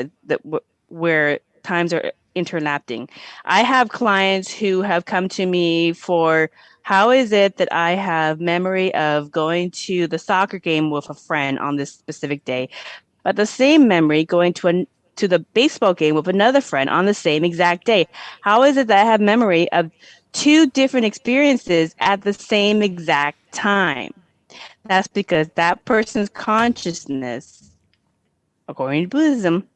where times are interlapping. I have clients who have come to me for, how is it that I have memory of going to the soccer game with a friend on this specific day, but the same memory going to the baseball game with another friend on the same exact day? How is it that I have memory of 2 different experiences at the same exact time? That's because that person's consciousness, according to Buddhism,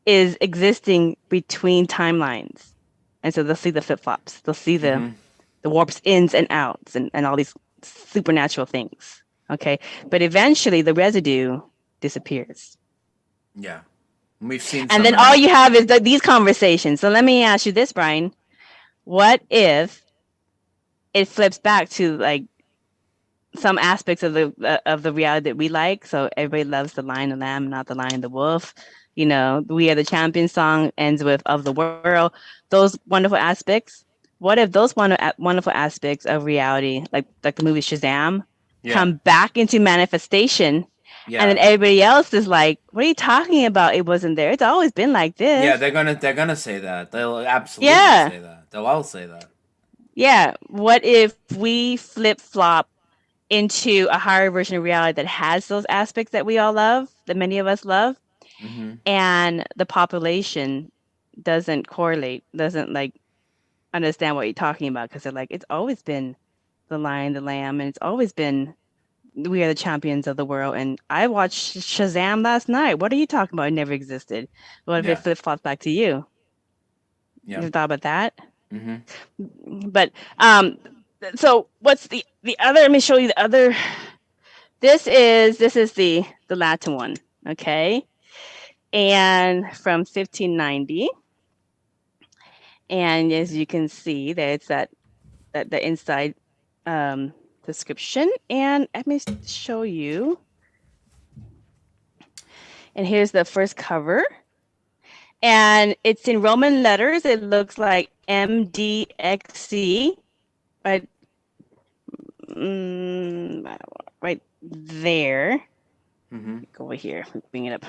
is existing between timelines. And so they'll see the flip-flops. They'll see the warps ins and outs and all these supernatural things. Okay. But eventually the residue disappears. Yeah. We've seen. And then all you have is these conversations. So let me ask you this, Brian. What if it flips back to like some aspects of the reality that we like? So everybody loves the lion and lamb, not the lion and the wolf. We Are the Champion song ends with "of the world." Those wonderful aspects. What if those wonderful aspects of reality, like the movie Shazam, come back into manifestation? Yeah. And then everybody else is like, "What are you talking about? It wasn't there. It's always been like this." Yeah, they're gonna say that. They'll absolutely say that. They'll all say that. Yeah. What if we flip flop into a higher version of reality that has those aspects that we all love, that many of us love, and the population doesn't correlate, doesn't like understand what you're talking about, because they're like, it's always been the lion, the lamb, and it's always been we are the champions of the world. And I watched Shazam last night. What are you talking about? It never existed. What if it flip flops back to you? Yeah. You thought about that? But so what's the other? Let me show you the other. This is the Latin one, okay, and from 1590. And as you can see, there's that the inside description. And let me show you. And here's the first cover. And it's in Roman letters. It looks like MDXC, right? Right there. Go over here. Bring it up.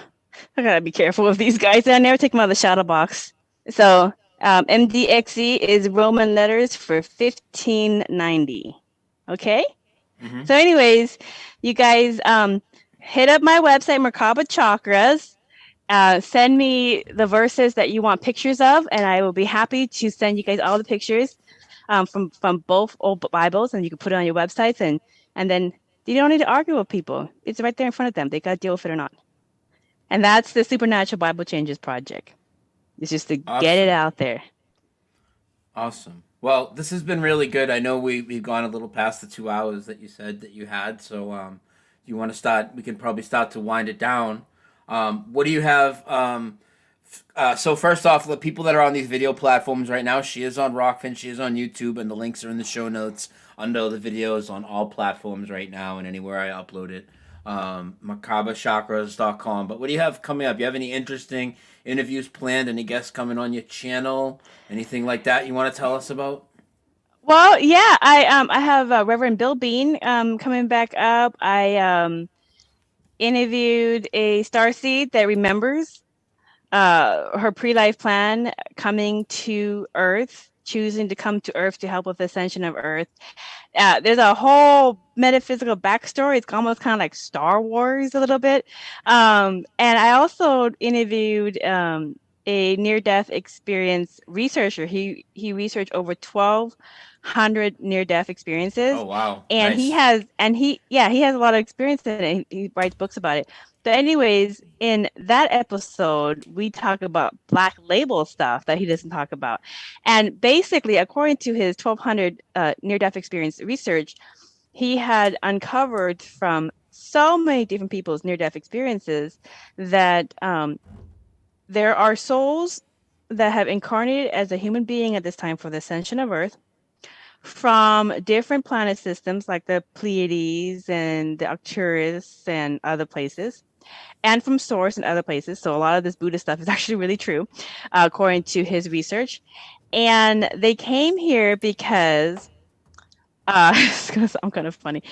I gotta be careful with these guys. I never take them out of the shadow box. So MDXC is Roman letters for 1590. Okay. So, anyways, you guys hit up my website, Merkaba Chakras. Send me the verses that you want pictures of, and I will be happy to send you guys all the pictures from both old Bibles, and you can put it on your websites, and then you don't need to argue with people. It's right there in front of them. They got to deal with it or not. And that's the Supernatural Bible Changes Project. It's just to get it out there. Awesome. Well, this has been really good. I know we've gone a little past the 2 hours that you said that you had, so you want to start, we can probably start to wind it down. What do you have? So first off, the people that are on these video platforms right now, she is on Rokfin, she is on YouTube, and the links are in the show notes under the videos on all platforms right now and anywhere I upload it. MerkabaChakras.com. But what do you have coming up? You have any interesting interviews planned? Any guests coming on your channel? Anything like that you want to tell us about? Well, yeah, I have Reverend Bill Bean coming back up. I interviewed a starseed that remembers her pre-life plan, coming to Earth, choosing to come to Earth to help with the ascension of Earth. There's a whole metaphysical backstory. It's almost kind of like Star Wars a little bit. And I also interviewed a near-death experience researcher. He researched over 1,200 near-death experiences. Oh wow! And nice. he has a lot of experience in it. He writes books about it. But anyways, in that episode, we talk about Black Label stuff that he doesn't talk about. And basically, according to his 1,200 near-death experience research, he had uncovered from so many different people's near-death experiences that there are souls that have incarnated as a human being at this time for the ascension of Earth from different planet systems like the Pleiades and the Arcturus and other places, and from Source and other places. So a lot of this Buddhist stuff is actually really true, according to his research. And they came here because, it's going to sound kind of funny,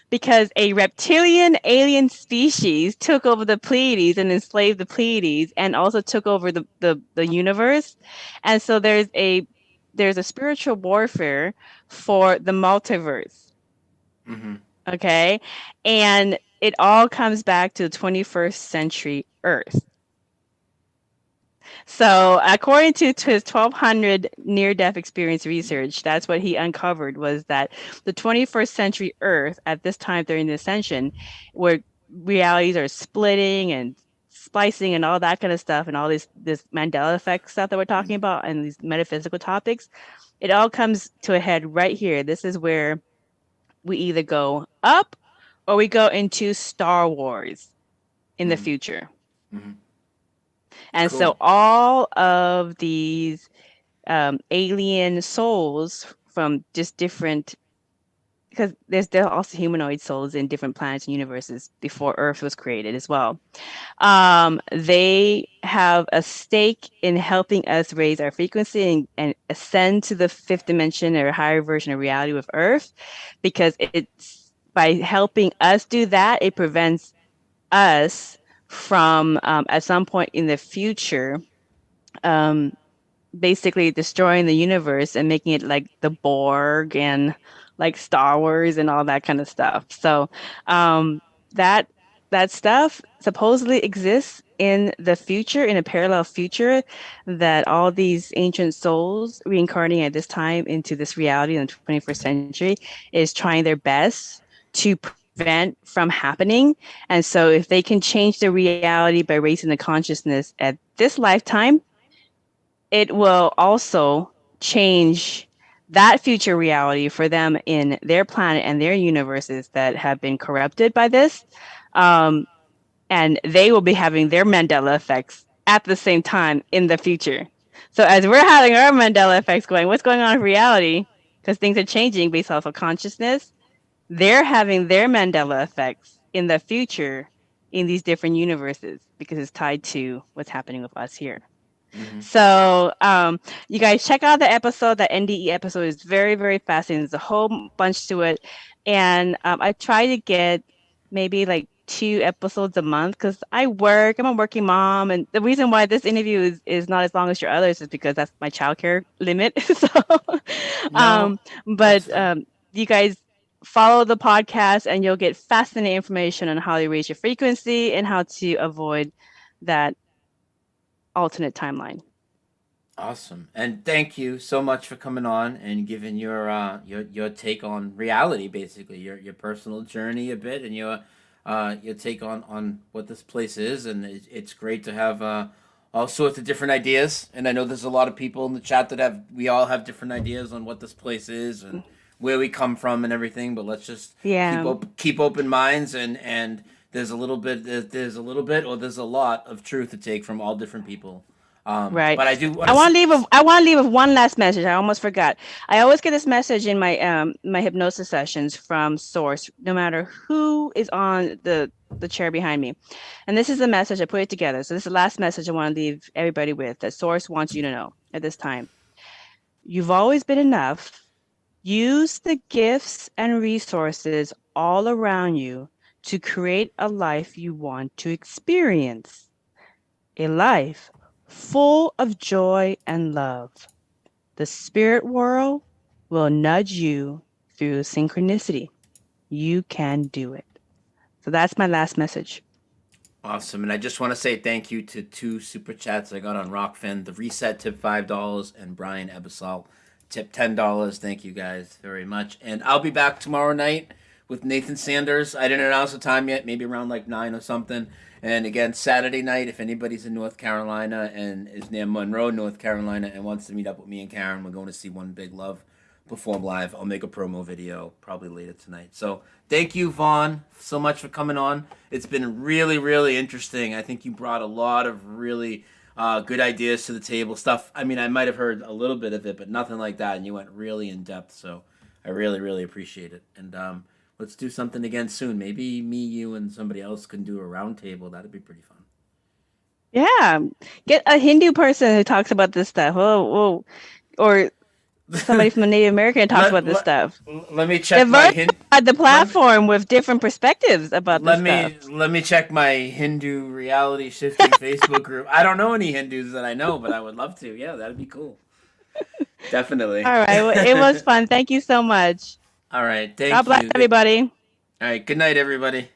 because a reptilian alien species took over the Pleiades and enslaved the Pleiades and also took over the universe. And so there's a spiritual warfare for the multiverse. Okay. And it all comes back to the 21st century Earth. So according to his 1,200 near-death experience research, that's what he uncovered, was that the 21st century Earth at this time during the ascension, where realities are splitting and splicing and all that kind of stuff, and all this Mandela Effects stuff that we're talking about, and these metaphysical topics, it all comes to a head right here. This is where we either go up or we go into Star Wars in the future. And Cool. so all of these alien souls from just different, because there are also humanoid souls in different planets and universes before Earth was created as well. They have a stake in helping us raise our frequency and ascend to the fifth dimension or higher version of reality with Earth, because it's by helping us do that, it prevents us from at some point in the future basically destroying the universe and making it like the Borg and like Star Wars and all that kind of stuff. So that that stuff supposedly exists in the future, in a parallel future, that all these ancient souls reincarnating at this time into this reality in the 21st century is trying their best to prevent from happening. And so if they can change the reality by raising the consciousness at this lifetime, it will also change that future reality for them in their planet and their universes that have been corrupted by this. And they will be having their Mandela effects at the same time in the future. So as we're having our Mandela effects going, what's going on in reality? Because things are changing based off of consciousness. They're having their Mandela effects in the future in these different universes because it's tied to what's happening with us here. So you guys check out the episode. The NDE episode is very, very fascinating. There's a whole bunch to it. And I try to get maybe like 2 episodes a month because I'm a working mom. And the reason why this interview is not as long as your others is because that's my childcare limit. You guys follow the podcast and you'll get fascinating information on how to raise your frequency and how to avoid that alternate timeline. Awesome. And thank you so much for coming on and giving your take on reality, basically your personal journey a bit, and your take on what this place is. And it's great to have all sorts of different ideas. And I know there's a lot of people in the chat that we all have different ideas on what this place is and where we come from and everything. But let's just keep open minds, and there's a little bit or there's a lot of truth to take from all different people. Right. But I want to leave with one last message. I almost forgot. I always get this message in my my hypnosis sessions from Source, no matter who is on the chair behind me. And this is the message. I put it together. So this is the last message I want to leave everybody with that Source wants you to know at this time. You've always been enough. Use the gifts and resources all around you to create a life you want to experience. A life full of joy and love. The spirit world will nudge you through synchronicity. You can do it. So that's my last message. Awesome. And I just want to say thank you to 2 super chats I got on Rokfin. The Reset tip $5 and Brian Ebisal tip $10. Thank you guys very much. And I'll be back tomorrow night with Nathan Sanders. I didn't announce the time yet, maybe around like 9 or something. And again, Saturday night, if anybody's in North Carolina and is near Monroe, North Carolina, and wants to meet up with me and Karen, we're going to see One Big Love perform live. I'll make a promo video probably later tonight. So thank you, Vaughn, so much for coming on. It's been really, really interesting. I think you brought a lot of really good ideas to the table. Stuff, I mean, I might have heard a little bit of it, but nothing like that. And you went really in depth. So I really, really appreciate it. And let's do something again soon. Maybe me, you, and somebody else can do a round table. That'd be pretty fun. Yeah. Get a Hindu person who talks about this stuff. Or somebody from the Native American talks about this stuff. Let me check the platform with different perspectives about this stuff. Let me check my Hindu reality shifting Facebook group. I don't know any Hindus that I know, but I would love to. Yeah, that'd be cool. Definitely. All right. Well, it was fun. Thank you so much. All right. Thank you. God bless everybody. All right. Good night, everybody.